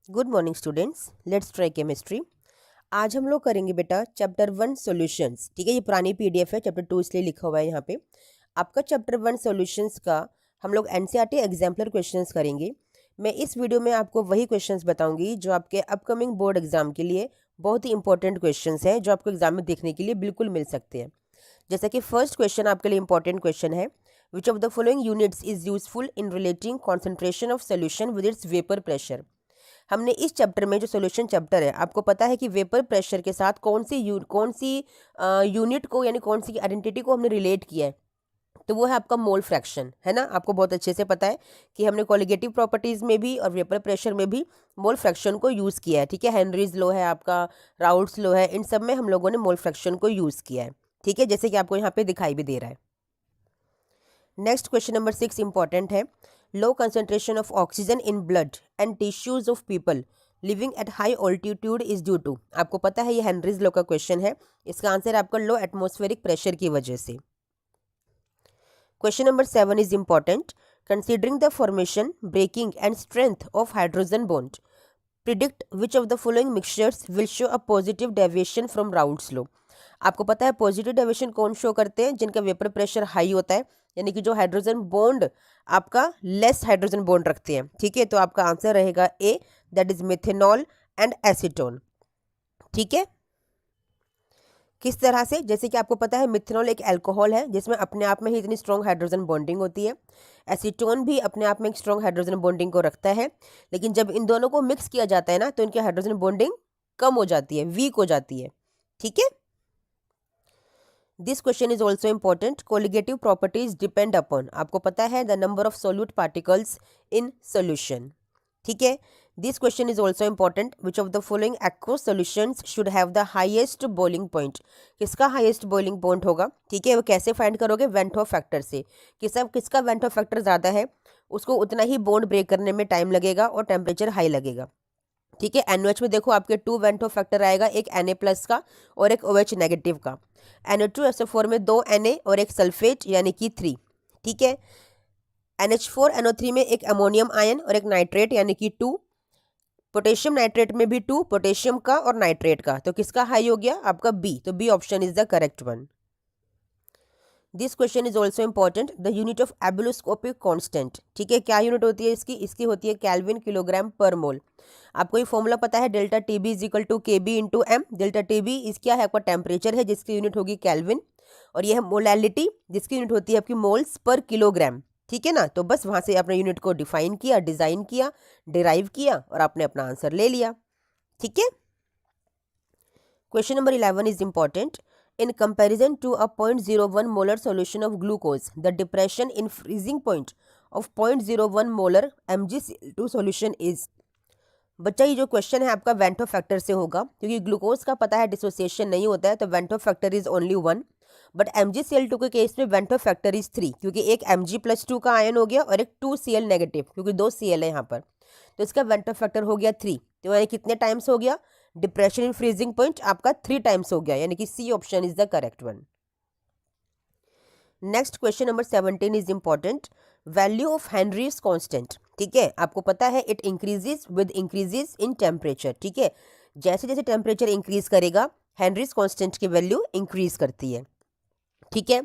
Good morning students, let's try chemistry. आज हम लोग करेंगे बेटा चैप्टर 1 सॉल्यूशंस। ठीक है, ये पुरानी पीडीएफ है, चैप्टर 2 इसलिए लिखा हुआ है यहाँ पे। आपका चैप्टर 1 सॉल्यूशंस का हम लोग एनसीईआरटी एग्जाम्पलर क्वेश्चंस करेंगे। मैं इस वीडियो में आपको वही क्वेश्चंस बताऊंगी जो आपके अपकमिंग बोर्ड एग्जाम के लिए बहुत ही इंपॉर्टेंट क्वेश्चंस हैं, जो आपको एग्जाम में देखने के लिए बिल्कुल मिल सकते हैं। जैसा कि फर्स्ट क्वेश्चन आपके लिए इंपॉर्टेंट क्वेश्चन है, which of the following units is useful in relating concentration of solution with its vapour pressure. हमने इस चैप्टर में जो सॉल्यूशन चैप्टर है, आपको पता है कि वेपर प्रेशर के साथ कौन सी यूनिट को यानी कौन सी आइडेंटिटी को हमने रिलेट किया है, तो वो है आपका मोल फ्रैक्शन, है ना। आपको बहुत अच्छे से पता है कि हमने कोलिगेटिव प्रॉपर्टीज़ में भी और वेपर प्रेशर में भी मोल फ्रैक्शन को यूज़ किया है। ठीक है, हेनरीज लॉ है, आपका राउल्ट्स लॉ है, इन सब में हम लोगों ने मोल फ्रैक्शन को यूज़ किया है। ठीक है, जैसे कि आपको यहाँ पे दिखाई भी दे रहा है। नेक्स्ट क्वेश्चन नंबर 6 इंपॉर्टेंट है। Low concentration of oxygen in blood and tissues of people living at high altitude is due to. आपको पता है ये हेनरीज लॉ का क्वेश्चन है। इसका आंसर आपका लो एटमॉस्फेरिक प्रेशर की वजह से। Question number 7 is important. Considering the formation, breaking and strength of hydrogen bond, predict which of the following mixtures will show a positive deviation from Raoult's law. आपको पता है positive deviation कौन show करते हैं? जिनका वेपर प्रेशर हाई होता है, यानी कि जो हाइड्रोजन बॉन्ड आपका लेस हाइड्रोजन बॉन्ड रखते हैं। ठीक है, तो आपका आंसर रहेगा A, that is methanol and acetone. ठीक है, किस तरह से? जैसे कि आपको पता है मिथेनॉल एक अल्कोहल है जिसमें अपने आप में ही इतनी स्ट्रॉन्ग हाइड्रोजन बॉन्डिंग होती है। एसीटोन भी अपने आप में एक स्ट्रॉन्ग हाइड्रोजन बॉन्डिंग को रखता है, लेकिन जब इन दोनों को मिक्स किया जाता है ना, तो इनकी हाइड्रोजन बॉन्डिंग कम हो जाती है, वीक हो जाती है। ठीक है, this question is also important. Colligative properties depend upon, आपको पता है, the number of solute particles in solution. ठीक है, this question is also important. Which of the following aqueous solutions should have the highest boiling point. किसका highest boiling point होगा? ठीक है, वो कैसे फाइंड करोगे? वेंटो फैक्टर से। किसका वेंटो फैक्टर ज़्यादा है, उसको उतना ही बॉन्ड ब्रेक करने में टाइम लगेगा और टेम्परेचर हाई लगेगा। ठीक है, NOH में देखो आपके 2 वेंटो फैक्टर आएगा, एक Na+ का और एक OH नेगेटिव का। NO2SO4 में 2 Na और एक सल्फेट यानी कि 3। ठीक है, NH4NO3 में एक अमोनियम आयन और एक नाइट्रेट यानी कि 2। पोटेशियम नाइट्रेट में भी 2, पोटेशियम का और नाइट्रेट का। तो किसका हाई हो गया? आपका बी। तो B option is the correct one. This question is also important. The unit of ebullioscopic constant. ठीक है, क्या यूनिट होती है इसकी होती है केल्विन किलोग्राम पर मोल। आपको ये फॉर्मूला पता है, delta TB is equal to KB into m. Delta TB इस क्या है? आपका टेम्परेचर है, जिसकी यूनिट होगी केल्विन, और यह है मोलैलिटी, जिसकी यूनिट होती है आपकी मोल्स पर किलोग्राम। ठीक है ना, तो बस वहां से आपने यूनिट को डिफाइन किया, डिजाइन किया, डिराइव किया और आपने अपना आंसर ले लिया। ठीक है, question number 11 is important. In comparison to a 0.01 molar solution of glucose, the depression in freezing point of 0.01 molar MgCl2 solution is। बच्चा ये जो क्वेश्चन है आपका वेंटो फैक्टर से होगा, क्योंकि ग्लूकोज का पता है डिसोसिएशन नहीं होता है, तो Vento factor is only 1। But MgCl2 के केस में वेंटो फैक्टर इज 3, क्योंकि एक Mg+2 का आयन हो गया और एक 2Cl नेगेटिव, क्योंकि 2 Cl है यहाँ पर, तो इसका वेंटो फैक्टर हो गया 3। तो यानी कितने टाइम्स हो गया? डिप्रेशन इन फ्रीजिंग पॉइंट आपका 3 टाइम्स हो गया, यानी कि C option is the correct one. Next question number 17 is important. Value of Henry's constant. ठीक है, आपको पता है it increases with increases in temperature. ठीक है, जैसे जैसे टेम्परेचर इंक्रीज करेगा हेनरीज कांस्टेंट की वैल्यू इंक्रीज करती है। ठीक है,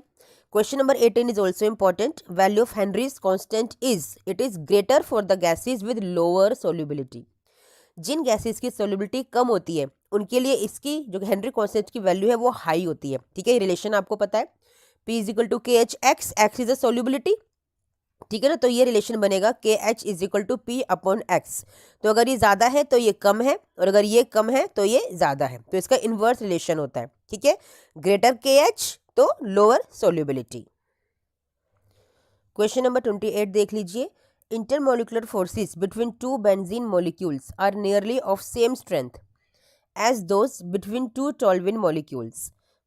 question number 18 is also important. Value of Henry's constant it is greater for the gases with lower solubility. जिन गैसेस की सोल्यूबिलिटी कम होती है उनके लिए इसकी जो हेनरी कांस्टेंट की वैल्यू है वो हाई होती है। ठीक है, रिलेशन आपको पता है, P is equal to KH x, x is a solubility. ठीक है ना, तो ये रिलेशन बनेगा KH is equal to P upon x। तो अगर ये ज़्यादा है तो ये कम है, और अगर ये कम है तो ये ज़्यादा है, तो इसका इन्वर्स रिलेशन होता है। ठीक है, ग्रेटर KH तो लोअर सोल्यूबिलिटी। क्वेश्चन नंबर 28 देख लीजिए। Intermolecular forces between 2 benzene molecules are nearly of same strength as those between 2 toluene molecules.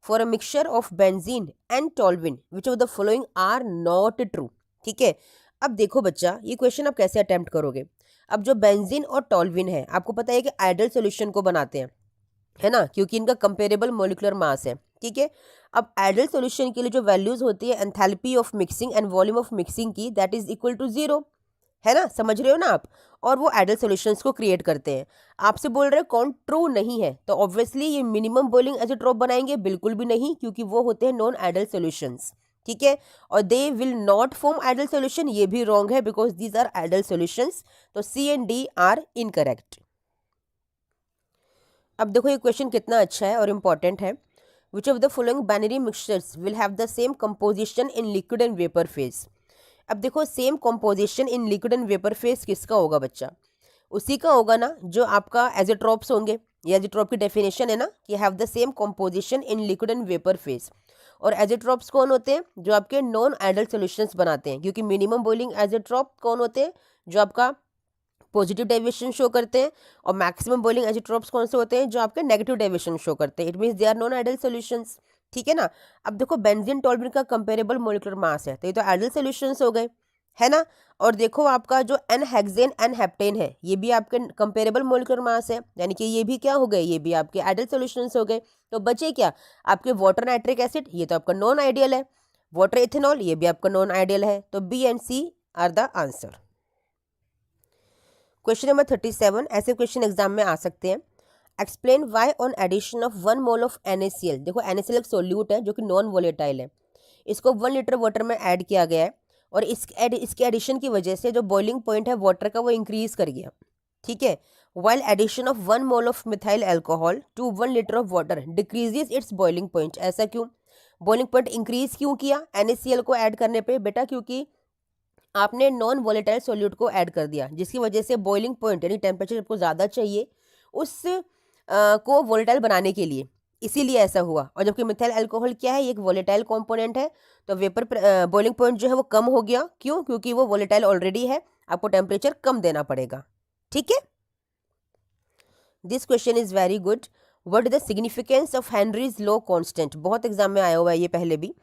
For a mixture of benzene and toluene, which of the following are not true? ठीक है, अब देखो बच्चा, ये question आप कैसे अटेम्प्ट करोगे? अब जो बेंजीन और टॉल्विन है, आपको पता है कि आइडियल सॉल्यूशन को बनाते हैं, है ना, क्योंकि इनका कंपेरेबल मोलिकुलर मास है। ठीक है, अब आइडियल सॉल्यूशन के लिए जो वैल्यूज होती है enthalpy of mixing and volume of mixing की, दैट इज इक्वल टू 0। है ना, समझ रहे हो ना आप, और वो आइडल सॉल्यूशंस को क्रिएट करते हैं। आपसे बोल रहे हैं कौन ट्रू नहीं है, तो ऑब्वियसली ये मिनिमम बॉइलिंग एजेट्रोप बनाएंगे, बिल्कुल भी नहीं, क्योंकि वो होते हैं नॉन आइडल सॉल्यूशंस। ठीक है, और they will not form ideal solution, ये भी रॉन्ग है, because these are ideal solutions. तो C and D are incorrect. अब देखो ये क्वेश्चन कितना अच्छा है और इम्पॉर्टेंट है। Which of the following binary mixtures will have the same composition in liquid and vapour phase. अब देखो same composition in liquid and vapour phase किसका होगा बच्चा, उसी का होगा ना जो आपका एजेट्रोप्स होंगे। ये एजेट्रोप की डेफिनेशन है ना कि have the same composition in liquid and vapour phase. और एजेट्रोप्स कौन होते हैं, जो आपके नॉन आइडल सॉल्यूशंस बनाते हैं, क्योंकि मिनिमम बॉइलिंग एजेट्रोप कौन होते हैं, जो आपका पॉजिटिव डेविएशन शो करते हैं, और मैक्सिमम बॉइलिंग एजेट्रोप्स कौन से होते हैं, जो आपके नेगेटिव डेविएशन शो करते हैं। It means they are non ideal solutions. ठीक है ना। अब देखो बेंजीन टोल्यूइन का कंपेरेबल मॉलिक्यूलर मास है, तो ये तो आइडल सॉल्यूशंस हो गए, है ना। और देखो आपका जो एन हेक्सेन एन हेप्टेन है, ये भी आपके कंपेरेबल मॉलिक्यूलर मास है, यानी कि ये भी क्या हो गए, ये भी आपके आइडल सॉल्यूशंस हो गए। तो बचे क्या, आपके वाटर नाइट्रिक एसिड, ये तो आपका नॉन आइडियल है। वाटर इथेनॉल, ये भी आपका नॉन आइडियल है। तो B and C are the answer. Question number 37, ऐसे क्वेश्चन एग्जाम में आ सकते हैं। Explain why on addition of 1 mole of NaCl। देखो NaCl एक सोल्यूट है जो कि नॉन वोलेटाइल है, इसको 1 लीटर वाटर में ऐड किया गया है, और इसके एडिशन की वजह से जो बॉइलिंग पॉइंट है वाटर का वो इंक्रीज कर गया। ठीक है, while addition of 1 mole of methyl alcohol to 1 litre of water decreases its boiling point. ऐसा क्यों, बॉइलिंग पॉइंट इंक्रीज क्यों किया NaCl को ऐड करने पे बेटा, क्योंकि आपने नॉन वोलेटाइल सोल्यूट को ऐड कर दिया, जिसकी वजह से बॉइलिंग पॉइंट यानी टेम्परेचर आपको ज़्यादा चाहिए उस को वोलेटाइल बनाने के लिए, इसीलिए ऐसा हुआ। और जबकि मिथाइल अल्कोहल क्या है, ये एक वोलेटाइल कंपोनेंट है, तो वेपर बॉइलिंग पॉइंट जो है वो कम हो गया। क्यों, क्योंकि वो वोलेटाइल ऑलरेडी है, आपको टेम्परेचर कम देना पड़ेगा। ठीक है, this question is very good. What is the significance of Henry's law constant, बहुत एग्जाम में आया हुआ है ये पहले भी।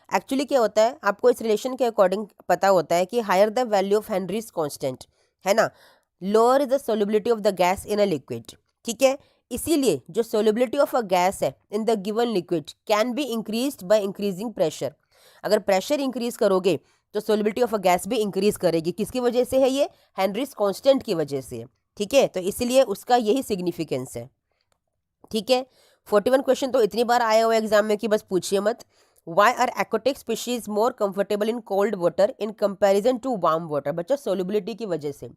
एक्चुअली क्या होता है, आपको इस रिलेशन के अकॉर्डिंग पता होता है कि higher the value of Henry's constant, है ना, lower is the solubility of the gas in a liquid. ठीक है, इसीलिए जो सोल्युबिलिटी ऑफ अ गैस है in the given liquid can be increased by increasing pressure. अगर प्रेशर इंक्रीज करोगे तो सोल्युबिलिटी ऑफ अ गैस भी इंक्रीज करेगी। किसकी वजह से है ये, हेनरीज कांस्टेंट की वजह से। ठीक है, तो इसीलिए उसका यही सिग्निफिकेंस है। ठीक है, 41 क्वेश्चन तो इतनी बार आया हुआ है एग्जाम में कि बस पूछिए मत। Why are aquatic species more comfortable in cold water in comparison to warm water. बच्चा सोल्युबिलिटी की वजह से,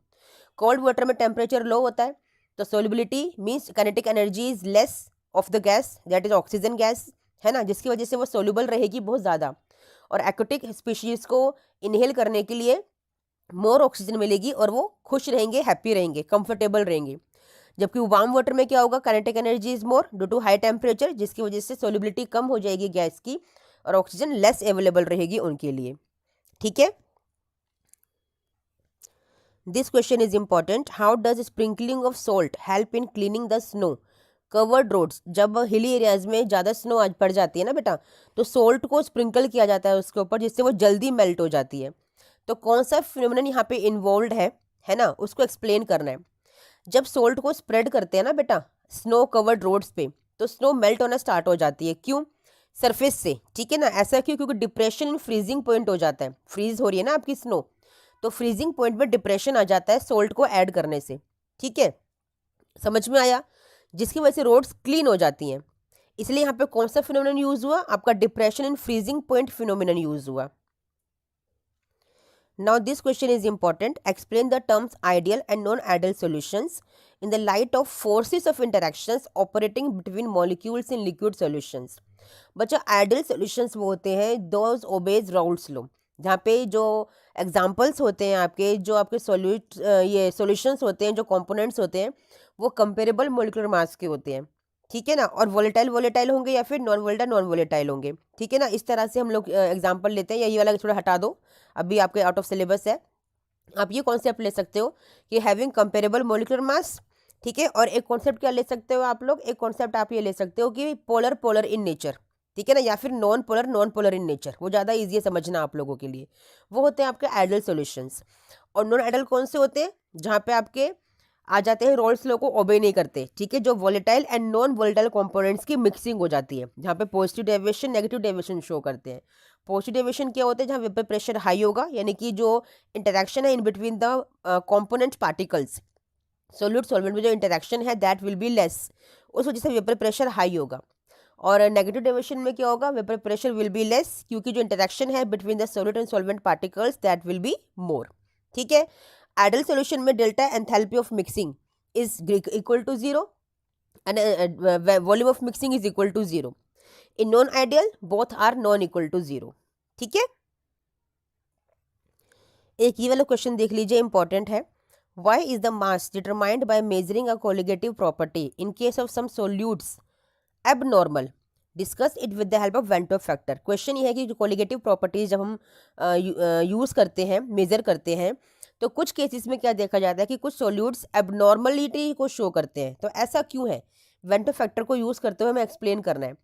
कोल्ड वाटर में टेम्परेचर लो होता है, तो solubility means kinetic energy is less of the gas, that is oxygen gas, है ना, जिसकी वजह से वो सोल्यूबल रहेगी बहुत ज़्यादा, और एक्वाटिक स्पीशीज को इनहेल करने के लिए मोर ऑक्सीजन मिलेगी, और वो खुश रहेंगे, हैप्पी रहेंगे, कंफर्टेबल रहेंगे। जबकि वार्म वाटर में क्या होगा, kinetic energy is more due to high temperature, जिसकी वजह से सोल्युबिलिटी कम हो जाएगी गैस की, और ऑक्सीजन लेस अवेलेबल रहेगी उनके लिए। ठीक है, this question is important. How does sprinkling of salt help in cleaning the snow covered roads. जब हिली एरियाज में ज़्यादा स्नो आज पड़ जाती है ना बेटा, तो सोल्ट को स्प्रिंकल किया जाता है उसके ऊपर, जिससे वो जल्दी मेल्ट हो जाती है। तो कौन सा फिनोमिनन यहाँ पे इन्वॉल्व है ना, उसको एक्सप्लेन करना है। जब सोल्ट को स्प्रेड करते हैं ना बेटा स्नो कवर्ड रोड्स पे, तो स्नो मेल्ट होना स्टार्ट हो जाती है। क्यों, सरफेस से। ठीक है ना, ऐसा क्यों, क्योंकि डिप्रेशन इन फ्रीजिंग पॉइंट हो जाता है, फ्रीज हो रही है ना आपकी स्नो, तो फ्रीजिंग पॉइंट में डिप्रेशन आ जाता है सोल्ट को ऐड करने से। ठीक है, समझ में आया, जिसकी वजह से रोड्स क्लीन हो जाती हैं। इसलिए यहाँ पे कौन सा फिनोमिनन यूज हुआ, आपका depression in freezing point phenomenon use हुआ। Now this question is important. Explain the terms ideal and non-ideal solutions in the light of forces of interactions operating between molecules in liquid solutions. बच्चा ideal solutions वो होते हैं those obeys Raoult's law, जहाँ पे जो examples होते हैं आपके, जो आपके ये सॉल्यूशंस होते हैं, जो कंपोनेंट्स होते हैं, वो कंपेरेबल मोलिकुलर मास के होते हैं। ठीक है ना, और वोलेटाइल वोलेटाइल होंगे या फिर नॉन वोलेटाइल होंगे। ठीक है ना, इस तरह से हम लोग एग्जाम्पल लेते हैं। या ये वाला थोड़ा हटा दो, अभी आपके आउट ऑफ सिलेबस है। आप ये कॉन्सेप्ट ले सकते हो कि हैविंग कंपेरेबल मोलिकुलर मास। ठीक है, और एक कॉन्सेप्ट क्या ले सकते हो आप लोग, एक कॉन्सेप्ट आप ये ले सकते हो कि पोलर पोलर इन नेचर। ठीक है ना, या फिर नॉन पोलर इन नेचर, वो ज़्यादा ईजी है समझना आप लोगों के लिए। वो होते हैं आपके आइडल सॉल्यूशंस। और नॉन आइडल कौन से होते हैं, जहाँ पे आपके आ जाते हैं रोल्स लॉ को ओबे नहीं करते। ठीक है, जो volatile and non volatile components की मिक्सिंग हो जाती है, जहाँ पे positive deviation negative deviation show करते हैं। पॉजिटिव डेविएशन क्या होता है, जहाँ वेपर प्रेशर हाई होगा, यानी कि जो इंटरेक्शन है in between the component particles, solute solvent में जो इंटरेक्शन है दैट विल बी लेस, उस वजह से वेपर प्रेशर हाई होगा। और नेगेटिव डेविएशन में क्या होगा, vapour pressure will be less, क्योंकि जो इंटरेक्शन है between the solute and solvent particles that will be more. ठीक है। आइडियल सॉल्यूशन में delta enthalpy of mixing is equal to 0 and volume of mixing is equal to 0. In non-ideal both are non-equal to 0. ठीक है। एक ये वाला question देख लीजिए, इंपॉर्टेंट है। Why is the mass determined by measuring a colligative property in case of some solutes abnormal? Discuss it with the help of Van 't Hoff factor. Question ये है कि जो colligative properties जब हम use करते हैं, major करते हैं, तो कुछ केसेस में क्या देखा जाता है कि कुछ सोल्यूट्स एबनॉर्मलिटी को शो करते हैं। तो ऐसा क्यों है, वेन 't Hoff फैक्टर को यूज़ करते हुए हमें एक्सप्लेन करना है।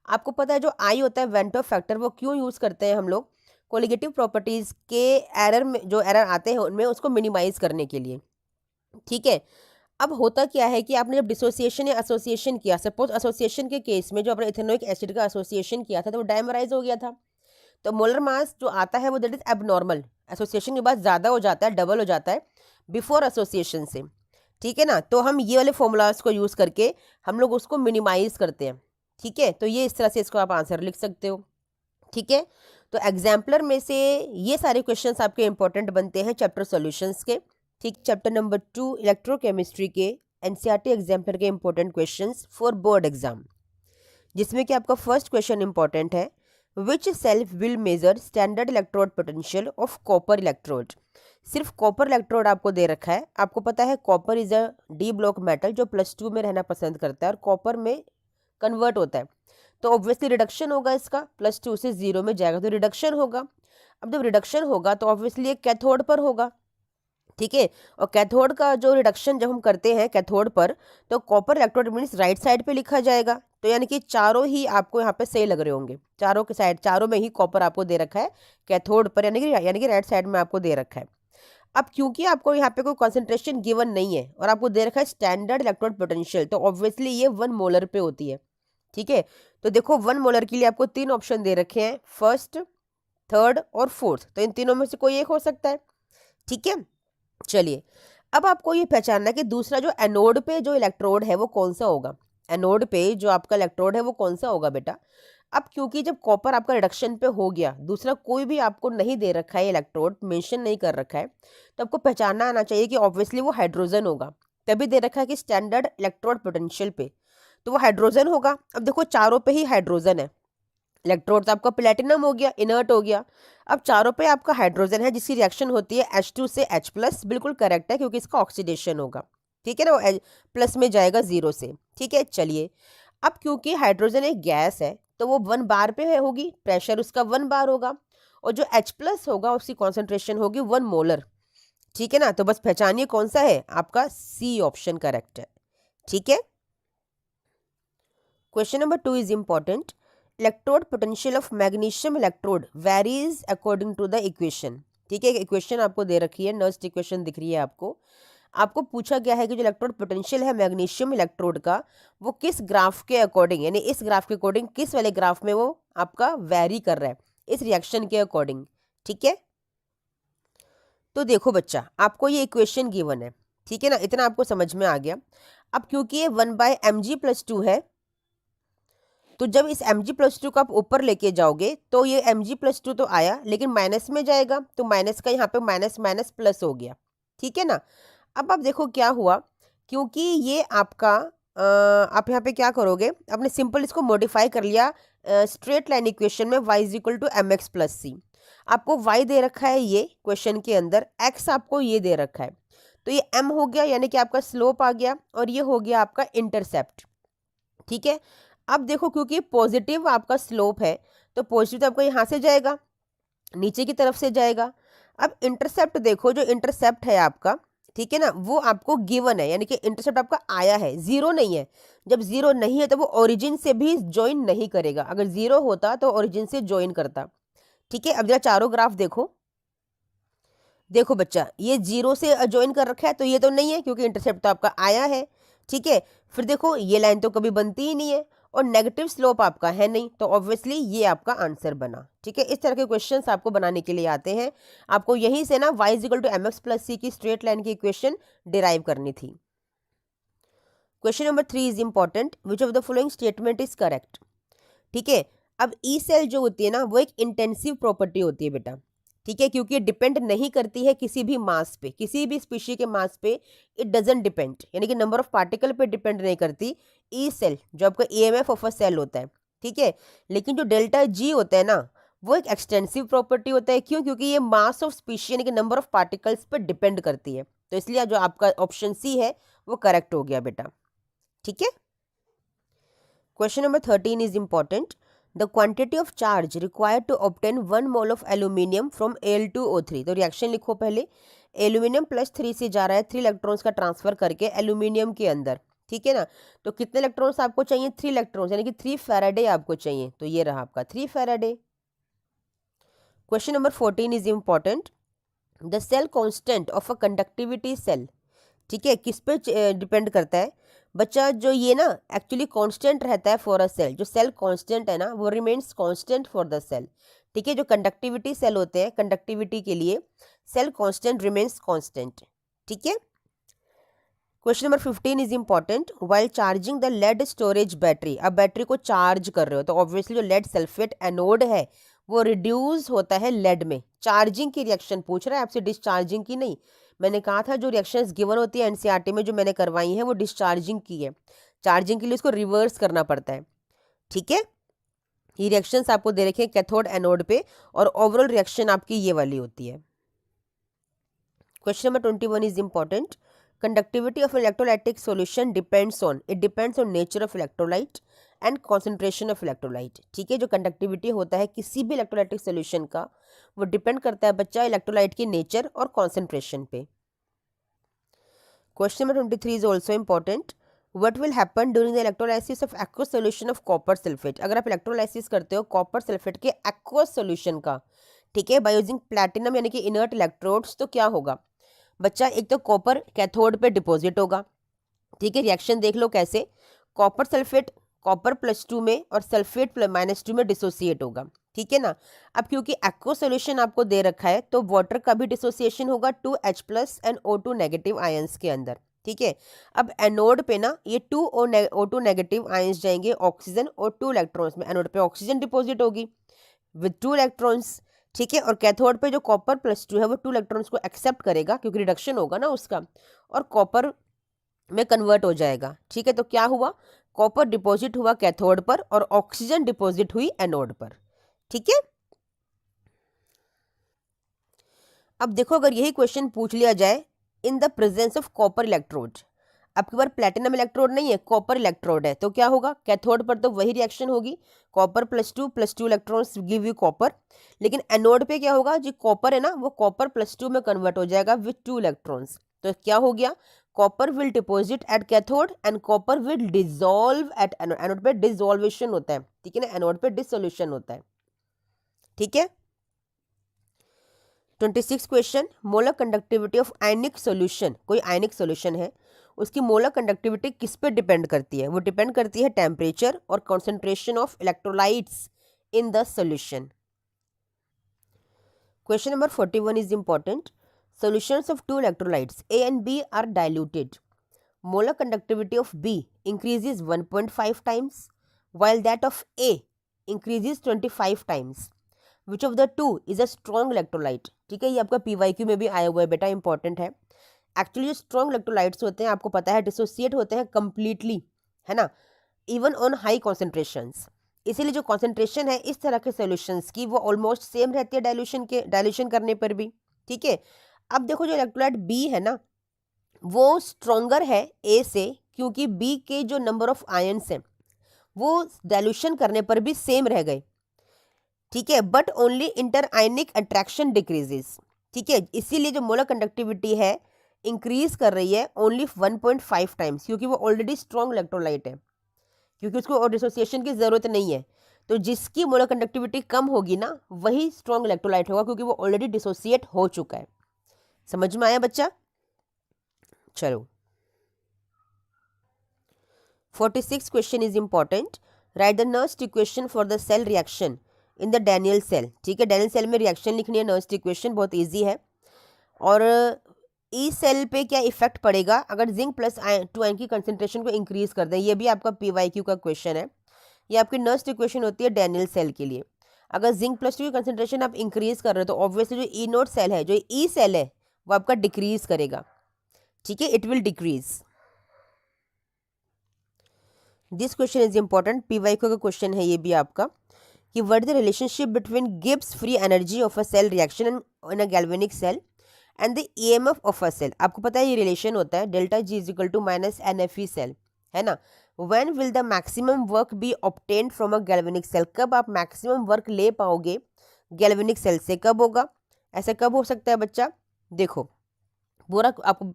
आपको पता है जो आई होता है वेन 't Hoff फैक्टर, वो क्यों यूज़ करते हैं हम लोग, कोलिगेटिव प्रॉपर्टीज़ के एरर में जो एरर आते हैं उनमें उसको मिनिमाइज करने के लिए। ठीक है। अब होता क्या है कि आपने जब डिसोसिएशन या एसोसिएशन किया, सपोज एसोसिएशन के केस में जो आपने इथेनोइक एसिड का एसोसिएशन किया था तो वो डायमराइज हो गया था, तो मोलर मास जो आता है वो दैट इज एबनॉर्मल, एसोसिएशन के बाद ज़्यादा हो जाता है, डबल हो जाता है बिफोर एसोसिएशन से। ठीक है ना। तो हम ये वाले फॉर्मूलाज को यूज़ करके हम लोग उसको मिनिमाइज करते हैं। ठीक है। तो ये इस तरह से इसको आप आंसर लिख सकते हो। ठीक है। तो एग्जाम्पलर में से ये सारे क्वेश्चंस आपके इंपॉर्टेंट बनते हैं चैप्टर सॉल्यूशंस के। ठीक, चैप्टर नंबर 2 इलेक्ट्रोकेमिस्ट्री के एनसीईआरटी एग्जाम्पलर के important questions for board exam, जिसमें कि आपका फर्स्ट क्वेश्चन इंपॉर्टेंट है, which cell will measure standard electrode potential of copper electrode. सिर्फ कॉपर इलेक्ट्रोड आपको दे रखा है। आपको पता है copper is a d block metal जो +2 में रहना पसंद करता है और कॉपर में कन्वर्ट होता है, तो ऑब्वियसली रिडक्शन होगा, इसका +2 से 0 में जाएगा तो रिडक्शन होगा। अब जब रिडक्शन होगा तो ऑब्वियसली एक कैथोड पर होगा। ठीक है। और कैथोड का जो रिडक्शन जब हम करते हैं कैथोड पर, तो copper electrode means right side पे लिखा जाएगा। तो यानी कि चारों ही आपको यहाँ पे सही लग रहे होंगे, चारों के साइड, चारों में ही कॉपर आपको दे रखा है कैथोड पर, यानी कि राइट साइड में आपको दे रखा है। अब क्योंकि आपको यहाँ पे कोई कॉन्सेंट्रेशन गिवन नहीं है और आपको दे रखा है स्टैंडर्ड इलेक्ट्रोड पोटेंशियल, तो ऑब्वियसली ये 1 मोलर पे होती है। ठीक है। तो देखो 1 मोलर के लिए आपको 3 ऑप्शन दे रखे हैं, फर्स्ट, थर्ड और फोर्थ, तो इन तीनों में से कोई एक हो सकता है। ठीक है। चलिए, अब आपको ये पहचानना है कि दूसरा जो एनोड पे जो इलेक्ट्रोड है वो कौन सा होगा। एनोड पे जो आपका इलेक्ट्रोड है वो कौन सा होगा बेटा। अब क्योंकि जब कॉपर आपका रिडक्शन पे हो गया, दूसरा कोई भी आपको नहीं दे रखा है इलेक्ट्रोड, मेंशन नहीं कर रखा है, तो आपको पहचानना आना चाहिए कि ऑब्वियसली वो हाइड्रोजन होगा। तभी दे रखा है कि स्टैंडर्ड इलेक्ट्रोड पोटेंशियल पे, तो वो हाइड्रोजन होगा। अब देखो चारों पे ही हाइड्रोजन है, इलेक्ट्रोड तो आपका प्लेटिनम हो गया, इनर्ट हो गया। अब चारों पे आपका हाइड्रोजन है जिसकी रिएक्शन होती है H2 से H+, बिल्कुल करेक्ट है क्योंकि इसका ऑक्सीडेशन होगा। ठीक है ना, वो प्लस में जाएगा 0 से। ठीक है। चलिए, अब क्योंकि हाइड्रोजन एक गैस है तो वो 1 बार पे होगी, प्रेशर उसका 1 बार होगा, और जो H+ होगा उसकी कॉन्सेंट्रेशन होगी 1 मोलर। ठीक है ना। तो बस पहचानिए कौन सा है, आपका सी ऑप्शन करेक्ट है। ठीक है। Question number 2 is important, electrode potential of magnesium electrode varies according to the equation. ठीक है। इक्वेशन आपको दे रखी है, नर्स्ट इक्वेशन दिख रही है आपको पूछा गया है कि जो इलेक्ट्रोड पोटेंशियल है मैग्नीशियम इलेक्ट्रोड का, वो किस ग्राफ के अकॉर्डिंग, यानी इस ग्राफ के अकॉर्डिंग, किस वाले ग्राफ में वो आपका वेरी कर रहा है, इस रिएक्शन के अकॉर्डिंग। ठीक है। तो देखो बच्चा, आपको ये इक्वेशन गिवन है। ठीक है ना, इतना आपको समझ में आ गया। अब क्योंकि ये 1/mg+2 है, तो जब इस mg+2 को आप ऊपर लेके जाओगे तो ये mg+2 तो आया लेकिन माइनस में जाएगा, तो माइनस का यहाँ पे माइनस माइनस प्लस हो गया। ठीक है ना। अब आप देखो क्या हुआ, क्योंकि ये आपका आप यहाँ पे क्या करोगे, आपने सिंपल इसको मॉडिफाई कर लिया स्ट्रेट लाइन इक्वेशन में y = mx+c। आपको y दे रखा है ये क्वेश्चन के अंदर, x आपको ये दे रखा है, तो ये m हो गया यानी कि आपका स्लोप आ गया, और ये हो गया आपका इंटरसेप्ट। ठीक है। अब देखो क्योंकि पॉजिटिव आपका स्लोप है तो पॉजिटिव तो आपका यहाँ से जाएगा, नीचे की तरफ से जाएगा। अब इंटरसेप्ट देखो, जो इंटरसेप्ट है आपका, ठीक है ना, वो आपको गिवन है, यानी कि इंटरसेप्ट आपका आया है, 0 नहीं है। जब 0 नहीं है तो वो ओरिजिन से भी ज्वाइन नहीं करेगा, अगर 0 होता तो ओरिजिन से ज्वाइन करता। ठीक है। अब जरा चारों ग्राफ देखो, देखो बच्चा, ये 0 से ज्वाइन कर रखा है तो ये तो नहीं है क्योंकि इंटरसेप्ट तो आपका आया है। ठीक है। फिर देखो ये लाइन तो कभी बनती ही नहीं है, और नेगेटिव स्लोप आपका है नहीं, तो ऑब्वियसली ये आपका आंसर बना। ठीक है, इस तरह के क्वेश्चंस आपको बनाने के लिए आते हैं। आपको यहीं से ना y equal to mx plus c की स्ट्रेट लाइन की इक्वेशन डिराइव करनी थी। Question number 3 is important, which of the following statement is correct. ठीक है, अब ई सेल जो होती है ना वो एक इंटेंसिव प्रॉपर्टी होती है बेटा। ठीक है, क्योंकि डिपेंड नहीं करती है किसी भी मास पे, किसी भी स्पीशी के मास पे इट डजंट डिपेंड, यानी कि नंबर ऑफ पार्टिकल पे डिपेंड नहीं करती ई सेल, जो आपका ईएमएफ ऑफ अ सेल होता है। ठीक है, लेकिन जो डेल्टा जी होता है ना वो एक एक्सटेंसिव प्रॉपर्टी होता है। क्यों? क्योंकि ये मास ऑफ स्पीशी यानी कि नंबर ऑफ पार्टिकल्स पर डिपेंड करती है, तो इसलिए जो आपका ऑप्शन सी है वो करेक्ट हो गया बेटा। ठीक है, question number 13 is important, the quantity of charge required to obtain 1 mole of aluminium from Al2O3। तो रिएक्शन लिखो पहले, एल्यूमिनियम +3 से जा रहा है 3 इलेक्ट्रॉन्स का ट्रांसफर करके एल्यूमिनियम के अंदर। ठीक है ना, तो कितने इलेक्ट्रॉन्स आपको चाहिए? 3 इलेक्ट्रॉन्स, यानी कि 3 फैराडे आपको चाहिए, तो ये रहा आपका 3 faraday. Question number 14 is important, the cell constant of a conductivity cell. ठीक है, किस पे डिपेंड करता है बच्चा? जो ये ना एक्चुअली कांस्टेंट रहता है फॉर अ सेल, जो सेल कांस्टेंट है ना वो remains constant for the cell. ठीक है, जो कंडक्टिविटी सेल होते हैं, कंडक्टिविटी के लिए सेल कांस्टेंट रिमेन्स कांस्टेंट। ठीक है, question number 15 is important, while charging the lead storage battery. अब बैटरी को चार्ज कर रहे हो तो ऑब्वियसली जो लेड सल्फेट एनोड है वो रिड्यूस होता है लेड में। चार्जिंग की रिएक्शन पूछ रहा है आपसे, डिस्चार्जिंग की नहीं। मैंने कहा था जो रिएक्शंस गिवन होती है एनसीईआरटी में जो मैंने करवाई हैं वो डिस्चार्जिंग की है, चार्जिंग के लिए उसको रिवर्स करना पड़ता है। ठीक है, ये रिएक्शंस आपको दे रखे हैं कैथोड एनोड पे, और ओवरऑल रिएक्शन आपकी ये वाली होती है। Question number 21 is important, conductivity of electrolytic solution depends on nature of electrolyte and concentration of electrolyte। ठीक है, जो कंडक्टिविटी होता है किसी भी इलेक्ट्रोलाइटिक सोल्यूशन का वो डिपेंड करता है बच्चा इलेक्ट्रोलाइट की नेचर और कॉन्सेंट्रेशन पे। Question number 23 is also important, what will happen during the electrolysis of aqueous solution of copper sulphate. अगर आप इलेक्ट्रोलाइसिस करते हो कॉपर सल्फेट के एक्वस सोल्यूशन का, ठीक है, बाय यूजिंग प्लैटिनम यानी कि इनर्ट इलेक्ट्रोड्स, तो क्या होगा बच्चा? एक तो कॉपर कैथोड पे डिपॉजिट होगा। ठीक है, रिएक्शन देख लो कैसे, कॉपर सल्फेट कॉपर +2 में और सल्फेट -2 में डिसोसिएट होगा। ठीक है ना, अब क्योंकि एक्वा सोल्यूशन आपको दे रखा है तो वाटर का भी डिसोसिएशन होगा 2H+ and O2 negative ions के अंदर। ठीक है, अब एनोड पे ना ये 2O2 नेगेटिव आयंस जाएंगे ऑक्सीजन और 2 इलेक्ट्रॉन्स में, एनोड पे ऑक्सीजन डिपॉजिट होगी विद 2 इलेक्ट्रॉन्स। ठीक है, और कैथोड पे जो कॉपर +2 है वो 2 इलेक्ट्रॉन्स को एक्सेप्ट करेगा क्योंकि रिडक्शन होगा ना उसका, और कॉपर में कन्वर्ट हो जाएगा। ठीक है, तो क्या हुआ? कॉपर डिपॉजिट हुआ कैथोड पर और ऑक्सीजन डिपॉजिट हुई एनोड पर। ठीक है, अब देखो अगर यही क्वेश्चन पूछ लिया जाए इन the presence of copper electrode, आपके पास प्लेटिनम इलेक्ट्रोड नहीं है, कॉपर इलेक्ट्रोड है, तो क्या होगा? कैथोड पर तो वही रिएक्शन होगी, copper +2 electrons give you copper, लेकिन एनोड पे क्या होगा? जो कॉपर है ना वो कॉपर +2 में कन्वर्ट हो जाएगा विथ 2 इलेक्ट्रॉन्स। तो क्या हो गया? Copper will deposit at cathode and copper will dissolve at anode. Anode पे डिसॉल्वेशन होता है, ठीक है ना, एनोड पे डिसोल्यूशन होता है। ठीक है, 26 question, molar conductivity of ionic solution. कोई आयनिक सॉल्यूशन है, उसकी मोलर कंडक्टिविटी किस पे डिपेंड करती है? वो डिपेंड करती है टेम्परेचर और concentration of electrolytes in the solution. Question number 41 is important, solutions of two electrolytes A and B are diluted. Molar conductivity of B increases 1.5 times while that of A increases 25 times. Which of the two is a strong electrolyte? ठीक है, ये आपका PYQ में भी आया हुआ है बेटा, इंपॉर्टेंट है। एक्चुअली जो स्ट्रॉन्ग इलेक्ट्रोलाइट्स होते हैं आपको पता है डिसोसिएट होते हैं कंप्लीटली, है ना, इवन ऑन हाई कॉन्सेंट्रेशंस। इसीलिए जो कॉन्सेंट्रेशन है इस तरह के सॉल्यूशंस की वो ऑलमोस्ट सेम रहती है डाइल्यूशन करने पर भी। ठीक है, अब देखो जो इलेक्ट्रोलाइट बी है ना वो स्ट्रोंगर है ए से, क्योंकि बी के जो नंबर ऑफ आयंस हैं वो डाइल्यूशन करने पर भी सेम रह गए। ठीक है, but only inter ionic attraction decreases. ठीक है, इसीलिए जो मोलर कंडक्टिविटी है इंक्रीज कर रही है ओनली 1.5 टाइम्स, क्योंकि वो ऑलरेडी स्ट्रॉन्ग इलेक्ट्रोलाइट है, क्योंकि उसको और डिसोसिएशन की जरूरत नहीं है। तो जिसकी मोलर कंडक्टिविटी कम होगी ना वही स्ट्रॉन्ग इलेक्ट्रोलाइट होगा, क्योंकि वो ऑलरेडी डिसोसिएट हो चुका है। समझ में आया बच्चा? चलो, 46 question is important, write the Nernst equation for the cell reaction in the Daniell cell. ठीक है, डैनियल सेल में रिएक्शन लिखनी है, नर्स्ट इक्वेशन बहुत ईजी है। और ई सेल पे क्या इफेक्ट पड़ेगा अगर जिंक प्लस टू आयन की कंसेंट्रेशन को इंक्रीज कर दें, ये भी आपका PYQ का क्वेश्चन है। ये आपकी नर्स्ट इक्वेशन होती है डैनियल सेल के लिए। अगर जिंक प्लस टू की कंसेंट्रेशन आप इंक्रीज कर रहे हो तो ऑब्वियसली जो ई नोट सेल है, जो ई सेल है, वो आपका डिक्रीज करेगा। ठीक है, it will decrease. This question is important, PYQ का क्वेश्चन है ये भी आपका, कि what is the relationship between Gibbs free energy of a cell reaction in a galvanic cell and the EMF of a cell. आपको पता है ये रिलेशन होता है delta G is equal to minus NFE cell, है ना। When will the maximum work be obtained from a galvanic cell, कब आप मैक्सिमम वर्क ले पाओगे गैल्वेनिक सेल से, कब होगा, ऐसा कब हो सकता है बच्चा। देखो पूरा आपको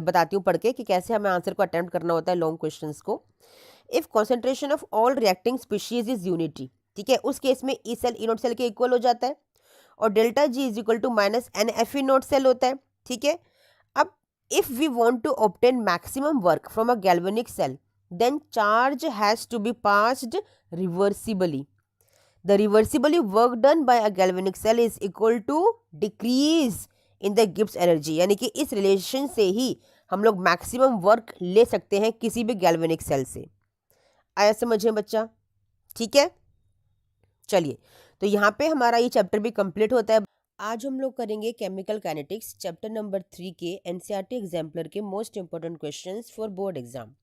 बताती हूँ पढ़ के कि कैसे हमें आंसर को अटेम्प्ट करना होता है लॉन्ग क्वेश्चंस को। If concentration of all reacting species is unity, ठीक है, उस केस में E cell E naught cell के इक्वल हो जाता है और delta G is equal to minus NFE naught cell होता है। ठीक है, अब if we want to obtain maximum work from a galvanic cell then charge has to be passed reversibly. The reversibly work done by a galvanic cell is equal to decrease in the Gibbs energy, यानी कि इस relation से ही हम लोग maximum work ले सकते हैं किसी भी गैल्वेनिक सेल से। आया समझ में बच्चा। ठीक है, चलिए तो यहाँ पे हमारा ये चैप्टर भी कंप्लीट होता है। आज हम लोग करेंगे केमिकल काइनेटिक्स चैप्टर नंबर 3 के NCERT एग्जाम्पलर के most important questions for board exam.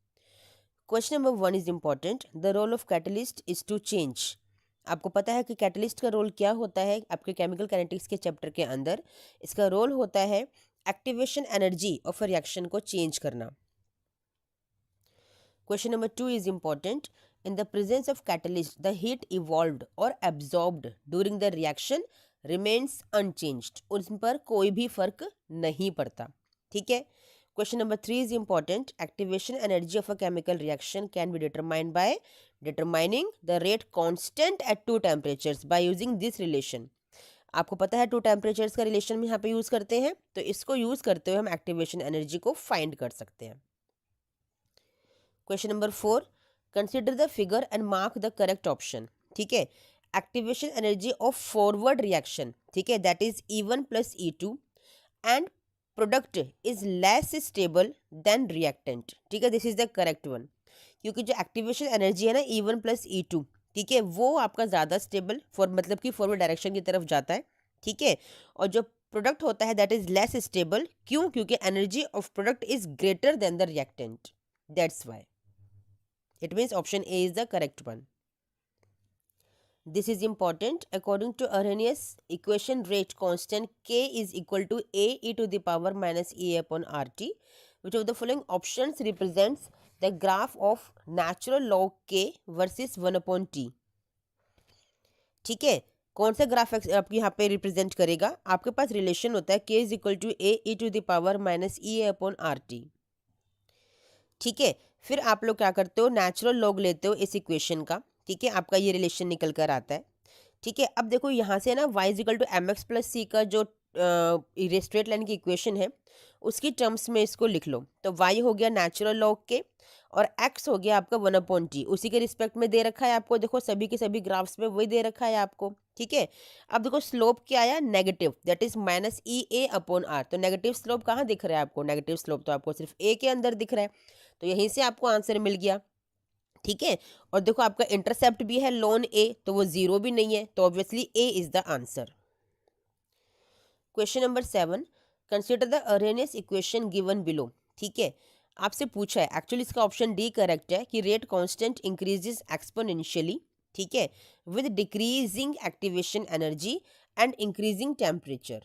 Question number 1 is important, the role of catalyst is to change. आपको पता है कि कैटलिस्ट का रोल क्या होता है आपके केमिकल काइनेटिक्स के चैप्टर के अंदर। इसका रोल होता है activation energy of a reaction को चेंज करना। Question number 2 is important. In the presence of catalyst, the heat evolved or absorbed during the reaction remains unchanged. उस पर कोई भी फर्क नहीं पड़ता। ठीक है। Question number 3 is important. Activation energy of a chemical reaction can be determined by determining the rate constant at two temperatures by using this relation. आपको पता है टू टेम्परेचर्स का रिलेशन हम यहाँ पे यूज़ करते हैं, तो इसको यूज़ करते हुए हम एक्टिवेशन एनर्जी को फाइंड कर सकते हैं। Question number 4, consider the figure and mark the correct option. ठीक है, activation energy of forward reaction, ठीक है, that is E1 plus E2 and product is less stable then reactant. ठीक है, this is the correct one, क्योंकि जो activation energy है ना E1 प्लस E2, ठीक है, वो आपका ज़्यादा स्टेबल मतलब कि फॉरवर्ड डायरेक्शन की तरफ जाता है। ठीक है, और जो प्रोडक्ट होता है दैट इज लेस स्टेबल, क्यों, क्योंकि energy of product is greater than the reactant, that's why. It means option A is the correct one. This is important. According to Arrhenius equation, rate constant K is equal to A e to the power minus E upon RT. Which of the following options represents the graph of natural log K versus 1 upon T? ठीक है, कौन सा graph आपके यहाँ पे represent करेगा। आपके पास relation होता है K इज इक्वल टू A e to the power minus E upon RT। ठीक है, फिर आप लोग क्या करते हो, नेचुरल लॉग लेते हो इस इक्वेशन का। ठीक है, आपका ये रिलेशन निकल कर आता है। ठीक है, अब देखो यहाँ से ना y equal to mx plus c का जो स्ट्रेट लाइन की इक्वेशन है उसकी टर्म्स में इसको लिख लो। तो y हो गया नेचुरल लॉग के और x हो गया आपका 1/t, उसी के रिस्पेक्ट में दे रखा है आपको। देखो सभी के सभी ग्राफ्स में वही दे रखा है आपको। ठीक है, अब देखो स्लोप क्या आया, negative, that is minus E a upon r। तो नेगेटिव स्लोप कहाँ दिख रहा है आपको, नेगेटिव स्लोप तो आपको सिर्फ a के अंदर दिख रहा है, तो यहीं से आपको आंसर मिल गया। ठीक है, और देखो आपका इंटरसेप्ट भी है लॉन ए, तो वो 0 भी नहीं है, तो obviously A is the answer. Question number 7, consider the Arrhenius equation given below. ठीक है, आपसे पूछा है, एक्चुअली इसका ऑप्शन डी करेक्ट है कि रेट कांस्टेंट इंक्रीजेस एक्सपोनेंशियली, ठीक है, with decreasing activation energy and increasing temperature.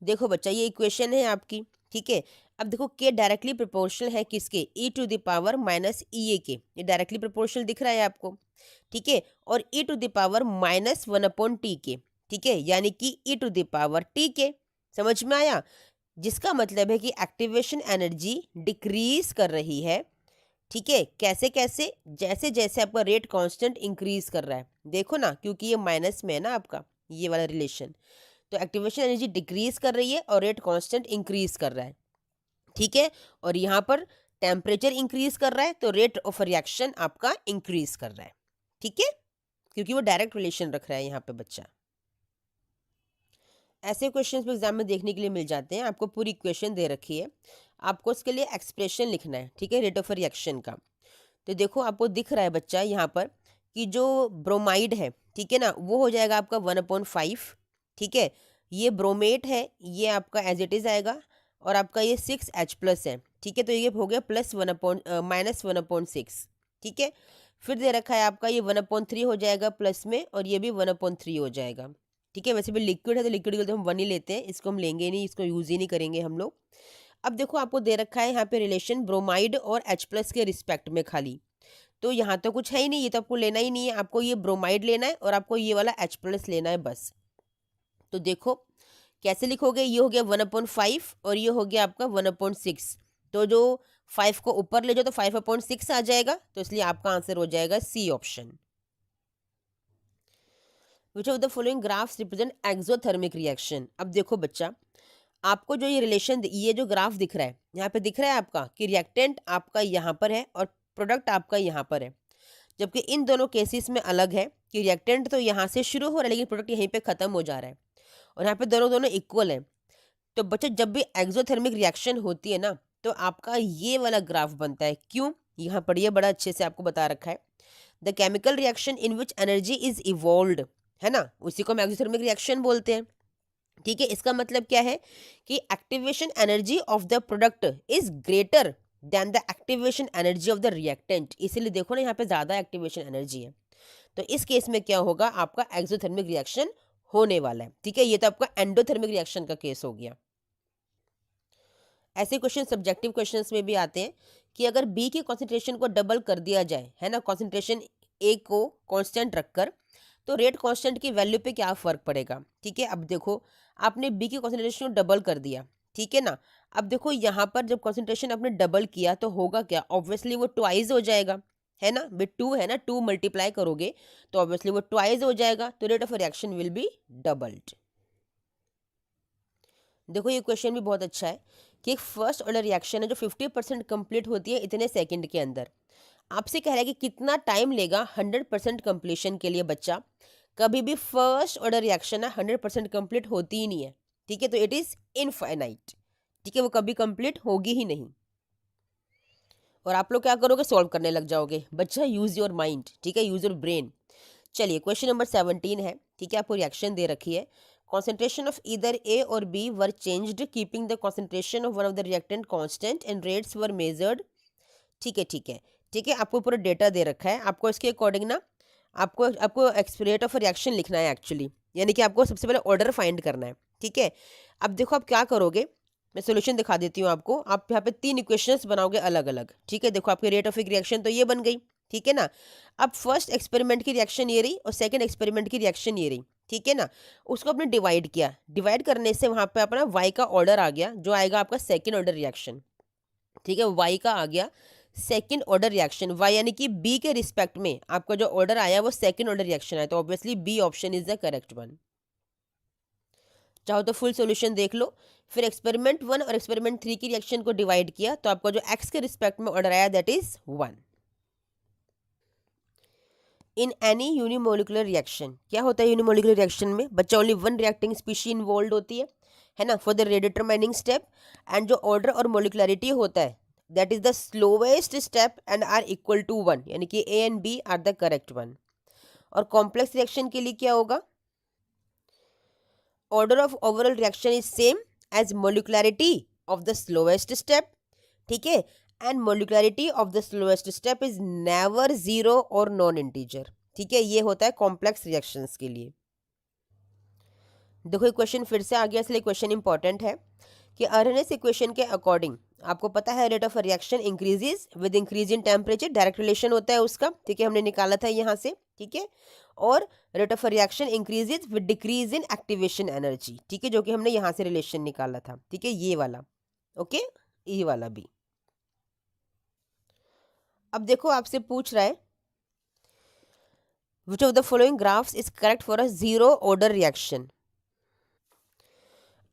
देखो बच्चा ये इक्वेशन है आपकी। ठीक है, अब देखो के डायरेक्टली प्रोपोर्शनल है किसके, e to the power minus E a के, ये डायरेक्टली प्रोपोर्शनल दिख रहा है आपको। ठीक है, और e to the power minus 1/t के, ठीक है, यानी कि e to the power t के। समझ में आया, जिसका मतलब है कि एक्टिवेशन एनर्जी डिक्रीज कर रही है। ठीक है, कैसे कैसे, जैसे जैसे आपका रेट कांस्टेंट इंक्रीज कर रहा है। देखो ना, क्योंकि ये माइनस में है ना आपका ये वाला रिलेशन, तो एक्टिवेशन एनर्जी डिक्रीज कर रही है और रेट कांस्टेंट इंक्रीज कर रहा है। ठीक है, और यहाँ पर टेम्परेचर इंक्रीज कर रहा है तो रेट ऑफ रिएक्शन आपका इंक्रीज कर रहा है, ठीक है, क्योंकि वो डायरेक्ट रिलेशन रख रहा है यहाँ पे बच्चा। ऐसे क्वेश्चंस भी एग्जाम में देखने के लिए मिल जाते हैं। आपको पूरी इक्वेशन दे रखी है, आपको उसके लिए एक्सप्रेशन लिखना है, ठीक है, रेट ऑफ रिएक्शन का। तो देखो आपको दिख रहा है बच्चा यहाँ पर कि जो ब्रोमाइड है, ठीक है ना, वो हो जाएगा आपका 1/5, ठीक है। ये ब्रोमेट है, ये आपका एज इट इज़ आएगा, और आपका ये 6H+ है, ठीक है, तो ये हो गया -1/6, ठीक है। फिर दे रखा है आपका ये 1/3 हो जाएगा प्लस में, और ये भी 1/3 हो जाएगा, ठीक है। वैसे भी लिक्विड है तो लिक्विड के तो हम 1 ही लेते हैं, इसको हम लेंगे नहीं, इसको यूज़ ही नहीं करेंगे हम लोग। अब देखो आपको दे रखा है यहाँ पे रिलेशन ब्रोमाइड और H+ के रिस्पेक्ट में खाली, तो यहाँ तो कुछ है ही नहीं, ये तो आपको लेना ही नहीं है, आपको ये ब्रोमाइड लेना है और आपको ये वाला H+ लेना है बस। तो देखो कैसे लिखोगे, ये हो गया 1/5 और ये हो गया आपका 1/6, तो जो 5 को ऊपर ले जाओ तो 5/6 आ जाएगा, तो इसलिए आपका आंसर हो जाएगा C option. Which of the following graphs represent exothermic reaction. अब देखो बच्चा, आपको जो ये रिलेशन, ये जो ग्राफ दिख रहा है, यहाँ पे दिख रहा है आपका कि रिएक्टेंट आपका यहाँ पर है और प्रोडक्ट आपका यहाँ पर है, जबकि इन दोनों केसेस में अलग है कि रिएक्टेंट तो यहाँ से शुरू हो रहा है लेकिन प्रोडक्ट यहीं पे ख़त्म हो जा रहा है, और यहाँ पे दोनों दोनों इक्वल हैं। तो बच्चे जब भी एक्सोथर्मिक रिएक्शन होती है ना, तो आपका ये वाला ग्राफ बनता है। क्यों, यहाँ पढ़िए, बड़ा अच्छे से आपको बता रखा है। The chemical reaction in which energy is evolved, है ना, उसी को हम एक्सोथर्मिक रिएक्शन बोलते हैं, ठीक है। इसका मतलब क्या है कि activation energy of the product is greater than the activation energy of the reactant, इसीलिए देखो ना यहाँ पे ज़्यादा एक्टिवेशन एनर्जी है, तो इस केस में क्या होगा, आपका एक्सोथर्मिक रिएक्शन होने वाला है, ठीक है। ये तो आपका एंडोथर्मिक रिएक्शन का केस हो गया। ऐसे क्वेश्चन सब्जेक्टिव क्वेश्चंस में भी आते हैं कि अगर बी की कॉन्सेंट्रेशन को डबल कर दिया जाए, है ना, कॉन्सेंट्रेशन ए को कांस्टेंट रखकर, तो रेट कांस्टेंट की वैल्यू पे क्या फ़र्क पड़ेगा, ठीक है। अब देखो आपने बी की कॉन्सेंट्रेशन को डबल कर दिया, ठीक है ना। अब देखो यहाँ पर जब कॉन्सेंट्रेशन आपने डबल किया तो होगा क्या, ऑब्वियसली वो ट्वाइस हो जाएगा, है ना, विद 2 है ना, 2 मल्टीप्लाई करोगे तो ऑब्वियसली वो ट्वाइस हो जाएगा, तो rate of reaction will be doubled. देखो ये क्वेश्चन भी बहुत अच्छा है कि एक फर्स्ट ऑर्डर रिएक्शन है जो 50% कंप्लीट होती है इतने सेकंड के अंदर। आपसे कह रहा है कि कितना टाइम लेगा 100% कंप्लीशन के लिए बच्चा। कभी भी फर्स्ट ऑर्डर रिएक्शन है 100% कंप्लीट होती ही नहीं है, ठीक है, तो इट इज़ इनफाइनाइट, ठीक है, वो कभी कंप्लीट होगी ही नहीं। और आप लोग क्या करोगे, सॉल्व करने लग जाओगे बच्चा, यूज़ योर माइंड, ठीक है, यूज़ योर ब्रेन। चलिए क्वेश्चन नंबर 17 है, ठीक है, आपको रिएक्शन दे रखी है। Concentration of either A or B were changed, keeping the concentration of one of the reactant constant and rates were measured। ठीक है, ठीक है, ठीक है, आपको पूरा डेटा दे रखा है, आपको इसके अकॉर्डिंग ना आपको आपको रेट ऑफ रिएक्शन लिखना है एक्चुअली, यानी कि आपको सबसे पहले ऑर्डर फाइंड करना है, ठीक है। अब देखो आप क्या करोगे, मैं सोल्यूशन दिखा देती हूँ आपको। आप यहाँ पे 3 इक्वेशंस बनाओगे अलग अलग, ठीक है। देखो आपकी रेट ऑफ रिएक्शन तो ये बन गई, ठीक है ना। अब फर्स्ट एक्सपेरिमेंट की रिएक्शन ये रही और सेकंड एक्सपेरिमेंट की रिएक्शन ये रही, ठीक है ना। उसको आपने डिवाइड किया, डिवाइड करने से वहाँ पे अपना वाई का ऑर्डर आ गया, जो आएगा आपका सेकंड ऑर्डर रिएक्शन, ठीक है, वाई का आ गया सेकंड ऑर्डर रिएक्शन, वाई यानी कि बी के रिस्पेक्ट में आपका जो ऑर्डर आया वो सेकंड ऑर्डर रिएक्शन है, तो obviously B option is the correct one. चाहो तो फुल सॉल्यूशन देख लो। फिर एक्सपेरिमेंट 1 और एक्सपेरिमेंट 3 की रिएक्शन को डिवाइड किया तो आपका जो एक्स के रिस्पेक्ट में ऑर्डर आया that is 1। In any unimolecular reaction, क्या होता है यूनिमोलिकुलर रिएक्शन में बच्चा, only one reacting species involve होती है ना, for the rate determining step, and जो ऑर्डर और मोलिकुलरिटी होता है that is the slowest step and are equal to 1, यानी कि A and B are the correct one. और कॉम्प्लेक्स रिएक्शन के लिए क्या होगा, order of overall reaction is same as molecularity of the slowest step, ठीक है, and molecularity of the slowest step is never zero और नॉन इंटीजर, ठीक है। ये होता है कॉम्प्लेक्स रिएक्शंस के लिए। देखो क्वेश्चन फिर से आ गया, इसलिए क्वेश्चन इंपॉर्टेंट है कि अरनेस इक्वेशन के अकॉर्डिंग आपको पता है rate of reaction increases with increase in temperature, direct relation होता है उसका, ठीक है, हमने निकाला था यहाँ से, ठीक है। और rate of reaction increases with decrease in activation energy, ठीक है, जो कि हमने यहाँ से रिलेशन निकाला था, ठीक है, ये वाला, ओके, ये वाला भी। अब देखो आपसे पूछ रहा है which of the following graphs is correct for a zero order reaction.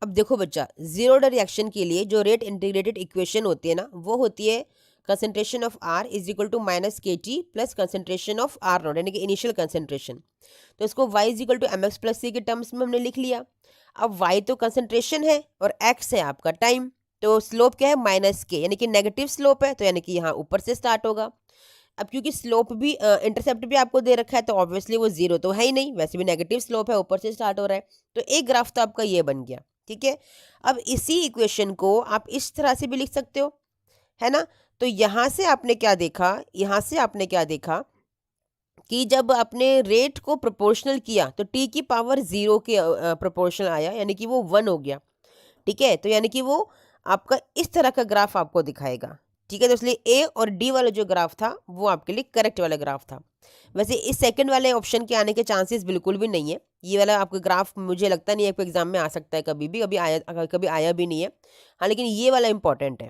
अब देखो बच्चा, जीरो ऑर्डर रिएक्शन के लिए जो रेट इंटीग्रेटेड इक्वेशन होती है ना, वो होती है concentration of R is equal to minus k t plus concentration of R naught यानी कि इनिशियल कंसेंट्रेशन। तो इसको y is equal to m x plus c के टर्म्स में हमने लिख लिया। अब y तो कंसेंट्रेशन है और x है आपका टाइम, तो स्लोप क्या है माइनस के यानी कि नेगेटिव स्लोप है, तो यानी कि यहाँ ऊपर से स्टार्ट होगा। अब क्योंकि स्लोप भी इंटरसेप्ट भी आपको दे रखा है तो ऑब्वियसली वो जीरो तो है ही नहीं, वैसे भी नेगेटिव स्लोप है, ऊपर से स्टार्ट हो रहा है, तो एक ग्राफ तो आपका ये बन गया। ठीक है, अब इसी इक्वेशन को आप इस तरह से भी लिख सकते हो, है ना। तो यहाँ से आपने क्या देखा, यहाँ से आपने क्या देखा कि जब आपने रेट को प्रोपोर्शनल किया तो टी की पावर 0 के प्रोपोर्शनल आया, यानी कि वो 1 हो गया। ठीक है, तो यानी कि वो आपका इस तरह का ग्राफ आपको दिखाएगा। ठीक है, तो इसलिए ए और डी वाला जो ग्राफ था वो आपके लिए करेक्ट वाला ग्राफ था। वैसे इस सेकंड वाले ऑप्शन के आने के चांसेस बिल्कुल भी नहीं है। ये वाला आपका ग्राफ मुझे लगता नहीं है आपको एग्जाम में आ सकता है, कभी भी कभी आया भी नहीं है। हाँ, लेकिन ये वाला इंपॉर्टेंट है।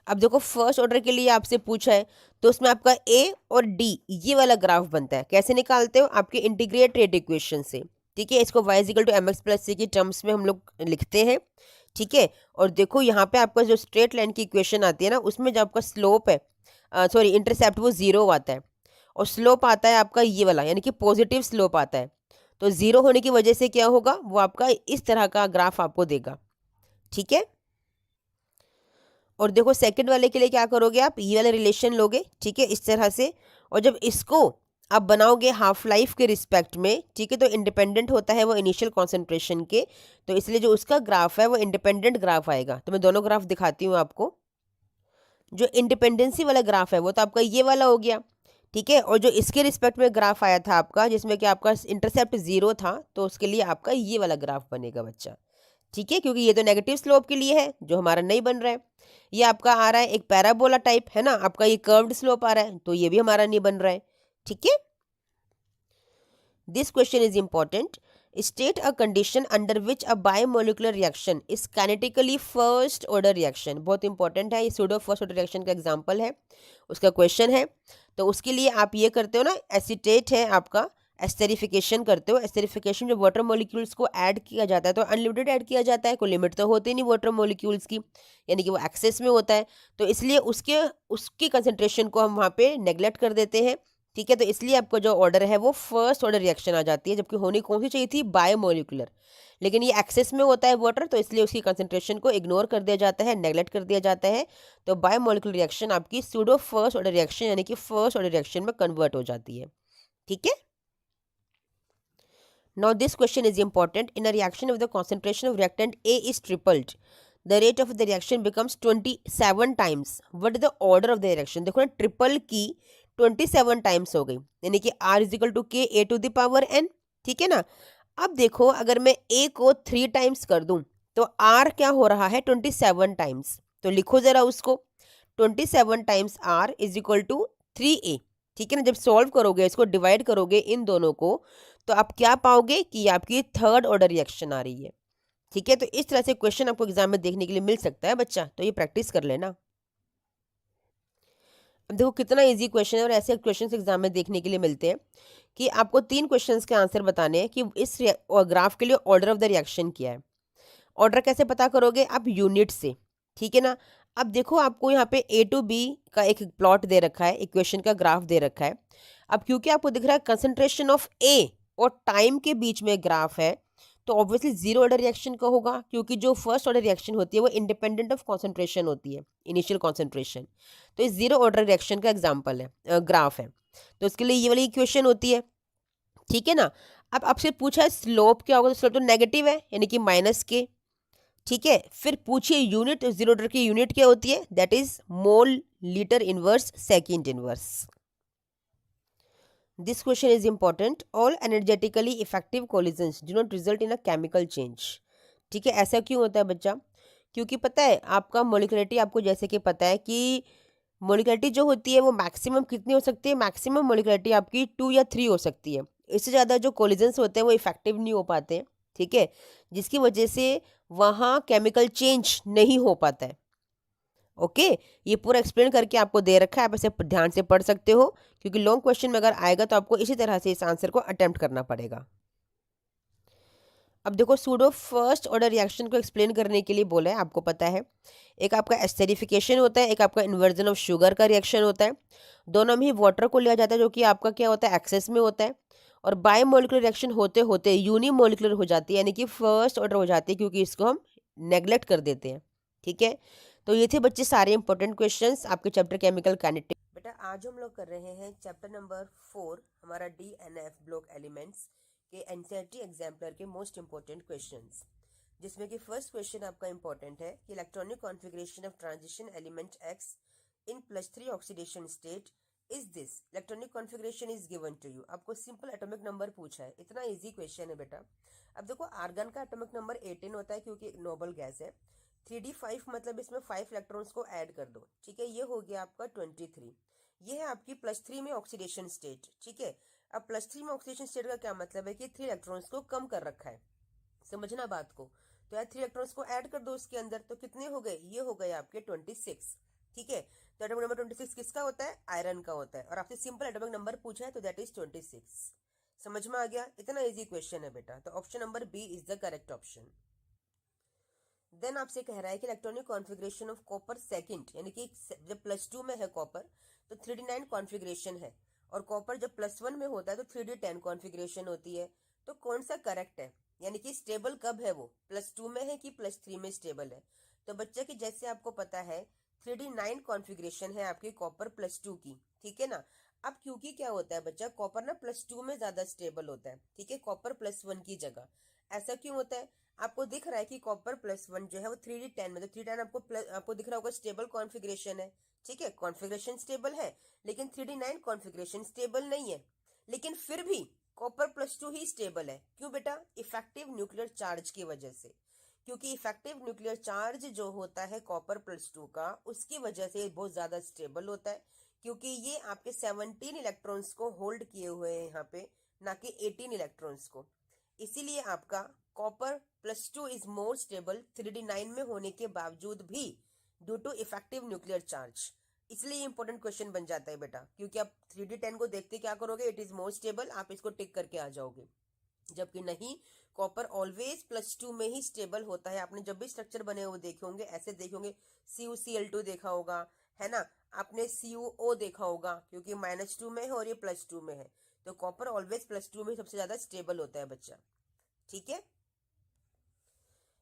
अब देखो फर्स्ट ऑर्डर के लिए आपसे पूछा है तो उसमें आपका ए और डी ये वाला ग्राफ बनता है। कैसे निकालते हो, आपके इंटीग्रेट रेट इक्वेशन से। ठीक है, इसको y equal to m x plus c की टर्म्स में हम लोग लिखते हैं। ठीक है, और देखो यहाँ पे आपका जो स्ट्रेट लाइन की इक्वेशन आती है ना, उसमें जो आपका स्लोप है, सॉरी इंटरसेप्ट, वो जीरो आता है और स्लोप आता है आपका ये वाला, यानी कि पॉजिटिव स्लोप आता है। तो जीरो होने की वजह से क्या होगा, वो आपका इस तरह का ग्राफ आपको देगा। ठीक है, और देखो सेकंड वाले के लिए क्या करोगे, आप ये वाला रिलेशन लोगे। ठीक है, इस तरह से, और जब इसको आप बनाओगे हाफ लाइफ के रिस्पेक्ट में, ठीक है, तो इंडिपेंडेंट होता है वो इनिशियल कॉन्सेंट्रेशन के, तो इसलिए जो उसका ग्राफ है वो इंडिपेंडेंट ग्राफ आएगा। तो मैं दोनों ग्राफ दिखाती हूँ आपको। जो इंडिपेंडेंसी वाला ग्राफ है वो तो आपका ये वाला हो गया। ठीक है, और जो इसके रिस्पेक्ट में ग्राफ आया था आपका, जिसमें कि आपका इंटरसेप्ट 0 था, तो उसके लिए आपका ये वाला ग्राफ बनेगा बच्चा। ठीक है, क्योंकि ये तो नेगेटिव स्लोप के लिए है जो हमारा नहीं बन रहा है। ये आपका आ रहा है एक पैराबोला टाइप, है ना, आपका ये कर्व्ड स्लोप आ रहा है, तो ये भी हमारा नहीं बन रहा है। ठीक है, this question is important. State a condition under which a biomolecular reaction is kinetically first order reaction. बहुत इंपॉर्टेंट है, ये सूडो फर्स्ट ऑर्डर रिएक्शन का एग्जांपल है, उसका क्वेश्चन है। तो उसके लिए आप ये करते हो ना, एसीटेट है आपका, एस्टेरिफिकेशन करते हो। एस्टेरिफिकेशन जो वाटर मॉलिक्यूल्स को ऐड किया जाता है तो अनलिमिटेड ऐड किया जाता है, कोई लिमिट तो होती नहीं वाटर मॉलिक्यूल्स की, यानी कि वो एक्सेस में होता है, तो इसलिए उसकी कंसंट्रेशन को हम वहाँ पे नेग्लेक्ट कर देते हैं। ठीक है, तो इसलिए आपका जो ऑर्डर है वो फर्स्ट ऑर्डर रिएक्शन आ जाती है, जबकि होनी कौन सी चाहिए थी, बायोमोलिकुलर, लेकिन ये एक्सेस में होता है वाटर, तो इसलिए उसकी कंसंट्रेशन को इग्नोर कर दिया जाता है, नेग्लेक्ट कर दिया जाता है। तो बायोमोलिकुलर रिएक्शन आपकी सूडो फर्स्ट ऑर्डर रिएक्शन यानी कि फर्स्ट ऑर्डर रिएक्शन में कन्वर्ट हो जाती है। ठीक है, now this question is important. In a reaction if the concentration of reactant A is tripled, the rate of the reaction becomes 27 times. What is the order of the reaction? देखो ना, triple की 27 times हो गई, यानी कि R is equal to के ए to the power n। ठीक है ना, अब देखो अगर मैं A को 3 टाइम्स कर दूं तो R क्या हो रहा है 27 टाइम्स, तो लिखो जरा उसको, 27 times R is equal to 3A। ठीक है ना, जब सॉल्व करोगे, इसको डिवाइड करोगे इन दोनों को, तो आप क्या पाओगे कि आपकी थर्ड ऑर्डर रिएक्शन आ रही है। ठीक है, तो इस तरह से क्वेश्चन आपको एग्जाम में देखने के लिए मिल सकता है बच्चा, तो ये प्रैक्टिस कर लेना। अब देखो कितना इजी क्वेश्चन है, और ऐसे क्वेश्चन एग्जाम में देखने के लिए मिलते हैं कि आपको 3 क्वेश्चंस के आंसर बताने हैं कि इस ग्राफ के लिए ऑर्डर ऑफ द रिएक्शन क्या है। ऑर्डर कैसे पता करोगे, आप यूनिट से। ठीक है ना, अब देखो आपको यहाँ पे A to B का एक प्लॉट दे रखा है, इक्वेशन का ग्राफ दे रखा है। अब क्योंकि आपको दिख रहा है कंसंट्रेशन ऑफ A और टाइम के बीच में ग्राफ है, तो ऑब्वियसली जीरो ऑर्डर रिएक्शन का होगा, क्योंकि जो फर्स्ट ऑर्डर रिएक्शन होती है वो इंडिपेंडेंट ऑफ कॉन्सेंट्रेशन होती है, इनिशियल कॉन्सेंट्रेशन। तो इस जीरो ऑर्डर रिएक्शन का एग्जाम्पल है, ग्राफ है, तो उसके लिए ये वाली इक्वेशन होती है। ठीक है ना, अब आपसे पूछा है स्लोप क्या होगा, तो स्लोप तो नेगेटिव है, यानी कि माइनस के। ठीक है, फिर पूछिए यूनिट, जीरो ऑर्डर की यूनिट क्या होती है, that is mole litre inverse second inverse. This question is important. All energetically effective collisions do not result in a chemical change. ठीक है, ऐसा क्यों होता है बच्चा, क्योंकि पता है आपका मोलिकुलरिटी, आपको जैसे कि पता है कि मोलिकुलरिटी जो होती है वो मैक्सिमम कितनी हो सकती है, मैक्सिमम मोलिकुलरिटी आपकी 2 या 3 हो सकती है। इससे ज़्यादा जो कोलिजन्स होते हैं वो इफेक्टिव नहीं हो पाते हैं। ठीक है, जिसकी वजह से वहाँ केमिकल चेंज नहीं हो पाता है। ओके, ये पूरा एक्सप्लेन करके आपको दे रखा है, आप इसे ध्यान से पढ़ सकते हो, क्योंकि लॉन्ग क्वेश्चन में अगर आएगा तो आपको इसी तरह से इस आंसर को अटेम्प्ट करना पड़ेगा। अब देखो सूडो फर्स्ट ऑर्डर रिएक्शन को एक्सप्लेन करने के लिए बोला है, आपको पता है। एक आपका एस्टेरिफिकेशन होता है, एक आपका इन्वर्जन ऑफ शुगर का रिएक्शन होता है। दोनों में ही वाटर को लिया जाता है, जो कि आपका क्या होता है, एक्सेस में होता है। और बायोमोलिकुलर रिएक्शन होते होते यूनिमोलिकुलर हो जाती है, यानी कि फर्स्ट ऑर्डर हो जाती है, क्योंकि इसको हम नेग्लेक्ट कर देते हैं। ठीक है, तो ये थे बच्चे सारे इंपॉर्टेंट क्वेश्चंस आपके चैप्टर केमिकल काइनेटिक्स। बेटा आज हम लोग कर रहे हैं चैप्टर नंबर 4, हमारा DNF ब्लॉक एलिमेंट्स के एनसीईआरटी एग्जाम्पलर के मोस्ट इंपॉर्टेंट क्वेश्चंस, जिसमें कि फर्स्ट क्वेश्चन आपका इंपॉर्टेंट है कि electronic configuration of transition element X in +3 oxidation state is this. Electronic configuration is given to you. आपको सिंपल एटॉमिक नंबर पूछा है, इतना इजी क्वेश्चन है बेटा। अब देखो आर्गन का एटॉमिक नंबर 18 होता है, क्योंकि नोबल गैस है। 3d5 मतलब इसमें 5 इलेक्ट्रॉन्स को ऐड कर दो। ठीक है, ये हो गया आपका 23। ये है आपकी +3 में ऑक्सीडेशन स्टेट। ठीक है, अब +3 में ऑक्सीडेशन स्टेट का क्या मतलब है कि 3 इलेक्ट्रॉन्स को कम कर रखा है। समझना बात को। तो यार 3 इलेक्ट्रॉन्स को ऐड कर दो उसके अंदर, तो कितने हो गए, ये हो गए आपके 26। ठीक है, तो एटॉमिक नंबर 26 किसका होता है, आयरन का होता है। और आपसे सिंपल एटॉमिक नंबर पूछा है, तो दैट इज 26। समझ में आ गया, इतना इजी क्वेश्चन है बेटा। तो option number B is the correct option. Then आपसे कह रहा है कि electronic configuration of copper second, यानी कि जब +2 में है कॉपर तो 3d9 कॉन्फ़िगरेशन है, और कॉपर जब +1 में होता है तो 3d10 कॉन्फ़िगरेशन होती है। तो कौन सा करेक्ट है, यानी कि स्टेबल कब है, वो +2 में है कि +3 में स्टेबल है। तो बच्चा की जैसे आपको पता है 3d9 कॉन्फ़िगरेशन है आपकी कॉपर +2 की। ठीक है ना। अब क्योंकि क्या होता है बच्चा, कॉपर ना +2 में ज्यादा स्टेबल होता है। ठीक है, कॉपर +1 की जगह। ऐसा क्यों होता है, आपको दिख रहा है कि कॉपर +1 जो है वो 3d10 में, तो 3d10 आपको दिख रहा होगा स्टेबल कॉन्फ़िगरेशन है। ठीक है, कॉन्फ़िगरेशन स्टेबल है, लेकिन 3d9 कॉन्फ़िगरेशन स्टेबल नहीं है। लेकिन फिर भी कॉपर +2 ही स्टेबल है। क्यों बेटा, इफेक्टिव न्यूक्लियर चार्ज की वजह से। क्योंकि इफेक्टिव न्यूक्लियर चार्ज जो होता है कॉपर +2 का, उसकी वजह से बहुत ज्यादा स्टेबल होता है। क्योंकि ये आपके 17 इलेक्ट्रॉन्स को होल्ड किए हुए हैं यहाँ पे, ना कि 18 इलेक्ट्रॉन्स को। इसीलिए आपका copper +2 is more stable 3d9 में होने के बावजूद भी, due to effective nuclear charge. इसलिए इंपॉर्टेंट क्वेश्चन बन जाता है बेटा, क्योंकि आप 3d10 को देखते क्या करोगे, इट इज मोर स्टेबल, आप इसको टिक करके आ जाओगे। जबकि नहीं, कॉपर ऑलवेज +2 में ही स्टेबल होता है। आपने जब भी स्ट्रक्चर बने हुए देखे होंगे, ऐसे देखे होंगे, CuCl2 देखा होगा, है ना। आपने CuO देखा होगा, क्योंकि -2 में है और ये +2 में है। तो कॉपर ऑलवेज +2 में सबसे ज्यादा स्टेबल होता है बच्चा। ठीक है,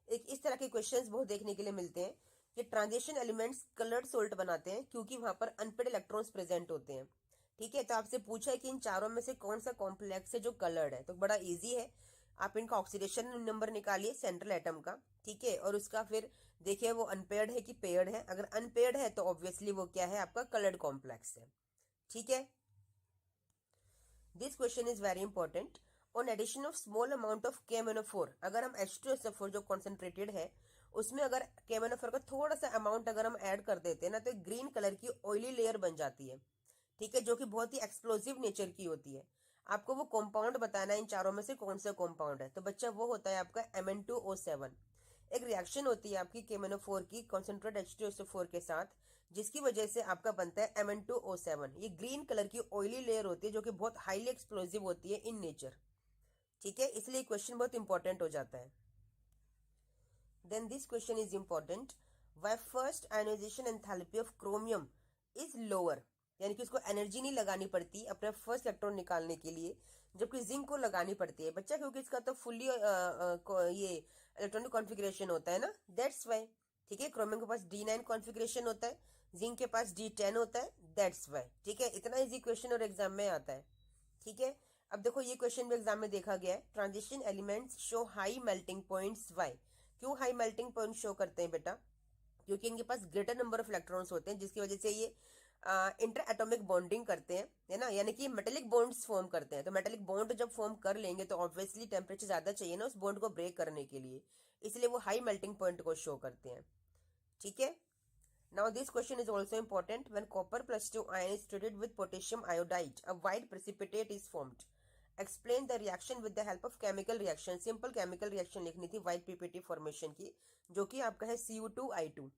एक इस तरह के क्वेश्चंस बहुत देखने के लिए मिलते हैं कि ट्रांजिशन एलिमेंट्स कलर्ड सोल्ट बनाते हैं, क्योंकि वहां पर अनपेड इलेक्ट्रॉन्स प्रेजेंट होते हैं। ठीक है, तो आपसे पूछा है कि इन चारों में से कौन सा कॉम्प्लेक्स है जो कलर्ड है। तो बड़ा इजी है, आप इनका ऑक्सीडेशन नंबर निकालिए सेंट्रल एटम का। ठीक है, और उसका फिर देखिए वो अनपेयर्ड है कि पेयर्ड है। अगर अनपेयर्ड है तो ऑब्वियसली वो क्या है, आपका कलर्ड कॉम्प्लेक्स है। ठीक है, this question is very important. On addition of small amount of KMnO4, अगर हम H2SO4 जो कॉन्सेंट्रेटेड है, उसमें अगर KMnO4 का थोड़ा सा अमाउंट अगर हम ऐड कर देते हैं ना, तो ग्रीन कलर की ऑयली लेयर बन जाती है। ठीक है, जो कि बहुत ही एक्सप्लोसिव नेचर की होती है। आपको वो कॉम्पाउंड बताना है इन चारों में से कौन सा कॉम्पाउंड है। तो बच्चा वो होता है आपका Mn2O7। एक रिएक्शन होती है आपकी KMnO4 की कॉन्सेंट्रेट H2SO4 के साथ, जिसकी वजह से आपका बनता है Mn2O7। ये ग्रीन कलर की ऑयली लेयर होती है, जो कि बहुत हाईली एक्सप्लोसिव होती है इन नेचर। ठीक है, इसलिए क्वेश्चन बहुत इंपॉर्टेंट हो जाता है। Then this question is important, why first ionisation enthalpy of chromium is lower, यानी कि उसको एनर्जी नहीं लगानी पड़ती अपना फर्स्ट इलेक्ट्रॉन निकालने के लिए, जबकि जिंक को लगानी पड़ती है बच्चा, क्योंकि इसका तो फुल्ली ये इलेक्ट्रॉनिक कॉन्फ़िगरेशन होता है ना, दैट्स वाई। ठीक है, क्रोमियम के पास D9 कॉन्फ़िगरेशन होता है, जिंक के पास D10 होता है, दैट्स वाई। ठीक है, इतना इजी क्वेश्चन और एग्जाम में आता है। ठीक है, अब देखो ये क्वेश्चन भी एग्जाम में देखा गया है, transition elements show high melting points, why. क्यों हाई मेल्टिंग पॉइंट शो करते हैं बेटा, क्योंकि इनके पास ग्रेटर नंबर ऑफ इलेक्ट्रॉन्स होते हैं, जिसकी वजह से ये इंटर एटॉमिक बॉन्डिंग करते हैं, है ना, यानी कि मेटेलिक बॉन्ड्स फॉर्म करते हैं। तो मेटेलिक बॉन्ड जब फॉर्म कर लेंगे तो ऑब्वियसली टेम्परेचर ज्यादा चाहिए ना उस बॉन्ड को ब्रेक करने के लिए, इसलिए वो हाई मेल्टिंग पॉइंट को शो करते हैं। ठीक है, now this question is also important, when copper +2 ion is treated with potassium iodide a white precipitate is formed, explain the reaction with the help of chemical reaction। simple chemical reaction लिखनी थी white ppt formation की, जो कि आपका है Cu2I2।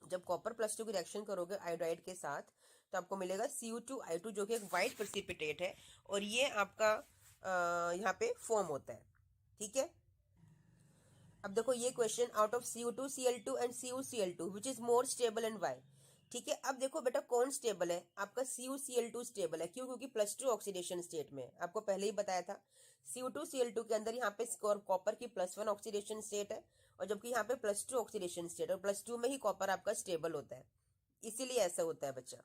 जब copper +2 की reaction करोगे आयोडाइड के साथ, तो आपको मिलेगा Cu2I2, जो कि एक व्हाइट प्रेसिपिटेट है, और ये आपका यहाँ पे फॉर्म होता है। ठीक है, अब देखो ये question, out of CO2 Cl2 and CuCl2 which is more stable and why. ठीक है, अब देखो बेटा कौन स्टेबल है, आपका CuCl2 स्टेबल है। क्यों? क्योंकि +2 ऑक्सीडेशन स्टेट में, आपको पहले ही बताया था। CO2 Cl2 के अंदर यहाँ पे कॉपर की +1 ऑक्सीडेशन स्टेट है, और जबकि यहाँ पे +2 ऑक्सीडेशन स्टेट, और +2 में ही कॉपर आपका स्टेबल होता है, इसीलिए ऐसा होता है बच्चा।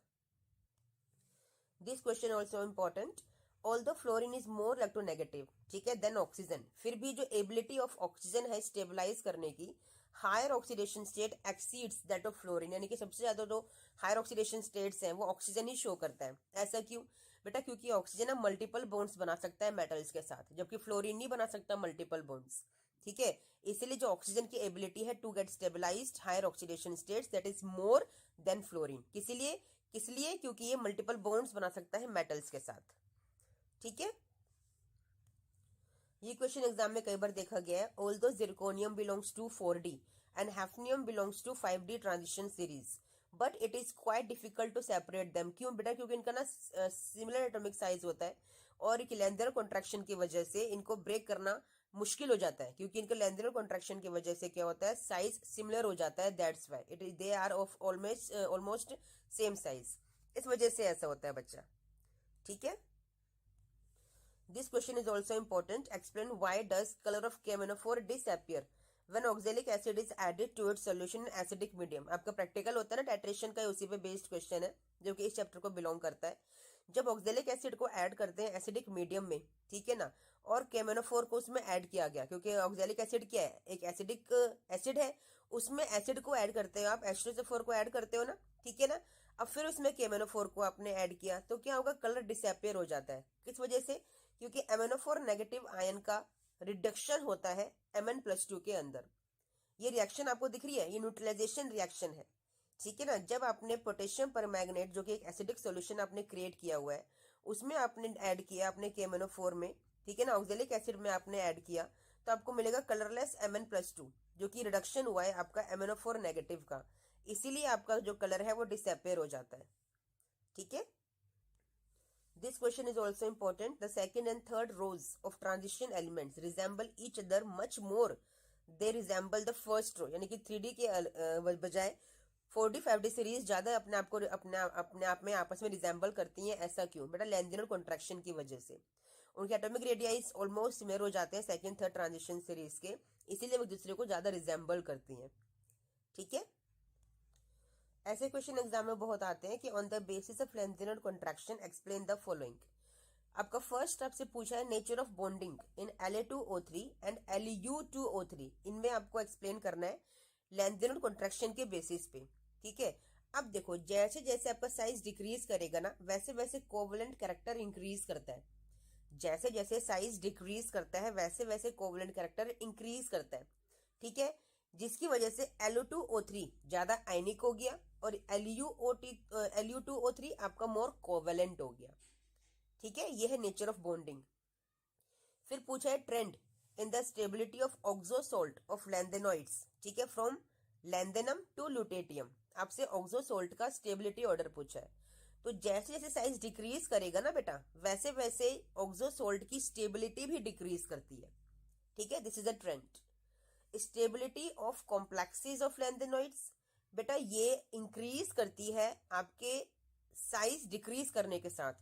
This question also important, although fluorine is more electronegative, ठीक है, देन ऑक्सीजन, फिर भी जो एबिलिटी ऑफ ऑक्सीजन है स्टेबलाइज करने की, higher oxidation state exceeds that of fluorine, यानी कि सबसे ज्यादा जो हायर ऑक्सीडेशन स्टेट्स हैं वो ऑक्सीजन ही शो करता है। ऐसा क्यों बेटा? क्योंकि ऑक्सीजन ना मल्टीपल बॉन्ड्स बना सकता है मेटल्स के साथ, जबकि फ्लोरीन नहीं बना सकता मल्टीपल बॉन्ड्स। ठीक है, इसलिए जो ऑक्सीजन की एबिलिटी है to get stabilised higher oxidation states that is more than fluorine. किस लिए? क्योंकि ये मल्टीपल बॉन्ड्स बना सकता है मेटल्स के साथ। ठीक है, ये क्वेश्चन एग्जाम में कई बार देखा गया है। Although zirconium belongs to 4D and hafnium belongs to 5D transition series, but it is quite difficult to separate them. क्यों बेटा? क्योंकि इनका ना सिमिलर एटॉमिक साइज होता है, और एक लेंथर कॉन्ट्रैक्शन की वजह से इनको ब्रेक करना मुश्किल हो जाता है, क्योंकि इनका लेंथर कॉन्ट्रैक्शन की वजह से क्या होता है, साइज सिमिलर हो जाता है, that's why it they are of almost same size, इस वजह से ऐसा होता है बच्चा। ठीक है, this question is also important. Explain why does color of KMnO4 disappear when oxalic acid is added to its solution in acidic medium। आपका प्रैक्टिकल होता है ना टाइट्रेशन का, उसी पे बेस्ड क्वेश्चन है जो कि इस चैप्टर को बिलोंग करता है। जब ऑक्जेलिक एसिड को ऐड करते हैं एसिडिक मीडियम में, ठीक है ना, और KMnO4 को उसमें ऐड किया गया, क्योंकि ऑक्जेलिक एसिड क्या है, एक एसिडिक एसिड है, उसमें एसिड को ऐड करते हो आप, H2SO4 को ऐड करते हो ना, ठीक है ना। अब फिर उसमें KMnO4 को आपने ऐड किया तो क्या होगा, कलर डिसअपियर हो जाता है। किस वजह से? क्योंकि MnO4 नेगेटिव आयन का रिडक्शन होता है Mn+2 के अंदर। ये रिएक्शन आपको दिख रही है, ये न्यूट्रलाइजेशन रिएक्शन है। ठीक है ना, जब आपने पोटेशियम परमैंगनेट जो कि एक एसिडिक सॉल्यूशन आपने क्रिएट किया हुआ है, उसमें आपने ऐड किया अपने KMnO4 में, ठीक है ना, ऑक्जेलिक एसिड में आपने ऐड किया, तो आपको मिलेगा कलरलेस Mn+2, जो कि रिडक्शन हुआ है आपका MnO4 नेगेटिव का, इसीलिए आपका जो कलर है वो डिसअपियर हो जाता है। ठीक है, this question is also important. The second and third rows of transition elements resemble each other much more. They resemble the first row, यानी कि 3D के बजाय 4D 5D सीरीज ज्यादा अपने आप को अपने आप में आपस में रिजेंबल करती हैं। ऐसा क्यों बेटा? लेंथिनर कॉन्ट्रैक्शन की वजह से उनके एटॉमिक रेडियाई ऑलमोस्ट सिमिलर हो जाते हैं सेकंड थर्ड ट्रांजिशन सीरीज के, इसीलिए वो दूसरे को ज्यादा रिजेंबल करती हैं। ठीक है, ऐसे क्वेश्चन एग्जाम में बहुत आते हैं कि on the basis of lanthanoid contraction explain the following. आपका फर्स्ट आपसे पूछा है nature of bonding in La2O3 and Lu2O3, इनमें आपको एक्सप्लेन करना है लेंथिनर कॉन्ट्रैक्शन के बेसिस पे। ठीक है, अब देखो जैसे जैसे आपका साइज डिक्रीज करेगा ना, वैसे वैसे कोवलेंट कैरेक्टर इंक्रीज करता है। जैसे जैसे साइज डिक्रीज करता है वैसे वैसे कोवलेंट कैरेक्टर इंक्रीज करता है। ठीक है, जिसकी वजह से Lu2O3 ज्यादा आयनिक हो गया और Lu2O3 आपका मोर कोवेलेंट हो गया। ठीक है, यह है नेचर ऑफ बॉन्डिंग। फिर पूछा है trend in the stability of oxosalt of lanthanoids, ठीक है, फ्रॉम लैंथेनम टू लुटेटियम। आपसे ऑक्सोसोल्ट का स्टेबिलिटी ऑर्डर पूछा है, तो जैसे जैसे साइज डिक्रीज करेगा ना बेटा, वैसे वैसे ऑक्सोसोल्ट की स्टेबिलिटी भी डिक्रीज करती है। ठीक है, this is a trend. Stability of complexes of lanthanoids, बेटा ये इंक्रीज करती है आपके साइज डिक्रीज करने के साथ।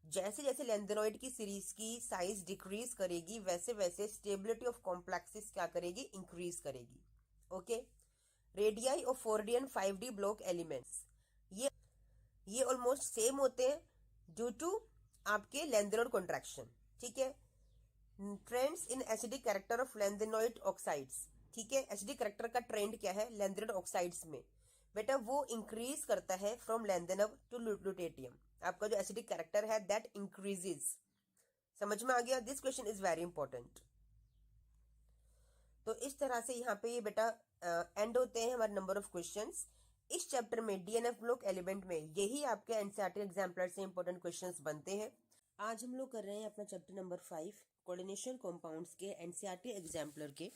जैसे जैसे लैंथेनॉइड की सीरीज की साइज डिक्रीज करेगी वैसे वैसे स्टेबिलिटी ऑफ कॉम्प्लेक्सेस क्या करेगी, इंक्रीज करेगी। Okay, radii of 4D and 5D block elements, ये ऑलमोस्ट सेम होते हैं ड्यू टू आपके लैंथेनॉइड कॉन्ट्रैक्शन। ठीक है, trends in acidic character of lanthanoid oxides, ठीक है, एसिडिक कैरेक्टर का ट्रेंड क्या है लैंथेनॉइड ऑक्साइड्स में, बेटा वो इंक्रीज करता है फ्रॉम लैंथेनम टू लुटेटियम। आपका जो एसिडिक कैरेक्टर है दैट इंक्रीजेस। समझ में आ गया? This question is very important. तो इस तरह से यहाँ पे ये बेटा एंड होते हैं हमारे नंबर ऑफ क्वेश्चंस इस चैप्टर में। डीएनएफ ब्लॉक एलिमेंट में यही आपके एनसीईआरटी एग्जाम्पलर से इंपॉर्टेंट क्वेश्चंस बनते हैं। आज हम लोग कर रहे हैं अपना चैप्टर नंबर 5 कोऑर्डिनेशन कंपाउंड्स के एनसीईआरटी एग्जाम्पलर के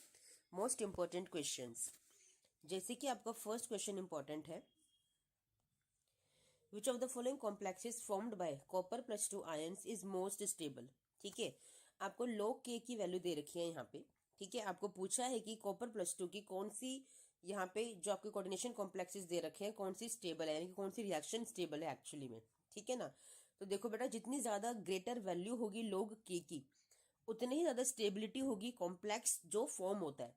मोस्ट इंपॉर्टेंट क्वेश्चंस। जैसे कि आपका फर्स्ट क्वेश्चन इंपॉर्टेंट है, which of the following complexes formed by copper +2 ions is most stable. ठीक है, आपको log k की वैल्यू दे रखी है यहाँ पे, ठीक है, आपको पूछा है कि कॉपर +2 की कौन सी यहाँ पे जो आपके कोऑर्डिनेशन कॉम्प्लेक्सेस दे रखे हैं कौन सी स्टेबल है, यानी कि कौन सी रिएक्शन स्टेबल है एक्चुअली में। ठीक है ना, तो देखो बेटा, जितनी ज्यादा ग्रेटर वैल्यू होगी log k की, उतनी ही ज्यादा स्टेबिलिटी होगी कॉम्प्लेक्स जो फॉर्म होता है।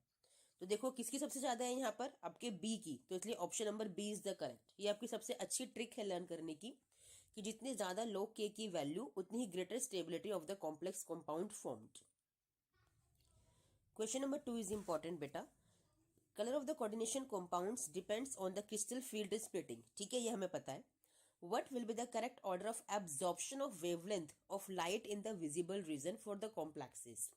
तो देखो किसकी सबसे ज्यादा है यहाँ पर, आपके बी की, तो इसलिए option number B is the correct. ये आपकी सबसे अच्छी ट्रिक है लर्न करने की, कि जितनी ज्यादा log k की वैल्यू उतनी ही greater stability of the complex compound formed. Question number 2 is important बेटा। Colour of the coordination compounds depends on the crystal field splitting. ठीक है, ये हमें पता है। What will be the correct order of absorption of wavelength of light in the visible region for the complexes.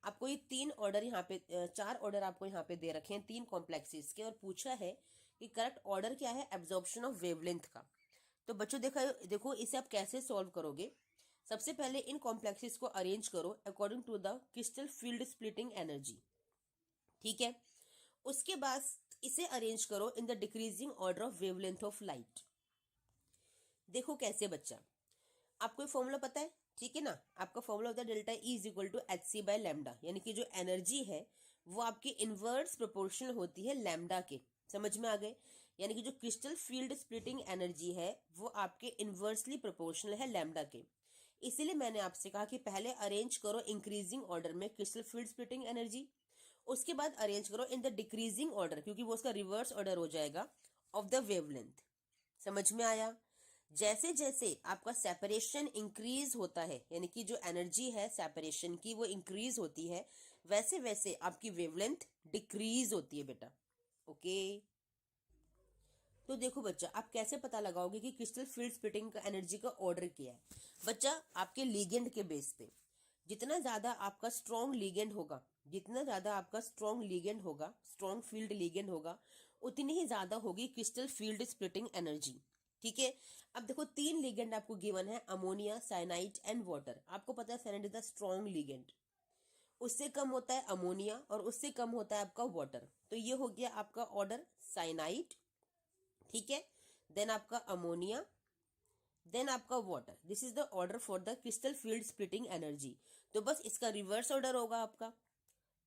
आपको ये 3 order यहाँ पे 4 ऑर्डर आपको यहाँ पे दे रखे हैं 3 कॉम्प्लेक्सेस के, और पूछा है कि करेक्ट ऑर्डर क्या है एब्जॉर्प्शन ऑफ वेवलेंथ का। तो बच्चों देखो इसे आप कैसे सॉल्व करोगे। सबसे पहले इन कॉम्प्लेक्सेस को अरेंज करो according to the crystal field splitting energy. ठीक है, उसके बाद इसे अरेंज करो in the decreasing order of wavelength of light. देखो कैसे बच्चा, आपको फॉर्मूला पता है। ठीक है ना, आपका फॉर्मूला होता है delta E is equal to H C by lambda, यानी कि जो एनर्जी है वो आपकी इनवर्स प्रोपोर्शनल होती है लैम्डा के। समझ में आ गए, यानी कि जो क्रिस्टल फील्ड स्प्लिटिंग एनर्जी है वो आपके इनवर्सली प्रोपोर्शनल है लैम्डा के। इसीलिए मैंने आपसे कहा कि पहले अरेंज करो इंक्रीजिंग ऑर्डर में क्रिस्टल फील्ड स्प्लिटिंग एनर्जी, उसके बाद अरेंज करो इन द डिक्रीजिंग ऑर्डर, क्योंकि वो उसका रिवर्स ऑर्डर हो जाएगा ऑफ द वेवलेंथ। समझ में आया। जैसे जैसे आपका सेपरेशन इंक्रीज होता है, यानी कि जो एनर्जी है सेपरेशन की वो इंक्रीज होती है, वैसे वैसे आपकी वेवलेंथ डिक्रीज होती है बेटा। ओके, तो देखो बच्चा, आप कैसे पता लगाओगे कि क्रिस्टल फील्ड स्प्लिटिंग का एनर्जी का ऑर्डर क्या है। बच्चा, आपके लिगेंड के बेस पे जितना ज्यादा आपका स्ट्रॉन्ग लिगेंड होगा, जितना ज्यादा आपका स्ट्रॉन्ग लिगेंड होगा, स्ट्रॉन्ग फील्ड लिगेंड होगा, उतनी ही ज्यादा होगी क्रिस्टल फील्ड स्प्लिटिंग एनर्जी। ठीक है, अब देखो 3 लिगेंड आपको गिवन है, अमोनिया, साइनाइड एंड वाटर। आपको पता है cyanide is the strong ligand, उससे कम होता है अमोनिया और उससे कम होता है आपका वाटर। तो ये हो गया आपका ऑर्डर साइनाइड, ठीक है, देन आपका अमोनिया, देन आपका water. This is the order for the crystal field splitting energy. तो बस इसका रिवर्स ऑर्डर होगा आपका।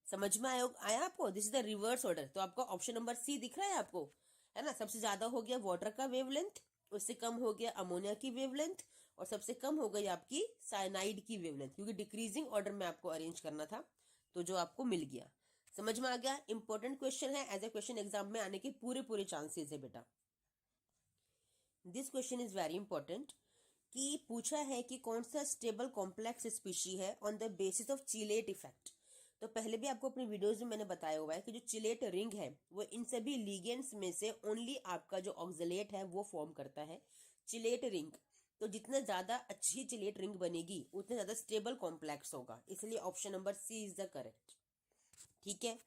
समझ में आया आपको, this is the reverse order. तो आपका ऑप्शन नंबर सी दिख रहा है आपको, है ना। सबसे ज्यादा हो गया वाटर का वेवलेंथ, उससे कम हो गया अमोनिया की वेवलेंथ, और सबसे कम हो गई आपकी साइनाइड की वेवलेंथ, क्योंकि डिक्रीजिंग ऑर्डर में आपको अरेंज करना था, तो जो आपको मिल गया। समझ में आ गया। इंपॉर्टेंट क्वेश्चन है, एज ए क्वेश्चन एग्जाम में आने के पूरे पूरे चांसेस है बेटा। This question is very important, कि पूछा है कि कौन सा स्टेबल कॉम्प्लेक्स स्पीशी है on the basis of chelate effect. तो पहले भी आपको अपनी वीडियोस में मैंने बताया हुआ है कि जो चिलेट रिंग है वो इन सभी लिगेंड्स में से ओनली आपका जो ऑक्सलेट है वो फॉर्म करता है, चिलेट रिंग। तो जितना ज्यादा अच्छी चिलेट रिंग बनेगी उतना ज्यादा स्टेबल कॉम्प्लेक्स होगा, इसलिए option number C is the correct. ठीक है,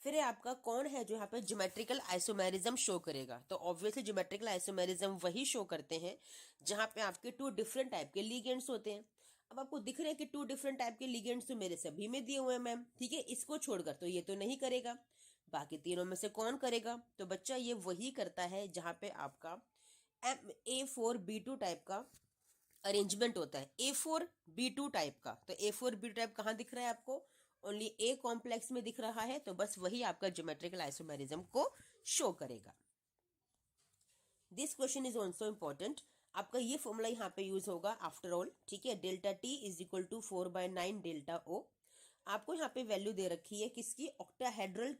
फिर आपका कौन है जो यहाँ पे ज्योमेट्रिकल आइसोमेरिज्म शो करेगा। तो ऑब्वियसली ज्योमेट्रिकल आइसोमेरिज्म वही शो करते हैं जहां पे आपके 2 डिफरेंट टाइप के लिगेंड्स होते हैं। अब आपको दिख रहे हैं कि 2 डिफरेंट टाइप के लिगेंड्स तो मेरे सभी में दिए हुए हैं मैम, ठीक है, इसको छोड़कर तो ये तो नहीं करेगा, बाकी तीनों में से कौन करेगा। तो बच्चा ये वही करता है जहां पे आपका A4B2 टाइप का अरेंजमेंट होता है, A4B2 टाइप का। तो A4B2 टाइप कहाँ दिख रहा है आपको, ओनली ए कॉम्प्लेक्स में दिख रहा है, तो बस वही आपका ज्योमेट्रिकल आइसोमेरिज्म को शो करेगा। This question is also important, आपका ये फॉर्मूला यहाँ पे यूज होगा आफ्टर ऑल। ठीक है, delta t is equal to 4/9 delta o. आपको यहाँ पे वैल्यू दे रखी है किसकी, ऑक्टाहेड्रल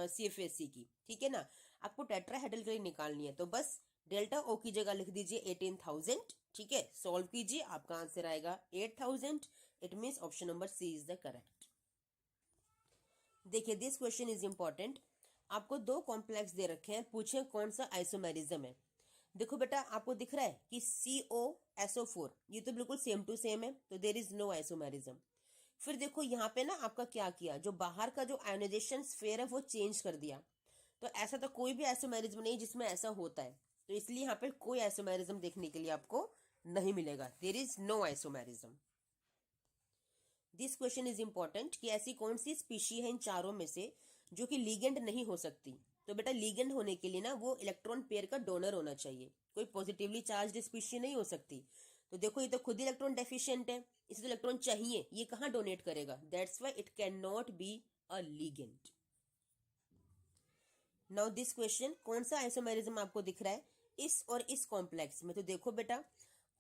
CFAC की। ठीक है ना, आपको टेट्राहेड्रल के लिए निकालनी है, तो बस डेल्टा ओ की जगह लिख दीजिए 18,000। ठीक है, सॉल्व कीजिए, आपका आंसर आएगा 8,000। It means option number C is the correct. देखिए, दिस क्वेश्चन इज इंपॉर्टेंट, आपको 2 कॉम्प्लेक्स दे रखे हैं, पूछे कौन सा आइसोमेरिज्म है। देखो बेटा, आपको दिख रहा है कि COSO4, ये तो बिल्कुल सेम टू सेम है, तो देर इज नो आइसोमेरिज्म। फिर देखो यहाँ पे ना आपका क्या किया, जो बाहर का जो आयोनाइजेशन स्फीयर है वो चेंज कर दिया। तो ऐसा तो कोई भी आइसोमेरिज्म नहीं जिसमें ऐसा होता है, तो इसलिए यहाँ पे कोई आइसोमेरिज्म देखने के लिए आपको नहीं मिलेगा, there is no isomerism. This question is important, कि ऐसी कौन सी स्पीशी है इन चारों में से जो कि लीगेंड नहीं हो सकती। तो बेटा, लीगेंड होने के लिए ना वो इलेक्ट्रॉन पेयर का डोनर होना चाहिए, कोई पॉजिटिवली चार्ज स्पीशी नहीं हो सकती। तो देखो, ये तो खुद ही इलेक्ट्रॉन डेफिशिएंट है, इसे तो इलेक्ट्रॉन चाहिए, ये कहाँ डोनेट करेगा, that's why it can not be a ligand. Now this question, कौन सा आइसोमेरिज्म आपको दिख रहा है इस और इस कॉम्प्लेक्स में? तो देखो बेटा,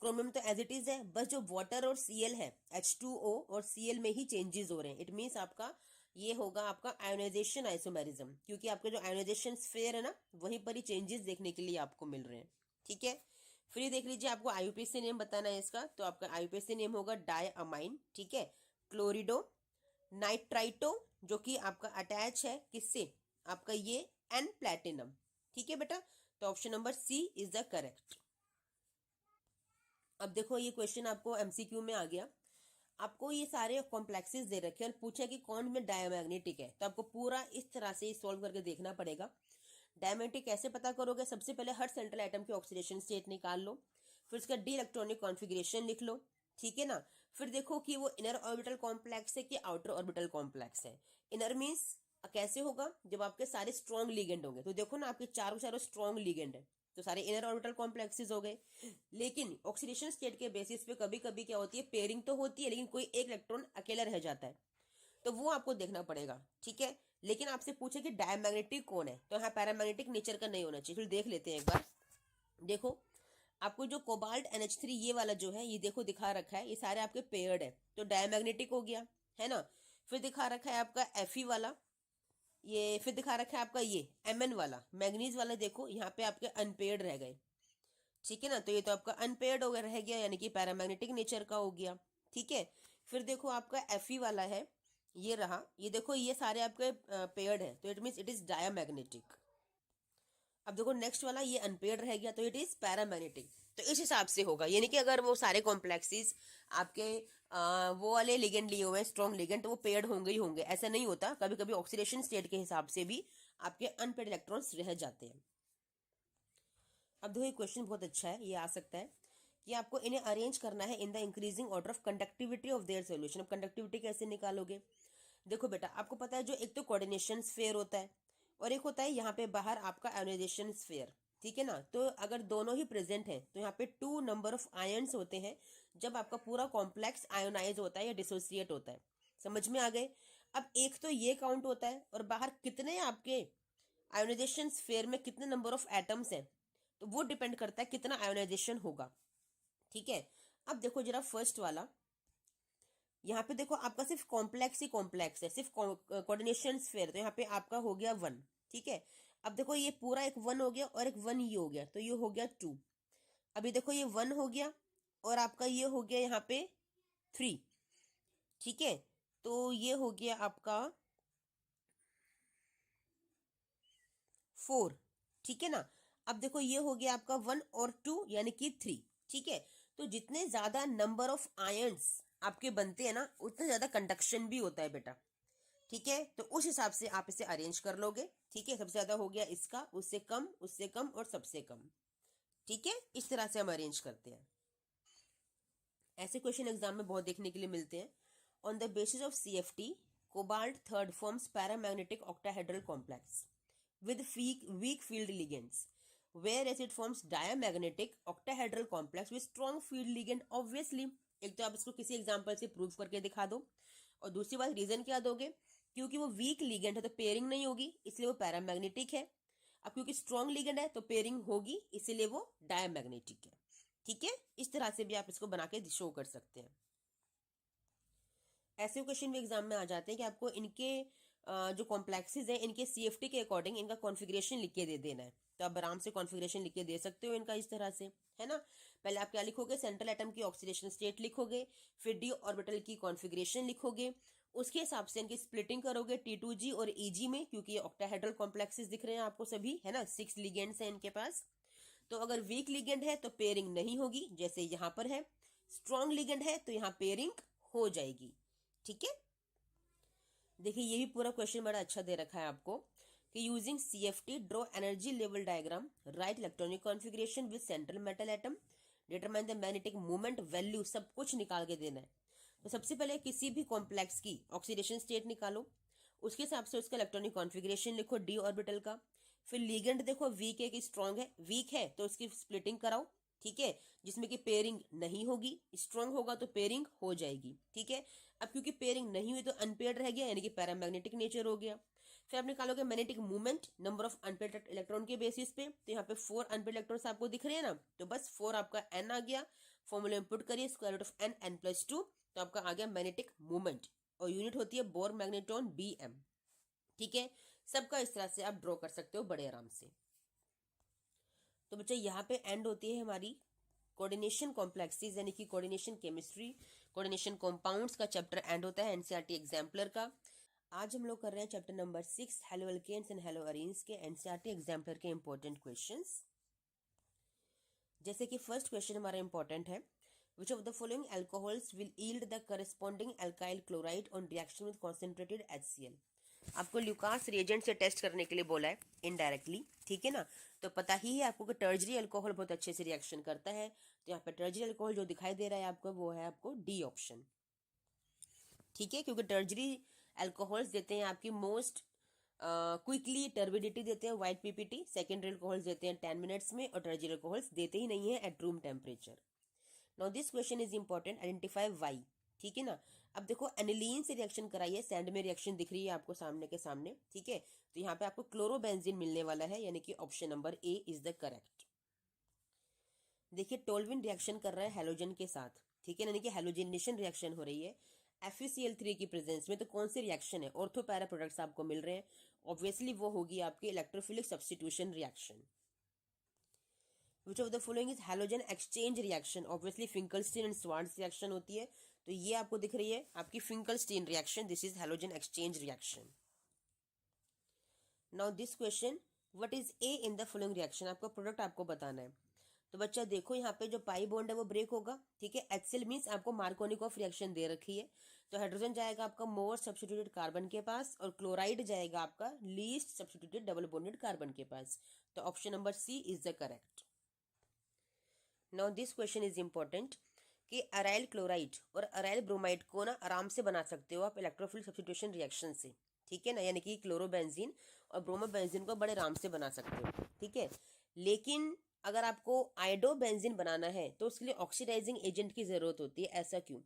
क्रोमियम तो एज इट इज है, बस जो वाटर और Cl है H2O और Cl में ही चेंजेस हो रहे हैं। इट मीन्स आपका ये होगा आपका आयोनाइजेशन आइसोमेरिज्म, क्योंकि आपके जो आयोनाइजेशन स्फीयर है ना, वहीं पर ही चेंजेस देखने के लिए आपको मिल रहे हैं। ठीक है, फिर देख लीजिए, आपको आईयूपीएसी नेम बताना है इसका, तो आपका आईयूपीएसी नेम होगा डायअमाइन। ठीक है, क्लोरिडो नाइट्राइटो, जो कि आपका अटैच है किससे, आपका ये एन प्लैटिनम। ठीक है बेटा, तो option number C is the correct. अब देखो, ये क्वेश्चन आपको एमसीक्यू में आ गया। आपको ये सारे कॉम्प्लेक्सेस दे रखे हैं और पूछा कि कौन में डायमैग्नेटिक है, तो आपको पूरा इस तरह से सॉल्व करके देखना पड़ेगा। डायमैग्नेटिक कैसे पता करोगे? सबसे पहले हर सेंट्रल एटम की ऑक्सीडेशन स्टेट निकाल लो, फिर उसका डी इलेक्ट्रॉनिक कॉन्फिगरेशन लिख लो। ठीक है ना, फिर देखो कि वो इनर ऑर्बिटल कॉम्प्लेक्स है कि आउटर ऑर्बिटल कॉम्प्लेक्स है। इनर मीन्स कैसे होगा? जब आपके सारे स्ट्रॉन्ग लिगेंड होंगे, तो देखो ना, आपके चारों चारों स्ट्रॉन्ग लिगेंड है, तो सारे इनर ऑर्बिटल कॉम्प्लेक्सेस हो गए। लेकिन ऑक्सीडेशन स्टेट के बेसिस पे कभी कभी क्या होती है, पेयरिंग तो होती है, लेकिन कोई एक इलेक्ट्रॉन अकेला रह जाता है, तो वो आपको देखना पड़ेगा। ठीक है, लेकिन आपसे पूछे कि डायमैग्नेटिक कौन है, तो यहाँ पैरामैग्नेटिक नेचर का नहीं होना चाहिए। फिर देख लेते हैं एक बार। देखो, आपको जो कोबाल्ट NH3 ये वाला जो है, ये देखो दिखा रखा है, ये सारे आपके पेयर्ड है, तो डायमैग्नेटिक हो गया, है ना। फिर दिखा रखा है आपका Fe वाला, ये फिर दिखा रखा है आपका ये Mn वाला, मैग्नीज वाला, देखो यहाँ पे आपके अनपेयर्ड रह गए। ठीक है ना, तो ये तो आपका अनपेयर्ड हो गया, रह गया, यानी कि पैरामैग्नेटिक नेचर का हो गया। ठीक है, फिर देखो आपका Fe वाला है, ये रहा, ये देखो, ये सारे आपके पेयर्ड है, तो it means it is diamagnetic. अब देखो नेक्स्ट वाला, ये अनपेयर्ड रह गया, तो इट इज पैरामैग्नेटिक। तो इस हिसाब से होगा, यानी कि अगर वो सारे कॉम्प्लेक्सेस आपके वो वाले लिगेंड लिए हुए हैं, स्ट्रॉन्ग लिगेंड, तो वो पेयर्ड होंगे ही होंगे, ऐसा नहीं होता। कभी कभी ऑक्सीडेशन स्टेट के हिसाब से भी आपके अनपेयर्ड इलेक्ट्रॉन्स रह जाते हैं। अब देखो, ये क्वेश्चन बहुत अच्छा है, ये आ सकता है कि आपको इन्हें अरेंज करना है in the increasing order of conductivity of their solution. अब कंडक्टिविटी कैसे निकालोगे? देखो बेटा, आपको पता है, जो एक तो कोऑर्डिनेशन स्फीयर होता है और एक होता है यहाँ पे बाहर आपका आयोनाइजेशन स्फीयर। ठीक है ना, तो अगर दोनों ही प्रेजेंट हैं, तो यहाँ पे 2 नंबर ऑफ आयन्स होते हैं जब आपका पूरा कॉम्प्लेक्स आयोनाइज होता है या डिसोसिएट होता है। समझ में आ गए? अब एक तो ये काउंट होता है, और बाहर कितने आपके आयोनाइजेशन स्फीयर में कितने नंबर ऑफ एटम्स हैं, तो वो डिपेंड करता है कितना आयोनाइजेशन होगा। ठीक है, अब देखो जरा फर्स्ट वाला, यहाँ पे देखो आपका सिर्फ कॉम्प्लेक्स ही कॉम्प्लेक्स है, सिर्फ कोऑर्डिनेशन स्फीयर, तो यहाँ पे आपका हो गया 1। ठीक है, अब देखो ये पूरा एक 1 हो गया और एक 1 ये हो गया, तो ये हो गया 2। अभी देखो ये 1 हो गया और आपका ये हो गया यहाँ पे 3। ठीक है, तो ये हो गया आपका 4। ठीक है ना, अब देखो ये हो गया आपका 1 और 2 यानी कि 3। ठीक है, तो जितने ज्यादा नंबर ऑफ आयन्स आपके बनते हैं ना, उतना ज्यादा कंडक्शन भी होता है बेटा। ठीक है, तो उस हिसाब से आप इसे अरेंज कर लोगे। ठीक है, सबसे ज्यादा हो गया इसका, उससे कम और सबसे कम। ठीक है, इस तरह से हम अरेंज करते हैं। ऐसे क्वेश्चन एग्जाम में बहुत देखने के लिए मिलते हैं। On the basis of CFT, cobalt third forms paramagnetic octahedral complex with weak field ligands, whereas it forms diamagnetic octahedral complex with strong field ligand. Obviously, एक तो आप इसको किसी एग्जांपल से प्रूव करके दिखा दो, और दूसरी बात रीजन क्या दोगे, क्योंकि वो वीक लिगेंड है तो पेयरिंग नहीं होगी, इसलिए वो पैरामैग्नेटिक है। अब क्योंकि स्ट्रॉन्ग लिगेंड है तो पेयरिंग होगी, इसीलिए वो डायमैग्नेटिक है। ठीक है, इस तरह से भी आप इसको बना के शो कर सकते हैं। ऐसे क्वेश्चन भी एग्जाम में आ जाते हैं कि आपको इनके जो कॉम्प्लेक्सेस है, इनके CFT के अकॉर्डिंग इनका कॉन्फ़िगरेशन लिख के दे देना है, तो आप आराम से कॉन्फ़िगरेशन लिख के दे सकते हो इनका इस तरह से, है ना। पहले आप क्या लिखोगे, सेंट्रल एटम की ऑक्सीडेशन स्टेट लिखोगे, फिर डी ऑर्बिटल की कॉन्फ़िगरेशन लिखोगे, उसके हिसाब से इनकी स्प्लिटिंग करोगे T2G और EG में, क्योंकि ये ऑक्टाहेड्रल कॉम्प्लेक्सेस दिख रहे हैं आपको सभी, है ना, 6 लिगेंड्स हैं इनके पास। तो अगर वीक लिगेंड है तो पेयरिंग नहीं होगी, जैसे यहां पर है। स्ट्रॉन्ग लिगेंड है तो यहां पेयरिंग हो जाएगी। ठीक है, देखिए ये भी पूरा क्वेश्चन बड़ा अच्छा दे रखा है आपको कि using CFT draw energy level diagram, right electronic configuration with central metal atom, determine the magnetic moment value, सब कुछ निकाल के देना है। तो सबसे पहले किसी भी कॉम्प्लेक्स की ऑक्सीडेशन स्टेट निकालो, उसके हिसाब से उसका इलेक्ट्रॉनिक कॉन्फ़िगरेशन लिखो डी ऑर्बिटल का, फिर लिगेंड देखो वीक है कि स्ट्रॉन्ग है, वीक है तो उसकी स्प्लिटिंग कराओ, ठीक है, जिसमें कि पेयरिंग नहीं होगी, स्ट्रांग होगा तो पेयरिंग हो जाएगी। ठीक है, अब क्योंकि पेयरिंग नहीं हुई तो अनपेयर्ड रह गया, यानी कि पैरामैग्नेटिक नेचर हो गया। फिर आप निकालोगे magnetic movement number of unpaired electron के बेसिस पे, तो यहाँ पे 4 अनपेयर्ड इलेक्ट्रॉन्स आपको दिख रहे हैं ना, तो बस 4 आपका एन आ गया। फॉर्मूला में पुट करिए square root of N plus 2, तो आपका आ गया मैग्नेटिक मूवमेंट, और यूनिट होती है बोर मैग्नेट्रॉन BM। ठीक है, सबका इस तरह से आप ड्रॉ कर सकते हो बड़े आराम से। तो बच्चा यहाँ पे एंड होती है हमारी कोऑर्डिनेशन कॉम्प्लेक्सेस यानी कि कोऑर्डिनेशन केमिस्ट्री, कोऑर्डिनेशन कंपाउंड्स का चैप्टर एंड होता है एनसीईआरटी एग्जाम्पलर का। आज हम लोग कर रहे हैं chapter number 6 haloalkanes and haloarenes के एनसीईआरटी एग्जाम्पलर के इंपॉर्टेंट क्वेश्चंस। जैसे कि फर्स्ट क्वेश्चन हमारा इंपॉर्टेंट है, which of the following alcohols will yield the corresponding alkyl chloride on reaction with concentrated HCl। आपको ल्यूकास रिएजेंट से test करने के लिए बोला है इनडायरेक्टली। ठीक है ना, तो पता ही है आपको कि टर्जरी अल्कोहल बहुत अच्छे से रिएक्शन करता है, तो यहाँ पे टर्जरी अल्कोहल जो दिखाई दे रहा है आपको वो है आपको डी ऑप्शन। ठीक है, क्योंकि टर्जरी अल्कोहल्स देते हैं आपकी मोस्ट क्विकली टर्बिडिटी देते हैं व्हाइट PPT, सेकेंडरी अल्कोहल्स देते हैं 10 मिनट्स में, और टर्जरी अल्कोहल्स देते ही नहीं है at room temperature. Now this question is important, identify Y. ठीक है ना, अब देखो एनिलीन से रिएक्शन कराइए, सैंड में रिएक्शन दिख रही है आपको सामने के सामने। ठीक है, तो यहाँ पे आपको क्लोरोबेंजीन मिलने वाला है, यानी कि option number A is the correct. देखिए टोल्विन रिएक्शन कर रहा है हेलोजन के साथ। ठीक है, यानी कि हेलोजिनेशन रिएक्शन हो रही है FeCl3 की प्रेजेंस में। तो कौन सी रिएक्शन है, ऑर्थो पैरा प्रोडक्ट्स आपको मिल रहे हैं, ऑब्वियसली वो होगी आपकी electrophilic substitution reaction. Which of the following is halogen exchange reaction? Obviously Finkelstein and Schwarz reaction होती है, तो ये आपको दिख रही है आपकी Finkelstein reaction, this is halogen exchange reaction. Now this question, what is A in the following reaction? आपका प्रोडक्ट आपको बताना है। तो बच्चा देखो यहाँ पे जो पाई बॉन्ड है वो ब्रेक होगा। ठीक है, HCl मीन्स आपको मार्कोनिकॉफ रिएक्शन दे रखी है, तो हाइड्रोजन जाएगा आपका मोर सब्स्टिट्यूटेड कार्बन के पास, और क्लोराइड जाएगा आपका least substituted double bonded carbon के पास। तो option number C is the correct. Now this question is important कि अराइल क्लोराइड और अराइल ब्रोमाइड को ना आराम से बना सकते हो आप इलेक्ट्रोफिलिक सब्स्टिट्यूशन रिएक्शन से। ठीक है ना, यानी कि क्लोरोबेंजीन और ब्रोमोबेंजीन को बड़े आराम से बना सकते हो। ठीक है, लेकिन अगर आपको आयोडोबेंजीन बनाना है तो उसके लिए ऑक्सीडाइजिंग एजेंट की जरूरत होती है। ऐसा क्यों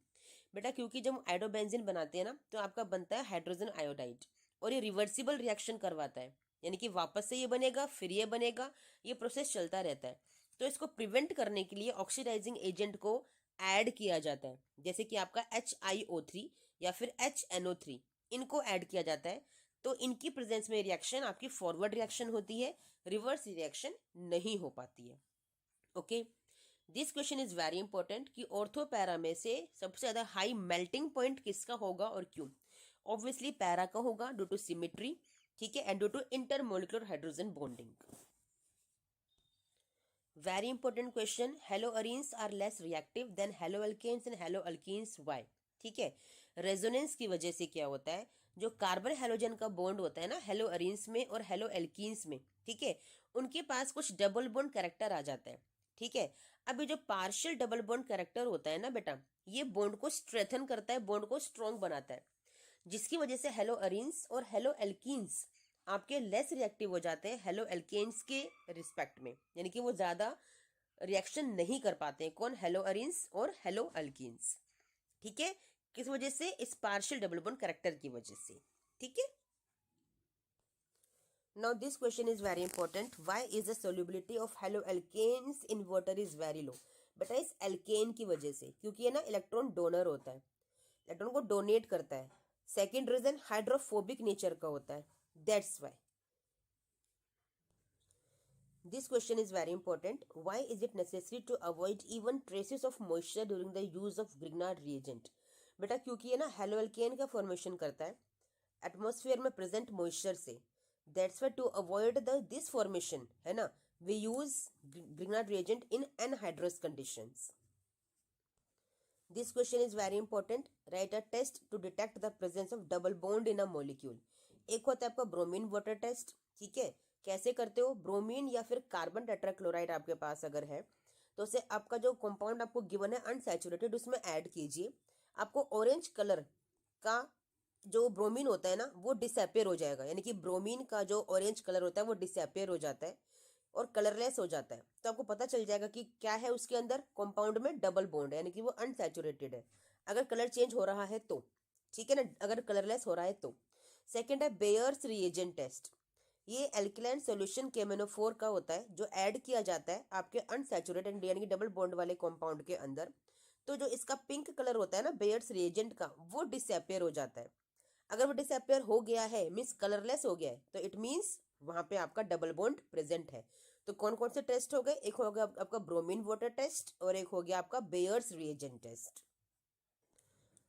बेटा? क्योंकि जब आयोडोबेंजीन बनाते हैं ना तो आपका बनता है हाइड्रोजन आयोडाइड, और ये रिवर्सिबल रिएक्शन करवाता है, यानी कि वापस से ये बनेगा फिर ये बनेगा, ये प्रोसेस चलता रहता है। तो इसको प्रिवेंट करने के लिए ऑक्सीडाइजिंग एजेंट को ऐड किया जाता है, जैसे कि आपका HiO3 या फिर HNO3, इनको ऐड किया जाता है। तो इनकी प्रेजेंस में रिएक्शन आपकी फॉरवर्ड रिएक्शन होती है, रिवर्स रिएक्शन नहीं हो पाती है। Okay, this question is very important कि ऑर्थो पैरा में से सबसे ज्यादा हाई मेल्टिंग पॉइंट किसका होगा और क्यों? ऑब्वियसली पैरा का होगा ड्यू टू सिमेट्री। ठीक है, and due to intermolecular hydrogen bonding. Very important question, haloarenes are less reactive than haloalkanes and haloalkenes, why? ठीक है, रेजोनेंस की वजह से क्या होता है, जो कार्बन हेलोजन का बॉन्ड होता है ना हेलो अरीन्स में और हेलो एल्कीन्स में, ठीक है, उनके पास कुछ डबल बॉन्ड कैरेक्टर आ जाता है। ठीक है, अब ये जो पार्शियल डबल बॉन्ड कैरेक्टर होता है ना बेटा, ये बॉन्ड को स्ट्रेथन करता है, बॉन्ड को स्ट्रॉन्ग बनाता है, जिसकी वजह से हेलो अरीन्स और हेलो एल्कीन्स आपके लेस रिएक्टिव हो जाते हैं हेलो एल्केन्स के रिस्पेक्ट में, यानी कि वो ज्यादा रिएक्शन नहीं कर पाते हैं। कौन? हेलो अरीन्स और हेलो अल्कीन्स। ठीक है, किस वजह से? इस पार्शियल डबल बॉन्ड कैरेक्टर की वजह से। ठीक है, now this question is very important, why is the solubility of haloalkanes in water is very low? बेटा इस एल्केन की वजह से, क्योंकि ये ना इलेक्ट्रॉन डोनर होता है, इलेक्ट्रॉन को डोनेट करता है। सेकेंड रीजन हाइड्रोफोबिक नेचर का होता है, that's why. This question is very important. Why is it necessary to avoid even traces of moisture during the use of Grignard reagent? बेटा क्योंकि ये ना हेलो एल्केन का फॉर्मेशन करता है एटमॉस्फेयर में प्रेजेंट मॉइस्चर से, that's why to avoid the this formation है ना, we use Grignard reagent in anhydrous conditions. This question is very important. Write a test to detect the presence of double bond in a molecule. एक होता है आपका bromine water test. ठीक है, कैसे करते हो? ब्रोमीन या फिर कार्बन टेट्राक्लोराइड आपके पास अगर है तो उसे आपका जो कंपाउंड आपको गिवन है अनसैचुरेटेड, उसमें ऐड कीजिए। आपको ऑरेंज कलर का जो ब्रोमीन होता है ना वो डिसअपेयर हो जाएगा, यानी कि ब्रोमीन का जो ऑरेंज कलर होता है वो डिसअपेयर हो जाता है। और कलरलेस हो जाता है तो आपको पता चल जाएगा कि क्या है उसके अंदर, कंपाउंड में डबल बॉन्ड है, यानी कि वो अनसैचुरेटेड है अगर कलर चेंज हो रहा है तो, ठीक है ना, अगर कलरलेस हो रहा है तो। सेकेंड है बेयर्स रिएजेंट टेस्ट। ये एल्किलाइन सोल्यूशन केमेनोफोर का होता है जो ऐड किया जाता है आपके अनसैचुरेटेड यानी कि डबल बॉन्ड वाले कंपाउंड के अंदर। तो जो इसका पिंक कलर होता है ना बेयर्स रिएजेंट का, वो डिसअपियर हो जाता है। अगर वो डिसअपियर हो गया है मीन्स कलरलेस हो गया है तो इट मीन्स वहां पे आपका डबल बॉन्ड प्रेजेंट है। तो कौन कौन से टेस्ट हो गए, एक हो गया आपका ब्रोमीन वाटर टेस्ट और एक हो गया आपका बेयर्स रिएजेंट टेस्ट।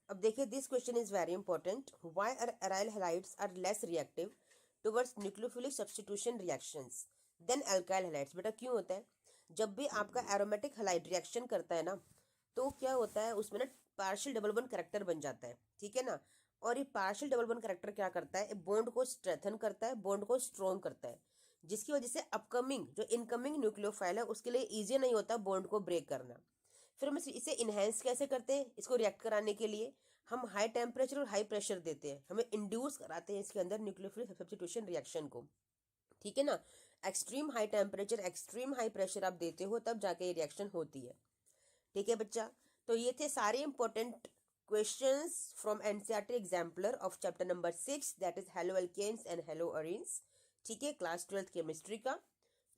अब देखिए this question is very important, why are aryl halides are less reactive towards nucleophilic substitution reactions than alkyl halides. बेटा क्यों होता है, जब भी आपका एरोमेटिक हैलाइड रिएक्शन करता है ना तो क्या होता है उसमें ना पार्शियल डबल बॉन्ड कैरेक्टर बन जाता है, ठीक है ना। और ये पार्शियल डबल बॉन्ड कैरेक्टर क्या करता है, बॉन्ड को स्ट्रेथन करता है, बॉन्ड को स्ट्रॉन्ग करता है, जिसकी वजह से अपकमिंग जो इनकमिंग न्यूक्लियोफाइल है उसके लिए इजी नहीं होता बॉन्ड को ब्रेक करना। फिर हम इसे इनहेंस कैसे करते हैं, इसको रिएक्ट कराने के लिए हम हाई टेम्परेचर और हाई प्रेशर देते हैं, हमें इंड्यूस कराते हैं इसके अंदर न्यूक्लियोफिलिक सब्स्टिट्यूशन रिएक्शन को, ठीक है ना। Extreme high temperature extreme high pressure आप देते हो तब जाके ये रिएक्शन होती है, ठीक है बच्चा। तो ये थे सारे important questions from NCERT exemplar of chapter number 6 that is haloalkanes and haloarenes, ठीक है, क्लास 12th केमिस्ट्री का।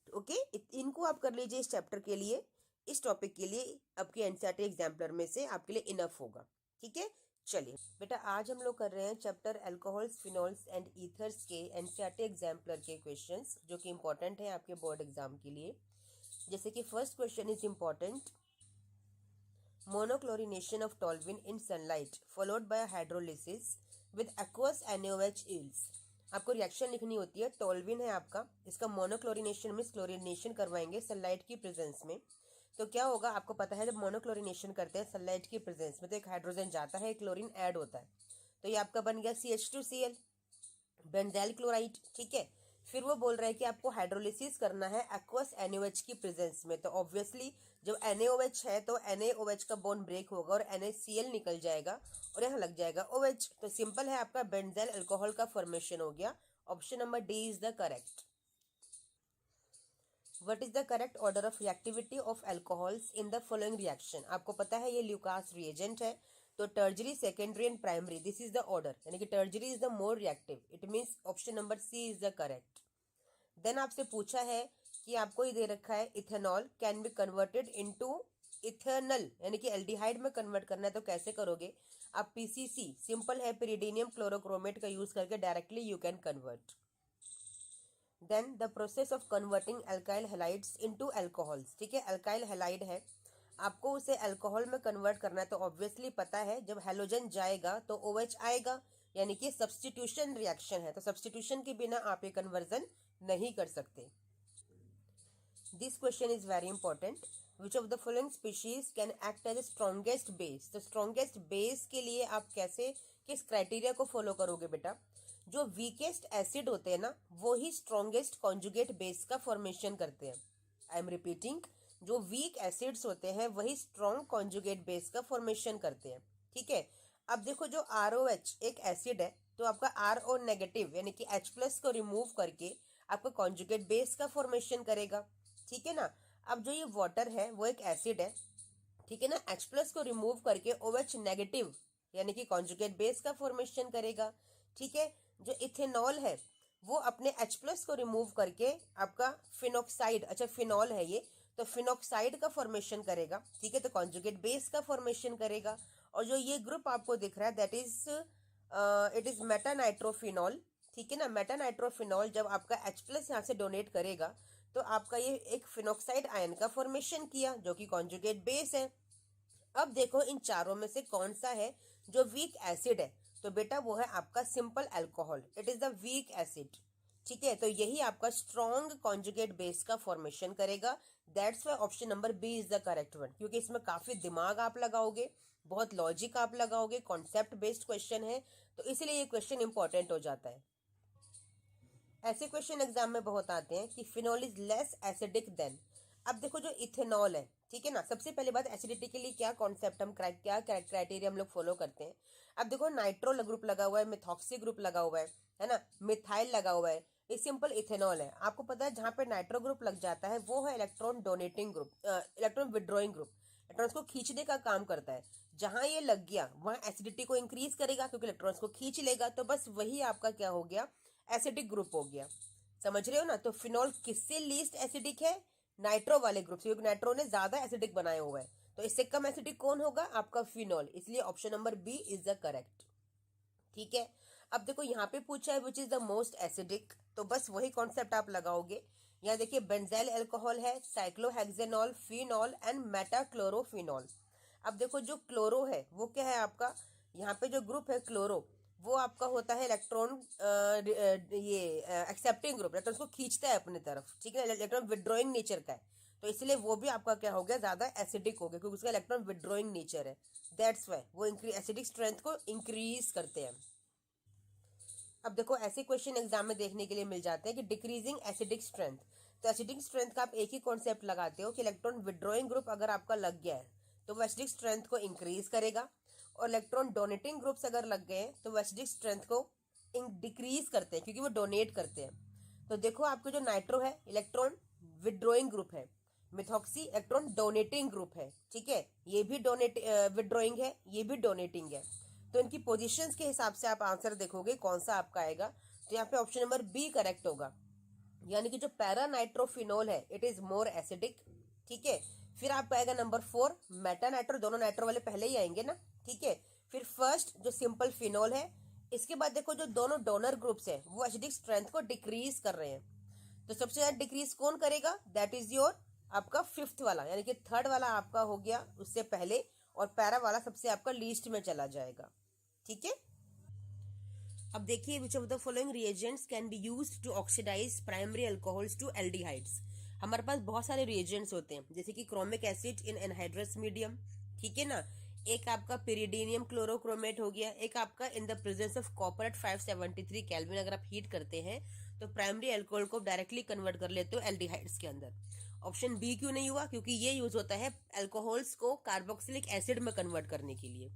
ओके, इनको आप कर लीजिए इस चैप्टर के लिए, इस टॉपिक के लिए आपके एनसीईआरटी एग्जाम्पलर में से आपके लिए इनफ होगा, ठीक है। चलिए बेटा आज हम लोग कर रहे हैं chapter alcohols phenols and ethers के एनसीईआरटी एग्जाम्पलर के क्वेश्चंस जो कि इंपॉर्टेंट है आपके बोर्ड एग्जाम के लिए। जैसे कि first question is important, monochlorogenation of toluene in sunlight followed by hydrolysis with aqueous NaOH yields। आपको रिएक्शन लिखनी होती है, टोल्विन है आपका, इसका मोनोक्लोरिनेशन मीन्स क्लोरिनेशन करवाएंगे सनलाइट की प्रेजेंस में। तो क्या होगा आपको पता है, जब मोनोक्लोरिनेशन करते हैं सनलाइट की प्रेजेंस में तो एक हाइड्रोजन जाता है, एक क्लोरीन ऐड होता है, तो ये आपका बन गया CH2Cl बेंजाइल क्लोराइड, ठीक है। फिर वो बोल रहा है कि आपको हाइड्रोलिसिस करना है एक्वस NaOH की प्रेजेंस में, तो ऑब्वियसली जब NaOH है तो NaOH का बॉन्ड ब्रेक होगा और NaCl निकल जाएगा और यहाँ लग जाएगा OH, तो सिंपल है आपका बेंजाइल अल्कोहल का फॉर्मेशन हो गया। Option number D is the correct. What is the correct order of reactivity of alcohols in the following reaction. आपको पता है ये ल्यूकास रिएजेंट है, तो tertiary secondary and primary this is the order, यानी कि tertiary is the more reactive, it means option number C is the correct. Then आपसे पूछा है कि आपको ये दे रखा है ethanol can be converted into ethanal, यानी कि एल्डिहाइड में कन्वर्ट करना है तो कैसे करोगे आप, PCC सिंपल है, पिरिडीनियम क्लोरोक्रोमेट का यूज करके directly you can convert. Then the process of converting alkyl halides into alcohols, ठीक है, अल्काइल हैलाइड है आपको उसे अल्कोहल में कन्वर्ट करना है, तो ऑब्वियसली पता है जब हैलोजन जाएगा तो OH आएगा, यानी कि सब्स्टिट्यूशन रिएक्शन है, तो सब्स्टिट्यूशन के बिना आप ये कन्वर्जन नहीं कर सकते। This question is very important, which of the following species can act as a strongest base. तो स्ट्रॉन्गेस्ट बेस के लिए आप कैसे किस क्राइटेरिया को फॉलो करोगे बेटा, जो वीकेस्ट एसिड होते हैं ना वो ही स्ट्रॉन्गेस्ट कॉन्जुगेट बेस का फॉर्मेशन करते हैं। आई एम रिपीटिंग, जो वीक एसिड्स होते हैं वही स्ट्रॉन्ग कॉन्जुगेट बेस का फॉर्मेशन करते हैं, ठीक है। अब देखो जो ROH एक एसिड है तो आपका RO नेगेटिव यानी कि H+ को रिमूव करके आपका कॉन्जुगेट बेस का फॉर्मेशन करेगा, ठीक है ना। अब जो ये वाटर है वो एक एसिड है, ठीक है ना, H+ को रिमूव करके OH नेगेटिव यानी कि कॉन्जुगेट बेस का फॉर्मेशन करेगा, ठीक है। जो इथेनॉल है वो अपने H+ को रिमूव करके आपका फिनॉक्साइड, अच्छा फिनॉल है ये, तो फिनॉक्साइड का फॉर्मेशन करेगा, ठीक है, तो कॉन्जुगेट बेस का फॉर्मेशन करेगा। और जो ये ग्रुप आपको दिख रहा है दैट इज इट इज मेटानाइट्रोफिनॉल, ठीक है ना। मेटानाइट्रोफिनॉल जब आपका H+ यहाँ से डोनेट करेगा तो आपका ये एक फिनॉक्साइड आयन का फॉर्मेशन किया जो कि कॉन्जुगेट बेस है। अब देखो इन चारों में से कौन सा है जो वीक एसिड है, तो बेटा वो है आपका simple alcohol, it is the weak acid, ठीक है। तो यही आपका स्ट्रॉन्ग कॉन्जुगेट बेस का फॉर्मेशन करेगा, that's why option number B is the correct one, क्योंकि इसमें काफी दिमाग आप लगाओगे, बहुत लॉजिक आप लगाओगे, कॉन्सेप्ट बेस्ड क्वेश्चन है, तो इसलिए ये क्वेश्चन इंपॉर्टेंट हो जाता है। ऐसे क्वेश्चन एग्जाम में बहुत आते हैं कि phenol is less acidic then. अब देखो जो इथेनॉल है, ठीक है ना, सबसे पहले बात एसिडिटी के लिए क्या कॉन्सेप्ट हम क्या क्राइटेरिया हम लोग फॉलो करते हैं। अब देखो नाइट्रो ग्रुप लगा हुआ है, मिथॉक्सी ग्रुप लगा हुआ है ना, मिथाइल लगा हुआ है, ये सिंपल इथेनॉल है। आपको पता है जहां पे नाइट्रो ग्रुप लग जाता है वो है electron donating group, electron withdrawing group, electrons को खींचने का काम करता है। जहां ये लग गया वहां एसिडिटी को इंक्रीज करेगा क्योंकि इलेक्ट्रॉन्स को खींच लेगा, तो बस वही आपका क्या हो गया, एसिडिक ग्रुप हो गया। समझ रहे हो ना। तो फिनॉल किससे लीस्ट एसिडिक है, नाइट्रो वाले ग्रुप से, क्योंकि नाइट्रो ने ज्यादा एसिडिक बनाया हुआ है। तो इससे कम एसिडिक कौन होगा, आपका फिनॉल। इसलिए option number B is the correct. ठीक है। अब देखो यहाँ पे पूछा है which is the most acidic, तो बस वही कॉन्सेप्ट आप लगाओगे। यहाँ देखिए बेंजाइल अल्कोहल है, साइक्लोहेक्सेनॉल, फिनॉल एंड मेटाक्लोरोफिनॉल। अब देखो जो क्लोरो है वो क्या है आपका, यहाँ पे जो ग्रुप है क्लोरो वो आपका होता है इलेक्ट्रॉन ये एक्सेप्टिंग ग्रुप, इलेक्ट्रॉन को खींचता है अपनी तरफ। ठीक है, इलेक्ट्रॉन विड्रॉइंग नेचर का है, तो इसलिए वो भी आपका क्या हो गया, ज्यादा एसिडिक हो गया क्योंकि उसका इलेक्ट्रॉन विड्रॉइंग नेचर है। दैट्स वाई वो एसिडिक स्ट्रेंथ को इंक्रीज करते हैं। अब देखो ऐसे क्वेश्चन एग्जाम में देखने के लिए मिल जाते हैं कि डिक्रीजिंग एसिडिक स्ट्रेंथ। तो एसिडिक स्ट्रेंथ का आप एक ही कॉन्सेप्ट लगाते हो कि इलेक्ट्रॉन विड्रॉइंग ग्रुप अगर आपका लग गया है तो वो एसिडिक स्ट्रेंथ को इंक्रीज करेगा, और इलेक्ट्रॉन डोनेटिंग ग्रुप्स अगर लग गए तो वो एसिडिक स्ट्रेंथ को डिक्रीज करते हैं क्योंकि वो डोनेट करते हैं। तो देखो आपके जो नाइट्रो है इलेक्ट्रॉन विड्रॉइंग ग्रुप है, मिथॉक्सी इलेक्ट्रॉन डोनेटिंग ग्रुप है। ठीक है, ये भी डोनेट विड्रॉइंग है, ये भी डोनेटिंग है। तो इनकी पोजीशंस के हिसाब से आप आंसर देखोगे कौन सा आपका आएगा। तो यहाँ पे ऑप्शन नंबर बी करेक्ट होगा, यानी कि जो पैरानाइट्रोफिनोल है इट इज मोर एसिडिक। ठीक है, फिर आपका आएगा नंबर 4 मेटानाइट्रो, दोनों नाइट्रो वाले पहले ही आएंगे ना। ठीक है, फिर फर्स्ट जो सिंपल फिनोल है, इसके बाद देखो जो दोनों डोनर ग्रुप्स है वो एसिडिक स्ट्रेंथ को डिक्रीज कर रहे हैं। तो सबसे ज्यादा डिक्रीज कौन करेगा, दैट इज योर आपका फिफ्थ वाला, यानी कि थर्ड वाला आपका हो गया उससे पहले, और पैरा वाला सबसे आपका लीस्ट में चला जाएगा। ठीक है। अब देखिए which of the following reagents can be used to oxidize primary alcohols to aldehydes. हमारे पास बहुत सारे रिएजेंट्स होते हैं जैसे कि chromic acid in anhydrous medium, ठीक है ना, एक आपका पिरिडीनियम क्लोरोक्रोमेट हो गया, एक आपका in the presence of copper at 573 kelvin अगर आप हीट करते हैं तो प्राइमरी अल्कोहल को डायरेक्टली कन्वर्ट कर लेते हो एल्डिहाइड्स के अंदर। ऑप्शन बी क्यों नहीं हुआ, क्योंकि ये यूज होता है अल्कोहल्स को कार्बोक्सिलिक एसिड में कन्वर्ट करने के लिए।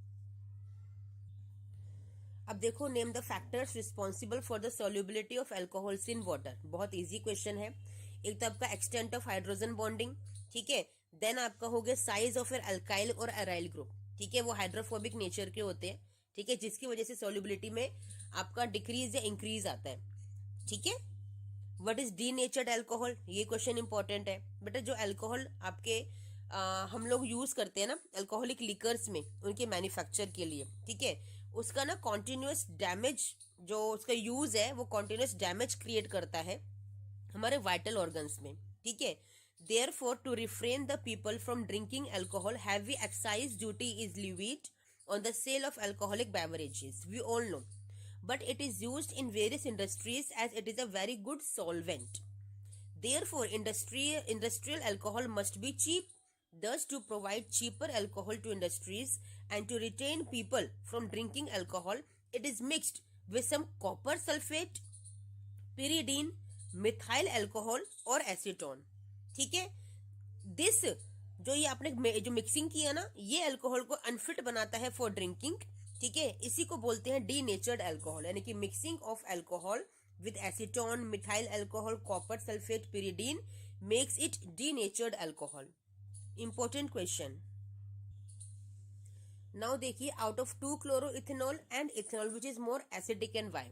अब देखो name the factors responsible for the solubility of alcohols in water. बहुत इजी क्वेश्चन है। एक तो आपका एक्सटेंट ऑफ हाइड्रोजन बॉन्डिंग, ठीक है, देन आपका हो गया साइज ऑफ एन अल्काइल और अराइल ग्रुप, ठीक है, वो हाइड्रोफोबिक नेचर के होते हैं, ठीक है, जिसकी वजह से सॉल्युबिलिटी में आपका डिक्रीज या इंक्रीज आता है। ठीक है, व्हाट इज डी नेचर्ड अल्कोहल, ये क्वेश्चन इंपॉर्टेंट है बेटा। जो अल्कोहल आपके हम लोग यूज करते हैं ना अल्कोहलिक लिकर्स में उनके मैन्युफैक्चर के लिए, ठीक है, उसका ना कॉन्टिन्यूस डैमेज, जो उसका यूज है वो कॉन्टिन्यूस डैमेज क्रिएट करता है हमारे वाइटल ऑर्गन्स में। ठीक है, therefore to refrain the people from drinking alcohol heavy excise duty is levied on the sale of alcoholic beverages, we all know, but it is used in various industries as it is a very good solvent. Therefore industrial alcohol must be cheap. Thus, to provide cheaper alcohol to industries and to retain people from drinking alcohol, it is mixed with some copper sulfate, pyridine, methyl alcohol और acetone. ठीक है, this जो ये आपने जो mixing किया ना ये अल्कोहल को अनफिट बनाता है फॉर ड्रिंकिंग। ठीक है, इसी को बोलते हैं डी नेचर्ड अल्कोहल, यानी कि mixing of alcohol with acetone, methyl alcohol, copper sulfate, pyridine makes it denatured alcohol. Important question. Now देखिए out of 2 chloroethanol and ethanol which is more acidic and why?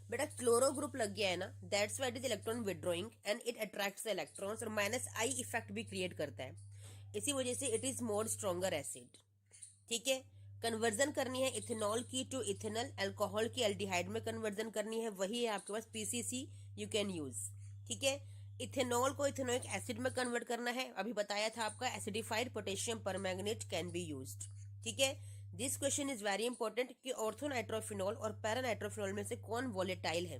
बेटा क्लोरो ग्रुप लग गया है ना, that's why it is electron withdrawing and it attracts the electrons और minus I effect भी create करता है, इसी वजह से it is more stronger acid. ठीक है, कन्वर्जन करनी है इथेनॉल की टू इथेनल, अल्कोहल की एल्डिहाइड में कन्वर्जन करनी है, वही है आपके पास पीसीसी, यू कैन यूज। ठीक है, इथेनॉल को इथेनोइक एसिड में कन्वर्ट करना है, अभी बताया था आपका acidified potassium permanganate can be used. ठीक है, this question is very important कि ऑर्थोनाइट्रोफिनॉल और पैरानाइट्रोफिनॉल में से कौन वोलेटाइल है।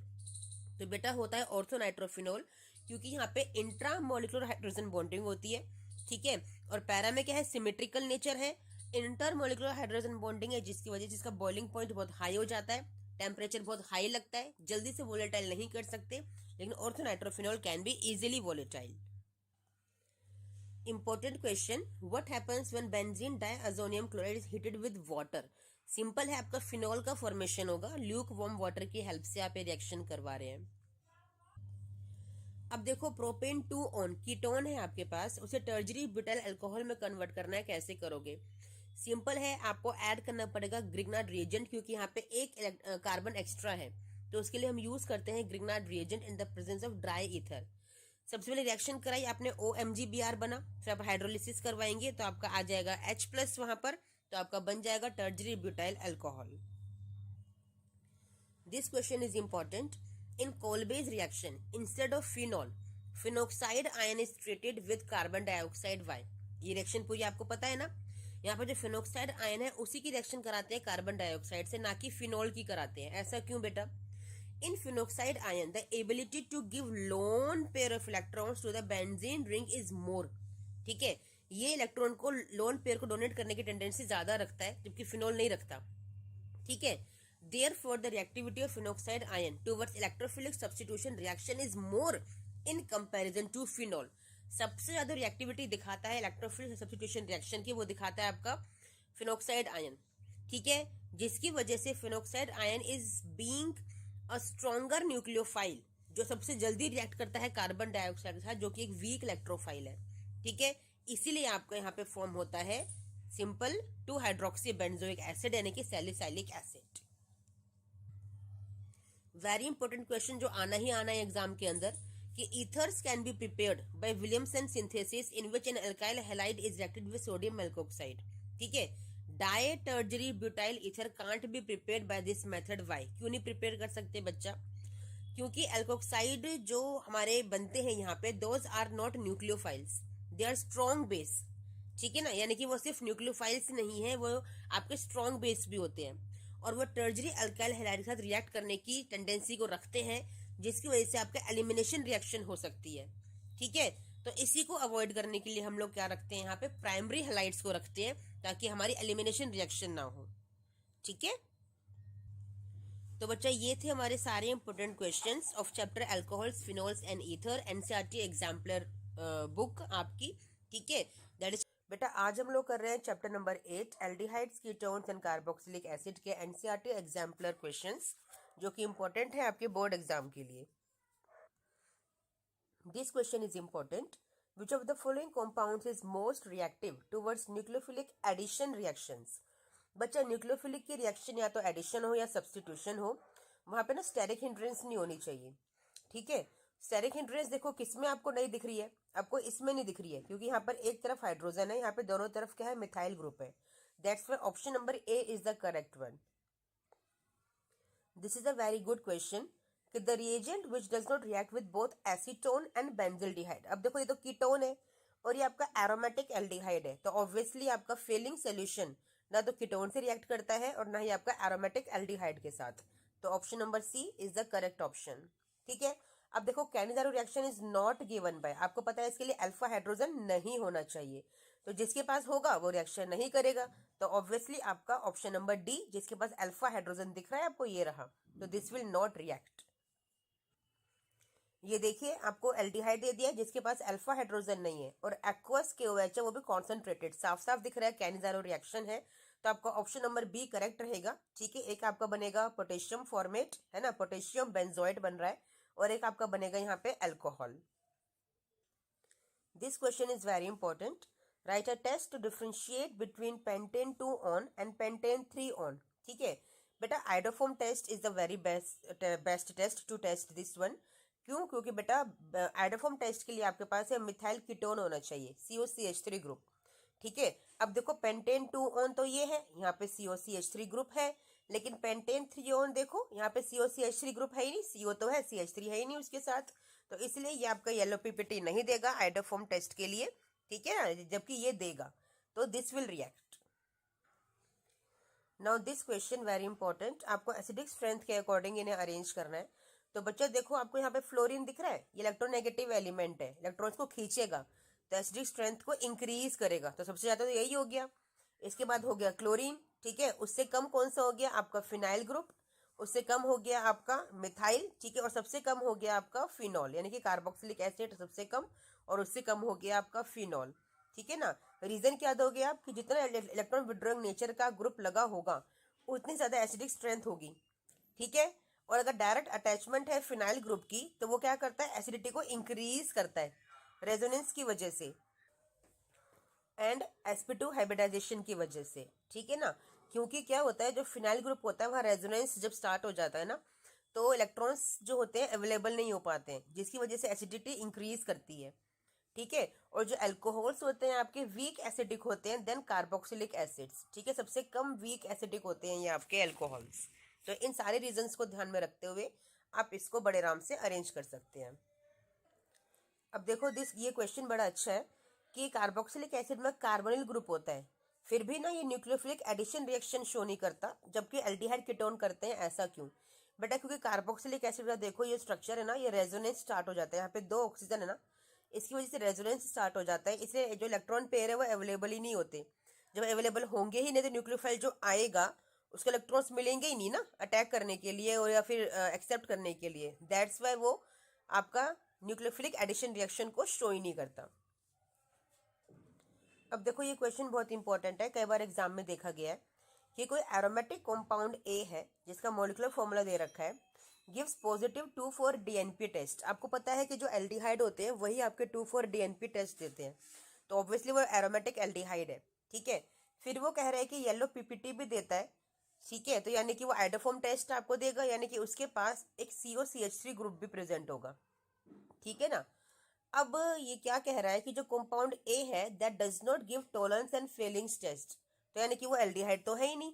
तो बेटा होता है ऑर्थोनाइट्रोफिनॉल, क्योंकि यहाँ पे इंट्रामोलिकुलर हाइड्रोजन बॉन्डिंग होती है। ठीक है, और पैरा में क्या है, सिमेट्रिकल नेचर है, इंटरमोलिकुलर हाइड्रोजन बॉन्डिंग है, जिसकी वजह से इसका बॉइलिंग पॉइंट बहुत हाई हो जाता है, टेम्परेचर बहुत हाई लगता है, जल्दी से वोलेटाइल नहीं कर सकते, लेकिन orthonitrophenol can be easily volatile. Important question, what happens when benzene diazonium chloride is heated with water. Simple है, आपका फिनॉल का फॉर्मेशन होगा, ल्यूक वार्म वाटर की हेल्प से आप ये रिएक्शन करवा रहे हैं। अब देखो प्रोपेन 2 ऑन कीटोन है आपके पास, उसे टर्जरी ब्यूटाइल अल्कोहल में कन्वर्ट करना है। कैसे करोगे? सिंपल है, आपको ऐड करना पड़ेगा ग्रिग्नार्ड रिएजेंट, क्योंकि यहाँ पे एक कार्बन एक्स्ट्रा है, तो उसके लिए हम यूज करते हैं Grignard reagent in the presence of dry ether. सबसे पहले रिएक्शन कराई आपने, OMgBr बना, फिर आप हाइड्रोलिसिस करवाएंगे तो आपका आ जाएगा H+ वहां पर, तो आपका बन जाएगा टर्जरी butyl alcohol. This question is important. In Kolbe's reaction, instead of phenol, phenoxide ion is treated with carbon dioxide. Why? ये रिएक्शन पूरी आपको पता है ना? यहाँ पर जो फिनोक्साइड आयन है उसी की रिएक्शन कराते हैं कार्बन डाइऑक्साइड से, ना कि फिनोल की कराते हैं। ऐसा क्यों बेटा? In phenoxide ion, the ability to give lone pair of electrons to the benzene ring is more. ठीक है, ये इलेक्ट्रॉन को लोन पेयर को डोनेट करने की टेंडेंसी ज्यादा रखता है, जबकि फिनोल नहीं रखता। ठीक है, therefore the reactivity of phenoxide ion towards electrophilic substitution reaction is more in comparison to phenol. सबसे ज्यादा रिएक्टिविटी दिखाता है इलेक्ट्रोफिलिक सब्स्टिट्यूशन रिएक्शन की, वो दिखाता है आपका फिनोक्साइड आयन। ठीक है, जिसकी वजह से phenoxide ion is being a stronger nucleophile, जो सबसे जल्दी रिएक्ट करता है कार्बन डाइऑक्साइड के साथ, जो कि एक वीक इलेक्ट्रोफाइल है। ठीक है, इसीलिए आपका यहाँ पे फॉर्म होता है सिंपल 2 हाइड्रोक्सी बेंजोइक एसिड यानी कि salicylic acid. Very important question जो आना ही आना है एग्जाम के अंदर, कि ethers can be prepared by Williamson synthesis in which an alkyl halide is reacted with sodium alkoxide. ठीक है, di tertiary butyl ether can't be prepared by this method. Why? क्यों नहीं प्रिपेयर कर सकते बच्चा? क्योंकि एल्कोक्साइड जो हमारे बनते हैं यहाँ पे, those are not nucleophiles, they are strong base. ठीक है ना, यानी कि वो सिर्फ न्यूक्लियोफाइल्स नहीं है, वो आपके स्ट्रॉन्ग बेस भी होते हैं, और वो टर्जरी अल्काइल हैलाइड के साथ रिएक्ट करने की टेंडेंसी को रखते हैं, जिसकी वजह से आपका एलिमिनेशन रिएक्शन हो सकती है। ठीक है, तो इसी को अवॉइड करने के लिए हम लोग क्या रखते हैं यहाँ पे, प्राइमरी हैलाइड्स को रखते हैं, ताकि हमारी एलिमिनेशन रिएक्शन ना हो। ठीक है, तो बच्चा ये थे हमारे सारे important questions of chapter alcohols, phenols and ether, NCERT exemplar book आपकी। ठीक है, दैट इज बेटा आज हम लोग कर रहे हैं chapter number 8 aldehydes, ketones and carboxylic acid के एनसीईआरटी एग्जाम्पलर क्वेश्चंस, जो कि इंपॉर्टेंट है आपके बोर्ड एग्जाम के लिए। This question is important. Which of the following compounds is most reactive towards nucleophilic addition reactions? बच्चा न्यूक्लियोफिलिक की रिएक्शन या तो एडिशन हो या सब्स्टिट्यूशन हो, वहां पे ना स्टेरिक हिंड्रेंस नहीं होनी चाहिए। ठीक है, स्टेरिक हिंड्रेंस देखो किसमें आपको नहीं दिख रही है, आपको इसमें नहीं दिख रही है, क्योंकि यहाँ पर एक तरफ हाइड्रोजन है, यहाँ पे दोनों तरफ क्या है, मिथाइल ग्रुप है। That's why option number A is the correct one. This is a very good question कि the reagent which does not react with both acetone and benzaldehyde. अब देखो ये तो कीटोन है और ये आपका एरोमेटिक एल्डिहाइड है, तो ऑब्वियसली आपका फेलिंग सोल्यूशन ना तो कीटोन से रिएक्ट करता है और ना ही आपका एरोमेटिक एल्डिहाइड के साथ, तो option number C is the correct option. ठीक है, अब देखो Cannizzaro reaction is not given by, आपको पता है इसके लिए अल्फा हाइड्रोजन नहीं होना चाहिए, तो जिसके पास होगा वो रिएक्शन नहीं करेगा, तो ऑब्वियसली आपका ऑप्शन नंबर डी, जिसके पास अल्फा हाइड्रोजन दिख रहा है आपको, ये रहा, तो दिस विल नॉट रिएक्ट। ये देखिए आपको एल्डिहाइड दे दिया जिसके पास अल्फा हाइड्रोजन नहीं है, और एक्वस KOH है वो भी कॉन्सेंट्रेटेड, साफ साफ दिख रहा है कैनिजारो रिएक्शन है, तो आपका ऑप्शन नंबर बी करेक्ट रहेगा। ठीक है, एक आपका बनेगा पोटेशियम फॉर्मेट, है ना, पोटेशियम बेंजोइड बन रहा है, और एक आपका बनेगा यहाँ पे alcohol. This question is very important. Write a test to differentiate between pentan 2 one and pentan 3 one. ठीक है बेटा, iodoform test is the very best test to test this one. क्यों? क्योंकि बेटा आइडोफोम टेस्ट के लिए आपके पास है मिथाइल कीटोन होना चाहिए, COCH3 ग्रुप। ठीक है, अब देखो पेंटेन 2 ऑन तो ये है, यहाँ पे COCH3 ग्रुप है, लेकिन पेंटेन 3 ऑन देखो यहाँ पे COCH3 ग्रुप है ही नहीं, CO तो है, CH3 है ही नहीं उसके साथ, तो इसलिए ये आपका येलो PPT नहीं देगा आइडोफोम टेस्ट के लिए। ठीक है ना, जबकि ये देगा, तो this will react. Now this question very important, आपको एसिडिक स्ट्रेंथ के अकॉर्डिंग इन्हें अरेंज करना है। तो बच्चा देखो आपको यहाँ पे फ्लोरीन दिख रहा है, ये इलेक्ट्रोनेगेटिव एलिमेंट है, इलेक्ट्रॉन्स को खींचेगा तो एसिडिक स्ट्रेंथ को इंक्रीज करेगा, तो सबसे ज्यादा तो यही हो गया। इसके बाद हो गया क्लोरीन, ठीक है, उससे कम कौन सा हो गया आपका फिनाइल ग्रुप, उससे कम हो गया आपका मिथाइल, ठीक है, और सबसे कम हो गया आपका फिनॉल, यानी कि कार्बोक्सिलिक एसिड सबसे कम, और उससे कम हो गया आपका फिनॉल। ठीक है ना, रीजन क्या दोगे आप कि जितना इलेक्ट्रॉन विड्रॉइंग नेचर का ग्रुप लगा होगा उतनी ज्यादा एसिडिक स्ट्रेंथ होगी। ठीक है, और अगर डायरेक्ट अटैचमेंट है फिनाइल ग्रुप की तो वो क्या करता है, एसिडिटी को इंक्रीज करता है रेजोनेंस की वजह से एंड sp2 हाइब्रिडाइजेशन की वजह से, ठीक है ना। क्योंकि क्या होता है, जो फिनाइल ग्रुप होता है वहाँ रेजोनेंस जब स्टार्ट हो जाता है ना, तो इलेक्ट्रॉन्स जो होते हैं अवेलेबल नहीं हो पाते हैं, जिसकी वजह से एसिडिटी इंक्रीज करती है, ठीक है। और जो अल्कोहल्स होते हैं आपके वीक एसिडिक होते हैं देन कार्बोक्सिलिक एसिड्स, ठीक है, सबसे कम वीक एसिडिक होते हैं ये आपके अल्कोहल्स। तो इन सारे रीजंस को ध्यान में रखते हुए आप इसको बड़े आराम से अरेंज कर सकते हैं। अब देखो ये क्वेश्चन बड़ा अच्छा है कि कार्बोक्सिलिक एसिड में कार्बोनिल ग्रुप होता है, फिर भी ना ये न्यूक्लियोफिलिक एडिशन रिएक्शन शो नहीं करता, जबकि एल्डिहाइड कीटोन करते हैं, ऐसा क्यों बेटा? क्योंकि कार्बोक्सिलिक एसिड का देखो ये स्ट्रक्चर है ना, ये रेजोनेंस स्टार्ट हो जाता है, यहाँ पे 2 ऑक्सीजन है ना, इसकी वजह से रेजोनेंस स्टार्ट हो जाता है, इसलिए जो इलेक्ट्रॉन पेयर है वो अवेलेबल ही नहीं होते। जब अवेलेबल होंगे ही नहीं तो न्यूक्लियोफाइल जो आएगा उसके इलेक्ट्रॉन्स मिलेंगे ही नहीं ना अटैक करने के लिए और या फिर एक्सेप्ट करने के लिए, दैट्स वाई वो आपका न्यूक्लियोफिलिक एडिशन रिएक्शन को शो ही नहीं करता। अब देखो ये क्वेश्चन बहुत इंपॉर्टेंट है, कई बार एग्जाम में देखा गया है कि कोई एरोमेटिक कंपाउंड ए है जिसका मॉलिक्यूलर फॉर्मूला दे रखा है, गिव्स पॉजिटिव 2,4 डीएनपी टेस्ट। आपको पता है कि जो एल्डिहाइड होते हैं वही आपके 2,4 डीएनपी टेस्ट देते हैं, तो ऑब्वियसली वो एरोमेटिक एल्डिहाइड है, ठीक है। फिर वो कह रहा है कि येलो पीपीटी भी देता है, ठीक है, तो यानी कि वो आइडोफॉर्म टेस्ट आपको देगा, यानी कि उसके पास एक COCH3 ग्रुप भी प्रेजेंट होगा, ठीक है ना। अब ये क्या कह रहा है कि जो कंपाउंड ए है that does not give Tollens and Fehling's test, तो यानी कि वो एल्डिहाइड तो है ही नहीं,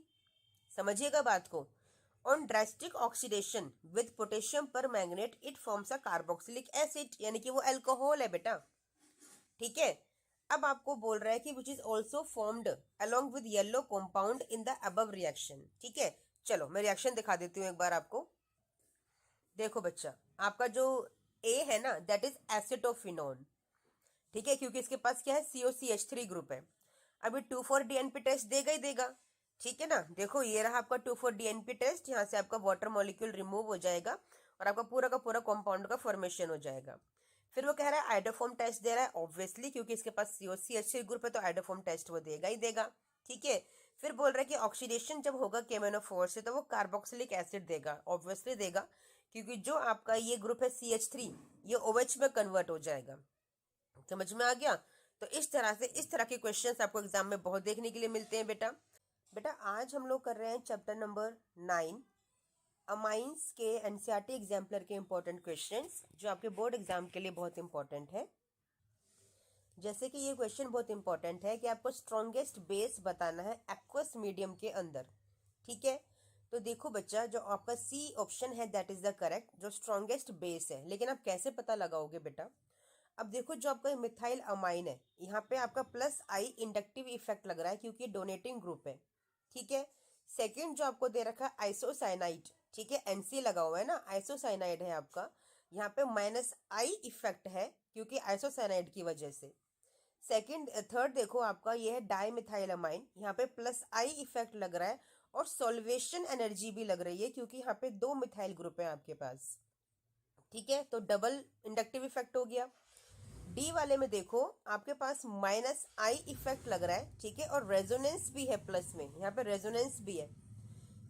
समझिएगा बात को। On drastic oxidation with potassium permanganate it forms a carboxylic acid, यानी कि वो अल्कोहल है बेटा, ठीक है। अब आपको बोल रहा है कि which is also formed along with yellow compound in the above reaction, ठीक है। चलो मैं रिएक्शन दिखा देती हूँ एक बार आपको। देखो बच्चा, आपका जो ए है ना दैट इज एसिटोफिनोन, ठीक है, क्योंकि इसके पास क्या है, COCH3 ग्रुप है। अभी 2,4 डीएनपी टेस्ट देगा ही देगा, ठीक है ना। देखो ये रहा आपका 2,4 डीएनपी टेस्ट, यहाँ से आपका वाटर मॉलिक्यूल रिमूव हो जाएगा और आपका पूरा का पूरा कंपाउंड का फॉर्मेशन हो जाएगा। फिर वो कह रहा है आइडोफॉर्म टेस्ट दे रहा है, ऑब्वियसली क्योंकि इसके पास COCH3 ग्रुप है तो आइडोफॉर्म टेस्ट वो देगा ही देगा, ठीक है। फिर बोल रहा है कि ऑक्सीडेशन जब होगा KMnO4 से तो वो कार्बोक्सिलिक एसिड देगा, ऑब्वियसली देगा, क्योंकि जो आपका ये ग्रुप है CH3 ये OH में कन्वर्ट हो जाएगा, समझ में आ गया। तो इस तरह से इस तरह के क्वेश्चंस आपको एग्जाम में बहुत देखने के लिए मिलते हैं बेटा। बेटा आज हम लोग कर रहे हैं चैप्टर नंबर 9 अमाइंस के एनसीईआरटी एग्जाम्पलर के इंपॉर्टेंट क्वेश्चंस जो आपके बोर्ड एग्जाम के लिए बहुत इंपॉर्टेंट है। जैसे कि ये क्वेश्चन बहुत इंपॉर्टेंट है कि आपको स्ट्रॉन्गेस्ट बेस बताना है एक्वस मीडियम के अंदर, ठीक है। तो देखो बच्चा, जो आपका सी ऑप्शन है दैट इज द करेक्ट, जो स्ट्रॉन्गेस्ट बेस है, लेकिन आप कैसे पता लगाओगे बेटा? अब देखो जो आपका मिथाइल अमाइन है यहाँ पे आपका +I इंडक्टिव इफेक्ट लग रहा है क्योंकि डोनेटिंग ग्रुप है, ठीक है। सेकंड जो आपको दे रखा है आइसोसाइनाइड, ठीक है, NC लगा हुआ है ना, आइसोसाइनाइड है आपका, यहाँ पे -I इफेक्ट है क्योंकि आइसोसाइनाइड की वजह से। सेकंड थर्ड देखो आपका ये है डाइमिथाइल अमाइन, यहाँ पे +I इफेक्ट लग रहा है और सॉल्वेशन एनर्जी भी लग रही है क्योंकि यहाँ पे 2 मिथाइल ग्रुप है आपके पास, ठीक है, तो डबल इंडक्टिव इफेक्ट हो गया। डी वाले में देखो आपके पास -I इफेक्ट लग रहा है, ठीक है, और रेजोनेंस भी है प्लस में, यहाँ पे रेजोनेंस भी है,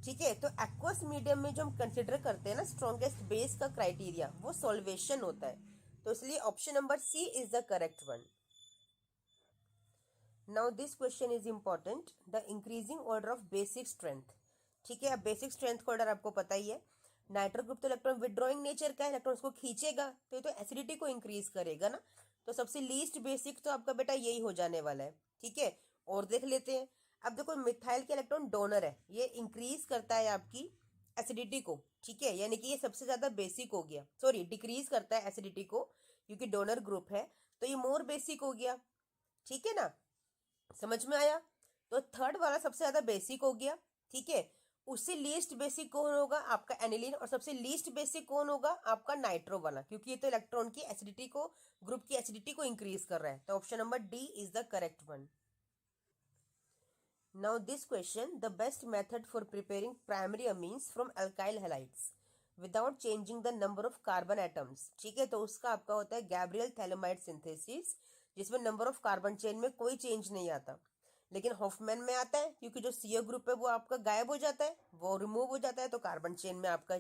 ठीक है। तो एक्वस मीडियम में जो हम कंसिडर करते हैं ना स्ट्रॉन्गेस्ट बेस का क्राइटेरिया वो सॉल्वेशन होता है, तो इसलिए option number C is the correct one. Now this question is important, the increasing order of basic strength, ठीक है। अब बेसिक स्ट्रेंथ का ऑर्डर आपको पता ही है, नाइट्रो ग्रुप तो इलेक्ट्रॉन विड्रॉइंग नेचर का है, इलेक्ट्रॉन्स को खींचेगा तो ये तो एसिडिटी को इंक्रीज करेगा ना, तो सबसे लीस्ट बेसिक तो आपका बेटा यही हो जाने वाला है, ठीक है। और देख लेते हैं। अब देखो मिथाइल के इलेक्ट्रॉन डोनर है, ये इंक्रीज करता है आपकी एसिडिटी को, ठीक है, यानी कि ये सबसे ज्यादा बेसिक हो गया, सॉरी डिक्रीज करता है एसिडिटी को क्योंकि डोनर ग्रुप है, तो ये मोर बेसिक हो गया, ठीक है ना, समझ में आया। तो थर्ड वाला सबसे ज्यादा बेसिक हो गया, ठीक है। उससे लीस्ट बेसिक कौन होगा? आपका एनिलीन, और सबसे लीस्ट बेसिक कौन होगा? आपका नाइट्रो वाला, क्योंकि ये तो इलेक्ट्रॉन की एसिडिटी को, ग्रुप की एसिडिटी को इंक्रीज कर रहा है, तो option number D is the correct one. Now this question, the best method for preparing primary amines from alkyl halides without changing the number of carbon atoms, ठीक है, तो उसका आपका होता है गैब्रियल थैलेमाइड सिंथेसिस, जिसमें नंबर ऑफ कार्बन चेन में कोई चेंज नहीं आता, लेकिन हॉफमैन में आता है क्योंकि जो CO ग्रुप है वो आपका गायब हो जाता है, वो रिमूव हो जाता है, तो कार्बन चेन में आपका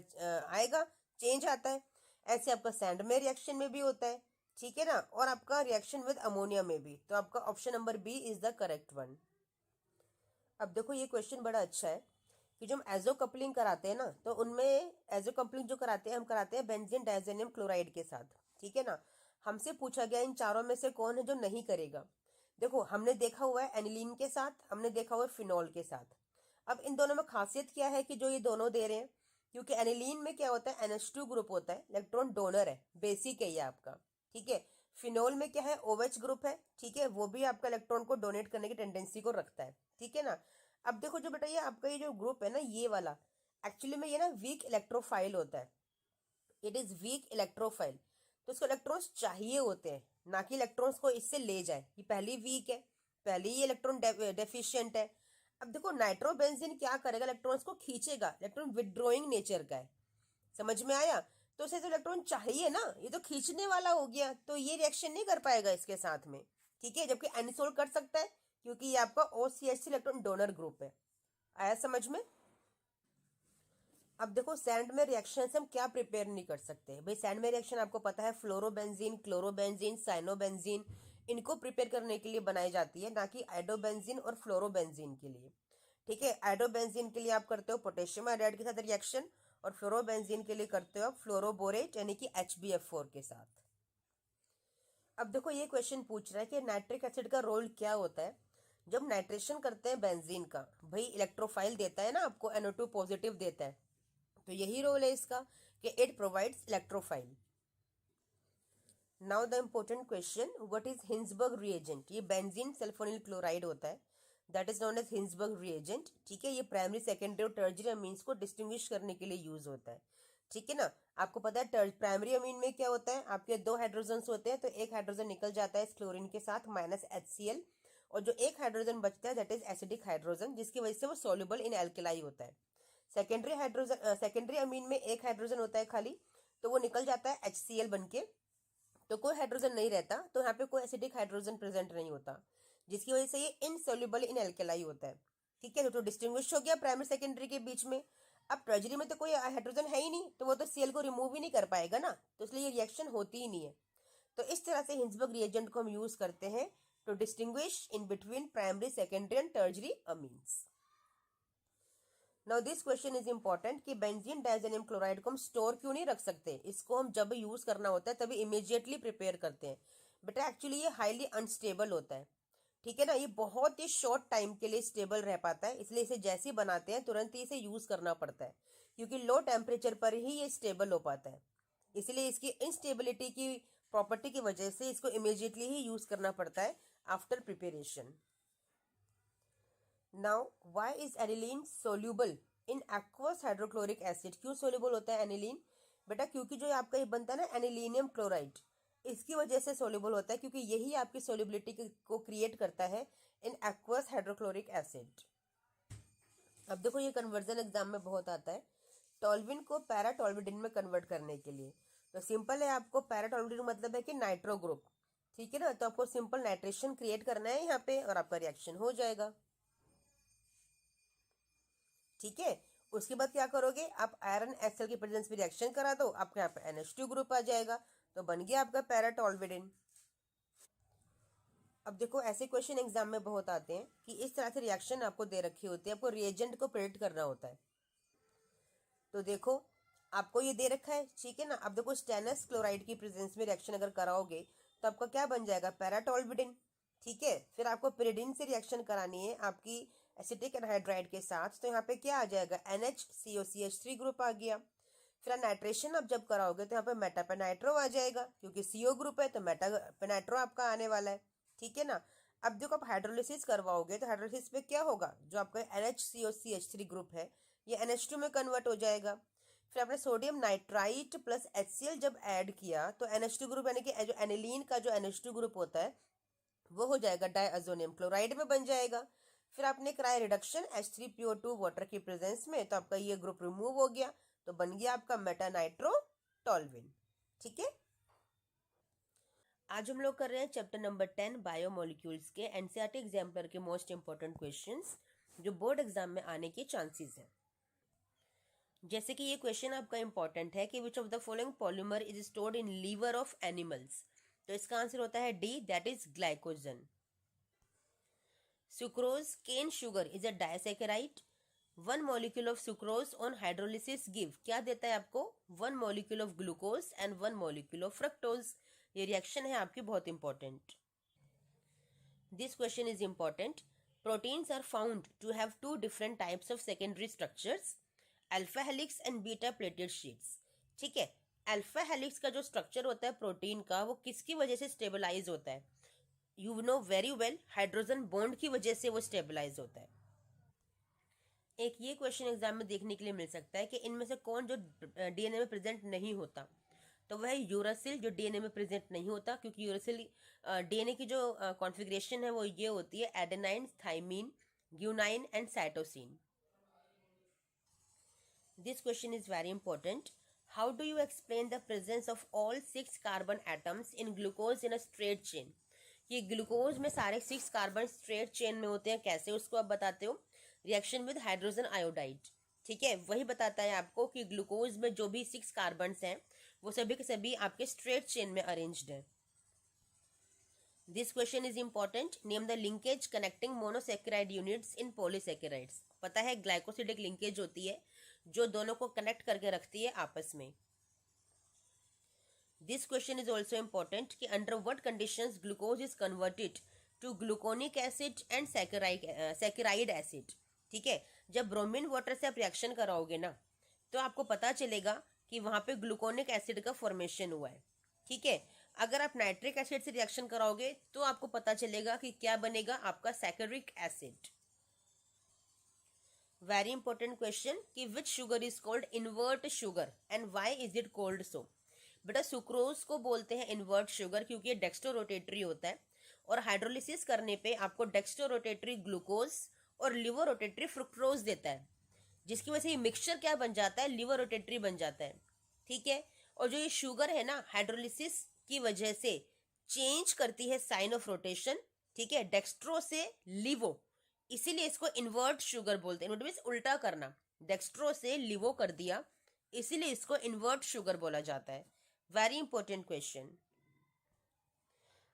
आएगा, चेंज आता है। ऐसे आपका सैंड में रिएक्शन में भी होता है, ठीक है ना, और आपका रिएक्शन विद अमोनिया में भी। तो आपका option number B is the correct one. अब देखो ये क्वेश्चन बड़ा अच्छा है कि जो हम एजो कपलिंग कराते हैं ना, तो उनमें एजो कपलिंग जो कराते हैं हम कराते हैं बेंजीन डायजेनियम क्लोराइड के साथ, ठीक है ना। हमसे पूछा गया इन चारों में से कौन है जो नहीं करेगा। देखो हमने देखा हुआ है एनिलीन के साथ, हमने देखा हुआ है फिनॉल के साथ। अब इन दोनों में खासियत क्या है कि जो ये दोनों दे रहे हैं, क्योंकि एनिलीन में क्या होता है, NH2 ग्रुप होता है, इलेक्ट्रॉन डोनर है, बेसिक है ये आपका, ठीक है। फिनोल में क्या है, OH ग्रुप है, ठीक है, वो भी आपका इलेक्ट्रॉन को डोनेट करने की टेंडेंसी को रखता है, ठीक है ना। अब देखो जो बेटा ये आपका ये जो ग्रुप है ना, ये वाला एक्चुअली में ये ना वीक इलेक्ट्रोफाइल होता है, इट इज वीक इलेक्ट्रोफाइल। तो इसको इलेक्ट्रॉन्स चाहिए होते हैं, ना कि इलेक्ट्रॉन्स को इससे ले जाए। ये पहली वीक है, पहली ये इलेक्ट्रॉन डेफिशिएंट है। अब देखो नाइट्रोबेंजीन क्या करेगा, इलेक्ट्रॉन्स को खींचेगा, इलेक्ट्रॉन विड्रॉइंग नेचर का है, समझ में आया। तो इसे तो इलेक्ट्रॉन चाहिए ना, ये तो खींचने वाला हो गया, तो ये रिएक्शन नहीं कर पाएगा इसके साथ में, ठीक है। जबकि एनिसोल कर सकता है क्योंकि ये आपका OCH इलेक्ट्रॉन डोनर ग्रुप है। आया समझ में। अब देखो सैंड में रिएक्शन से हम क्या प्रिपेयर नहीं कर सकते भाई। सैंड में रिएक्शन आपको पता है फ्लोरोबेंजीन, क्लोरोबेंजीन, साइनोबेंजीन, इनको प्रिपेयर करने के लिए बनाई जाती है, ना कि आइडोबेंजीन और फ्लोरोबेंजीन के लिए, ठीक है। आइडोबेंजीन के लिए आप करते हो पोटेशियम आयोडाइड के साथ रिएक्शन, और फ्लोरोबेंजीन के लिए करते हो आप फ्लोरोबोरेट यानी कि HbF4 के साथ। अब देखो ये क्वेश्चन पूछ रहा है कि नाइट्रिक एसिड का रोल क्या होता है जब नाइट्रेशन करते हैं बेंजीन का। भाई इलेक्ट्रोफाइल देता है ना आपको, NO2 पॉजिटिव देता है, तो यही रोल है इसका कि it provides electrophile. Now the important question, what is Hinsberg reagent. ये बेंजीन सल्फोनिल क्लोराइड होता है, that is known as Hinsberg reagent, ठीक है। ये प्राइमरी, सेकेंडरी और टर्जरी अमीन्स को डिस्टिंग्विश करने के लिए यूज होता है, ठीक है ना। आपको पता है प्राइमरी अमीन में क्या होता है, आपके दो हाइड्रोजन होते हैं, तो एक हाइड्रोजन निकल जाता है इस क्लोरीन के साथ -HCl, और जो एक हाइड्रोजन बचता है दैट इज एसिडिक हाइड्रोजन, जिसकी वजह से वो सोल्यूबल इन एल्केलाई होता है। सेकेंडरी हाइड्रोजन, सेकेंडरी अमीन में एक हाइड्रोजन होता है खाली, तो वो निकल जाता है HCl बन के, तो कोई हाइड्रोजन नहीं रहता, तो यहाँ पे कोई एसिडिक हाइड्रोजन प्रेजेंट नहीं होता, जिसकी वजह से ये इनसोल्यूबल इन एल्केलाई होता है, ठीक है। तो डिस्टिंग्विश हो गया प्राइमरी सेकेंडरी के बीच में। अब ट्रेजरी में तो कोई हाइड्रोजन है ही नहीं, तो वो तो Cl को रिमूव ही नहीं कर पाएगा ना, तो इसलिए ये रिएक्शन होती ही नहीं है। तो इस तरह से हिंसबर्ग रिएजेंट को हम यूज करते हैं to distinguish in between primary, secondary and tertiary amines. Now this question is important कि बेंजीन डाइजेनियम क्लोराइड को हम स्टोर क्यों नहीं रख सकते। इसको हम जब यूज करना होता है तभी इमीडिएटली प्रिपेयर करते हैं, बट एक्चुअली ये हाईली अनस्टेबल होता है, ठीक है ना। ये बहुत ही शॉर्ट टाइम के लिए स्टेबल रह पाता है, इसलिए इसे जैसे ही बनाते हैं तुरंत ही इसे यूज करना पड़ता है, क्योंकि लो टेम्परेचर पर ही ये स्टेबल हो पाता है। इसलिए इसकी इनस्टेबिलिटी की प्रॉपर्टी की वजह से इसको इमीडिएटली ही यूज करना पड़ता है after preparation. Now why is aniline soluble in aqueous hydrochloric acid. क्यों सोल्यूबल होता है एनिलीन बेटा, क्योंकि जो आपका ये बनता है ना एनिलीनियम क्लोराइड, इसकी वजह से सोल्यूबल होता है, क्योंकि यही आपकी सोल्यूबिलिटी को क्रिएट करता है इन एक्वस हाइड्रोक्लोरिक एसिड। अब देखो ये कन्वर्जन एग्जाम में बहुत आता है, टॉल्विन को पैराटॉल्विडिन में कन्वर्ट करने के लिए। तो सिंपल है, आपको पैराटॉल्विडिन मतलब है कि नाइट्रो ग्रुप, ठीक है ना। तो आपको सिंपल नाइट्रेशन क्रिएट करना है यहाँ पे और आपका रिएक्शन हो जाएगा, ठीक है। उसके बाद क्या करोगे आप, आयरन HCl की प्रेजेंस में रिएक्शन करा दो, आपके यहाँ पे NH2 ग्रुप आ जाएगा, तो बन गया आपका पैराटॉल्विडिन। अब देखो ऐसे क्वेश्चन एग्जाम में बहुत आते हैं कि इस तरह से रिएक्शन आपको दे रखी होती है, आपको रिएजेंट को प्रेडिक्ट करना होता है। तो देखो आपको ये दे रखा है, ठीक है ना। अब देखो स्टेनस क्लोराइड की प्रेजेंस में रिएक्शन अगर कराओगे तो आपका क्या बन जाएगा, पैराटॉल्विडिन, ठीक है। फिर आपको पिरिडिन से रिएक्शन करानी है आपकी एसिटिक एनहाइड्राइड के साथ, तो यहाँ पे क्या आ जाएगा, NHCOCH3 ग्रुप आ गया। फिर नाइट्रेशन अब जब कराओगे तो यहाँ पे मेटापेनाइट्रो आ जाएगा, क्योंकि CO ग्रुप है तो मेटापेनाइट्रो आपका आने वाला है, ठीक है ना। अब देखो आप हाइड्रोलिसिस करवाओगे तो हाइड्रोलिसिस पे क्या होगा, जो आपका NHCOCH3 ग्रुप है ये NH2 में कन्वर्ट हो जाएगा। फिर आपने सोडियम नाइट्राइट प्लस HCl जब ऐड किया तो NH2 ग्रुप यानी कि जो एनिलीन का जो NH2 ग्रुप होता है वो हो जाएगा डाइअजोनियम क्लोराइड में बन जाएगा। फिर आपने कराया रिडक्शन H3PO2 वाटर की प्रेजेंस में, तो आपका ये ग्रुप रिमूव हो गया, तो बन गया आपका मेटानाइट्रो टॉल्विन, ठीक है। आज हम लोग कर रहे हैं चैप्टर नंबर 10 बायोमोलिक्यूल्स के एनसीईआरटी एग्जाम्पलर के मोस्ट इंपॉर्टेंट क्वेश्चंस जो बोर्ड एग्जाम में आने के चांसेस हैं। जैसे कि ये क्वेश्चन आपका इंपॉर्टेंट है कि which of the following polymer is stored in liver of animals, तो इसका आंसर होता है D, that is glycogen. Sucrose cane sugar is a disaccharide. One molecule of sucrose on hydrolysis give, क्या देता है आपको? One molecule of glucose and one molecule of fructose. ये reaction है आपकी बहुत important. This question is important. Proteins are found to have two different types of secondary structures, alpha helix and beta pleated sheets. ठीक है, alpha helix का जो structure होता है प्रोटीन का, वो किसकी वजह से स्टेबलाइज होता है? You know very well, hydrogen bond की वजह से वो स्टेबलाइज होता है। एक ये क्वेश्चन एग्जाम में देखने के लिए मिल सकता है कि इनमें से कौन जो डीएनए में प्रेजेंट नहीं होता, तो वह यूरासिल जो डीएनए में प्रेजेंट नहीं होता, क्योंकि यूरासिल डीएनए की जो कॉन्फ़िगरेशन है वो ये होती है adenine, thymine, guanine and cytosine. This question is very important. How do you explain the presence of all 6 carbon atoms in glucose in a straight chain? ये ग्लूकोज में सारे 6 कार्बन स्ट्रेट चेन में होते हैं, कैसे उसको आप बताते हो? Reaction with hydrogen iodide. ठीक है, वही बताता है आपको कि ग्लूकोज में जो भी 6 कार्बन्स हैं वो सभी के सभी आपके स्ट्रेट चेन में अरेंज्ड हैं। This question is important. Name the linkage connecting monosaccharide units in polysaccharides. पता है ग्लाइकोसिडिक लिंकेज होती है जो दोनों को कनेक्ट करके रखती है आपस में। This question is also important कि under what conditions glucose is converted to gluconic acid and saccharide acid. ठीक है, जब ब्रोमीन वाटर से आप रिएक्शन कराओगे ना, तो आपको पता चलेगा कि वहां पे ग्लूकोनिक एसिड का फॉर्मेशन हुआ है। ठीक है, अगर आप नाइट्रिक एसिड से रिएक्शन कराओगे तो आपको पता चलेगा कि क्या बनेगा, आपका saccharic acid. Very important question कि which sugar is called invert sugar and why is it called so? बेटा सुक्रोज को बोलते हैं इन्वर्ट शुगर क्योंकि ये डेक्स्ट्रो रोटेटरी होता है, और हाइड्रोलिसिस करने पे आपको डेक्स्ट्रो रोटेटरी ग्लूकोज और लिवर रोटेटरी फ्रुक्टोज देता है, जिसकी वजह से ये मिक्सचर क्या बन जाता है? लिवर रोटेटरी बन जाता है। ठीक है, और जो ये शुगर है ना, हाइड्रोलिसिस की वजह से चेंज करती है साइन ऑफ रोटेशन। ठीक है, डेक्स्ट्रो से लिवो, इसीलिए इसको इन्वर्ट शुगर बोलते हैं। मीन्स उल्टा करना, डेक्स्ट्रो से लिवो कर दिया, इसीलिए इसको इन्वर्ट शुगर बोला जाता है। Very important question.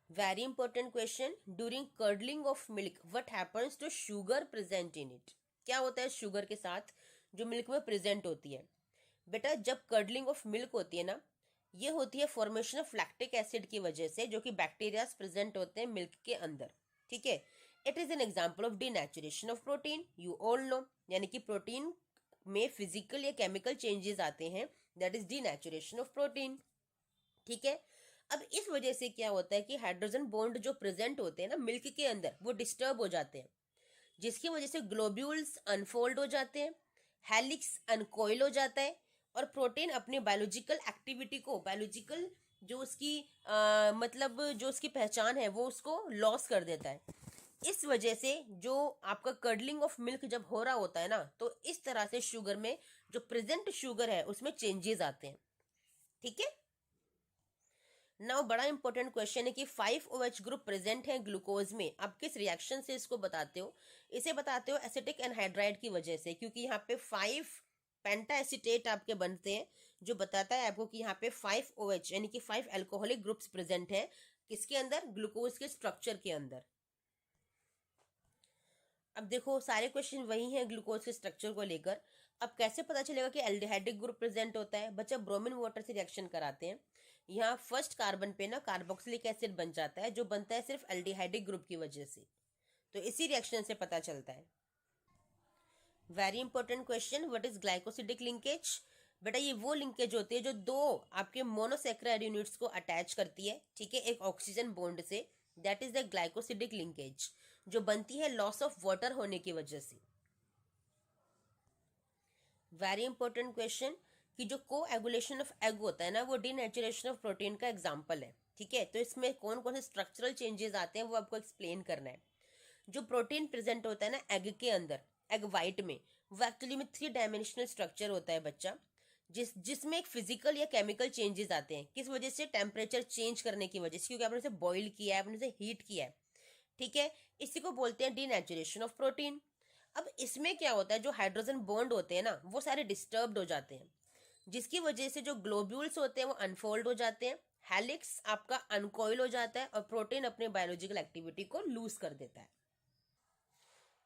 Very important question. During curdling of milk what happens to sugar present in it? क्या होता है शुगर के साथ जो मिल्क में प्रेजेंट होती है? बेटा जब कर्डलिंग ऑफ मिल्क होती है ना, ये होती है फॉर्मेशन ऑफ लैक्टिक एसिड की वजह से, जो कि बैक्टीरिया प्रेजेंट होते हैं मिल्क के अंदर। ठीक है, it is an example of denaturation of protein, you all know. यानी कि प्रोटीन में फिजिकल या केमिकल चेंजेस आते हैं, that is denaturation of protein. ठीक है, अब इस वजह से क्या होता है कि हाइड्रोजन बॉन्ड जो प्रेजेंट होते हैं ना मिल्क के अंदर, वो डिस्टर्ब हो जाते हैं, जिसकी वजह से ग्लोब्यूल्स अनफोल्ड हो जाते हैं, हेलिक्स अनकॉइल हो जाता है, और प्रोटीन अपनी बायोलॉजिकल एक्टिविटी को, बायोलॉजिकल जो उसकी मतलब जो उसकी पहचान है वो उसको लॉस कर देता है। इस वजह से जो आपका कर्डलिंग ऑफ मिल्क जब हो रहा होता है ना, तो इस तरह से शुगर में जो प्रेजेंट शुगर है उसमें चेंजेस आते हैं। ठीक है, नाउ बड़ा इंपॉर्टेंट क्वेश्चन है कि 5OH ग्रुप प्रेजेंट है ग्लूकोज में, आप किस रिएक्शन से इसको बताते हो? इसे बताते हो एसिटिक एनहाइड्राइड की वजह से, क्योंकि यहाँ पे 5 पेंटा एसिटेट आपके बनते हैं, जो बताता है आपको कि यहाँ पे 5OH यानी कि 5 एल्कोहलिक ग्रुप्स प्रेजेंट है किसके अंदर? ग्लूकोज के स्ट्रक्चर के अंदर। अब देखो सारे क्वेश्चन वही हैं ग्लूकोज के स्ट्रक्चर को लेकर। अब कैसे पता चलेगा कि एल्डिहाइडिक ग्रुप प्रेजेंट होता है? बच्चा ब्रोमीन वाटर से रिएक्शन कराते हैं, यहाँ फर्स्ट कार्बन पे ना कार्बोक्सिलिक एसिड बन जाता है, जो बनता है सिर्फ एल्डिहाइडिक ग्रुप की वजह से, तो इसी रिएक्शन से पता चलता है। Very important question, what is glycosidic linkage? बेटा ये वो लिंकेज होती है जो दो आपके मोनोसेक्राइड यूनिट्स को अटैच करती है, ठीक है, एक ऑक्सीजन बॉन्ड से, that is the glycosidic linkage, जो बनती है लॉस ऑफ वाटर होने की वजह से। वेरी इंपॉर्टेंट क्वेश्चन कि जो कोएगुलेशन ऑफ एग होता है ना, वो डीनेचुरेशन ऑफ प्रोटीन का एग्जांपल है। ठीक है, तो इसमें कौन कौन से स्ट्रक्चरल चेंजेस आते हैं वो आपको एक्सप्लेन करना है। जो प्रोटीन प्रेजेंट होता है ना एग के अंदर, एग वाइट में, वो एक्चुअली में 3 डायमेंशनल स्ट्रक्चर होता है बच्चा, जिसमें एक फिजिकल या केमिकल चेंजेस आते हैं, किस वजह से, टेम्परेचर चेंज करने की वजह से, क्योंकि आपने उसे बॉईल किया है, आपने उसे हीट किया है, ठीक है। इसी को बोलते हैं डीनेचुरेशन ऑफ प्रोटीन। अब इसमें क्या होता है, जो हाइड्रोजन बॉन्ड होते हैं ना, वो सारे डिस्टर्ब्ड हो जाते हैं, जिसकी वजह से जो ग्लोब्यूल्स होते हैं वो अनफोल्ड हो जाते हैं, हेलिक्स आपका अनकॉइल हो जाता है और प्रोटीन अपने बायोलॉजिकल एक्टिविटी को लूज कर देता है।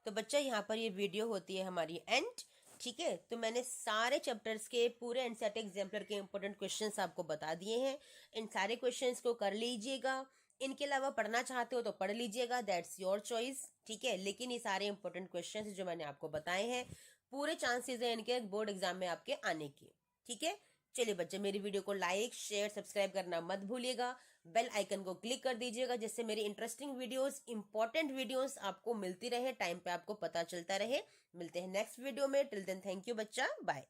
तो बच्चा यहाँ पर ये वीडियो होती है हमारी एंड, ठीक है। तो मैंने सारे चैप्टर्स के पूरे एनसीईआरटी एग्जाम्पलर के इंपॉर्टेंट क्वेश्चंस आपको बता दिए हैं। इन सारे क्वेश्चंस को कर लीजिएगा। इनके अलावा पढ़ना चाहते हो तो पढ़ लीजिएगा, दैट्स योर चॉइस, ठीक है। लेकिन ये सारे इंपॉर्टेंट क्वेश्चंस जो मैंने आपको बताए हैं, पूरे चांसेस है इनके बोर्ड एग्जाम में आपके आने की, ठीक है। चलिए बच्चे, मेरी वीडियो को लाइक शेयर सब्सक्राइब करना मत भूलिएगा, बेल आइकन को क्लिक कर दीजिएगा, जिससे मेरी इंटरेस्टिंग वीडियोस, इंपॉर्टेंट वीडियोस आपको मिलती रहे, टाइम पे आपको पता चलता रहे। मिलते हैं नेक्स्ट वीडियो में, टिल देन थैंक यू बच्चा, बाय।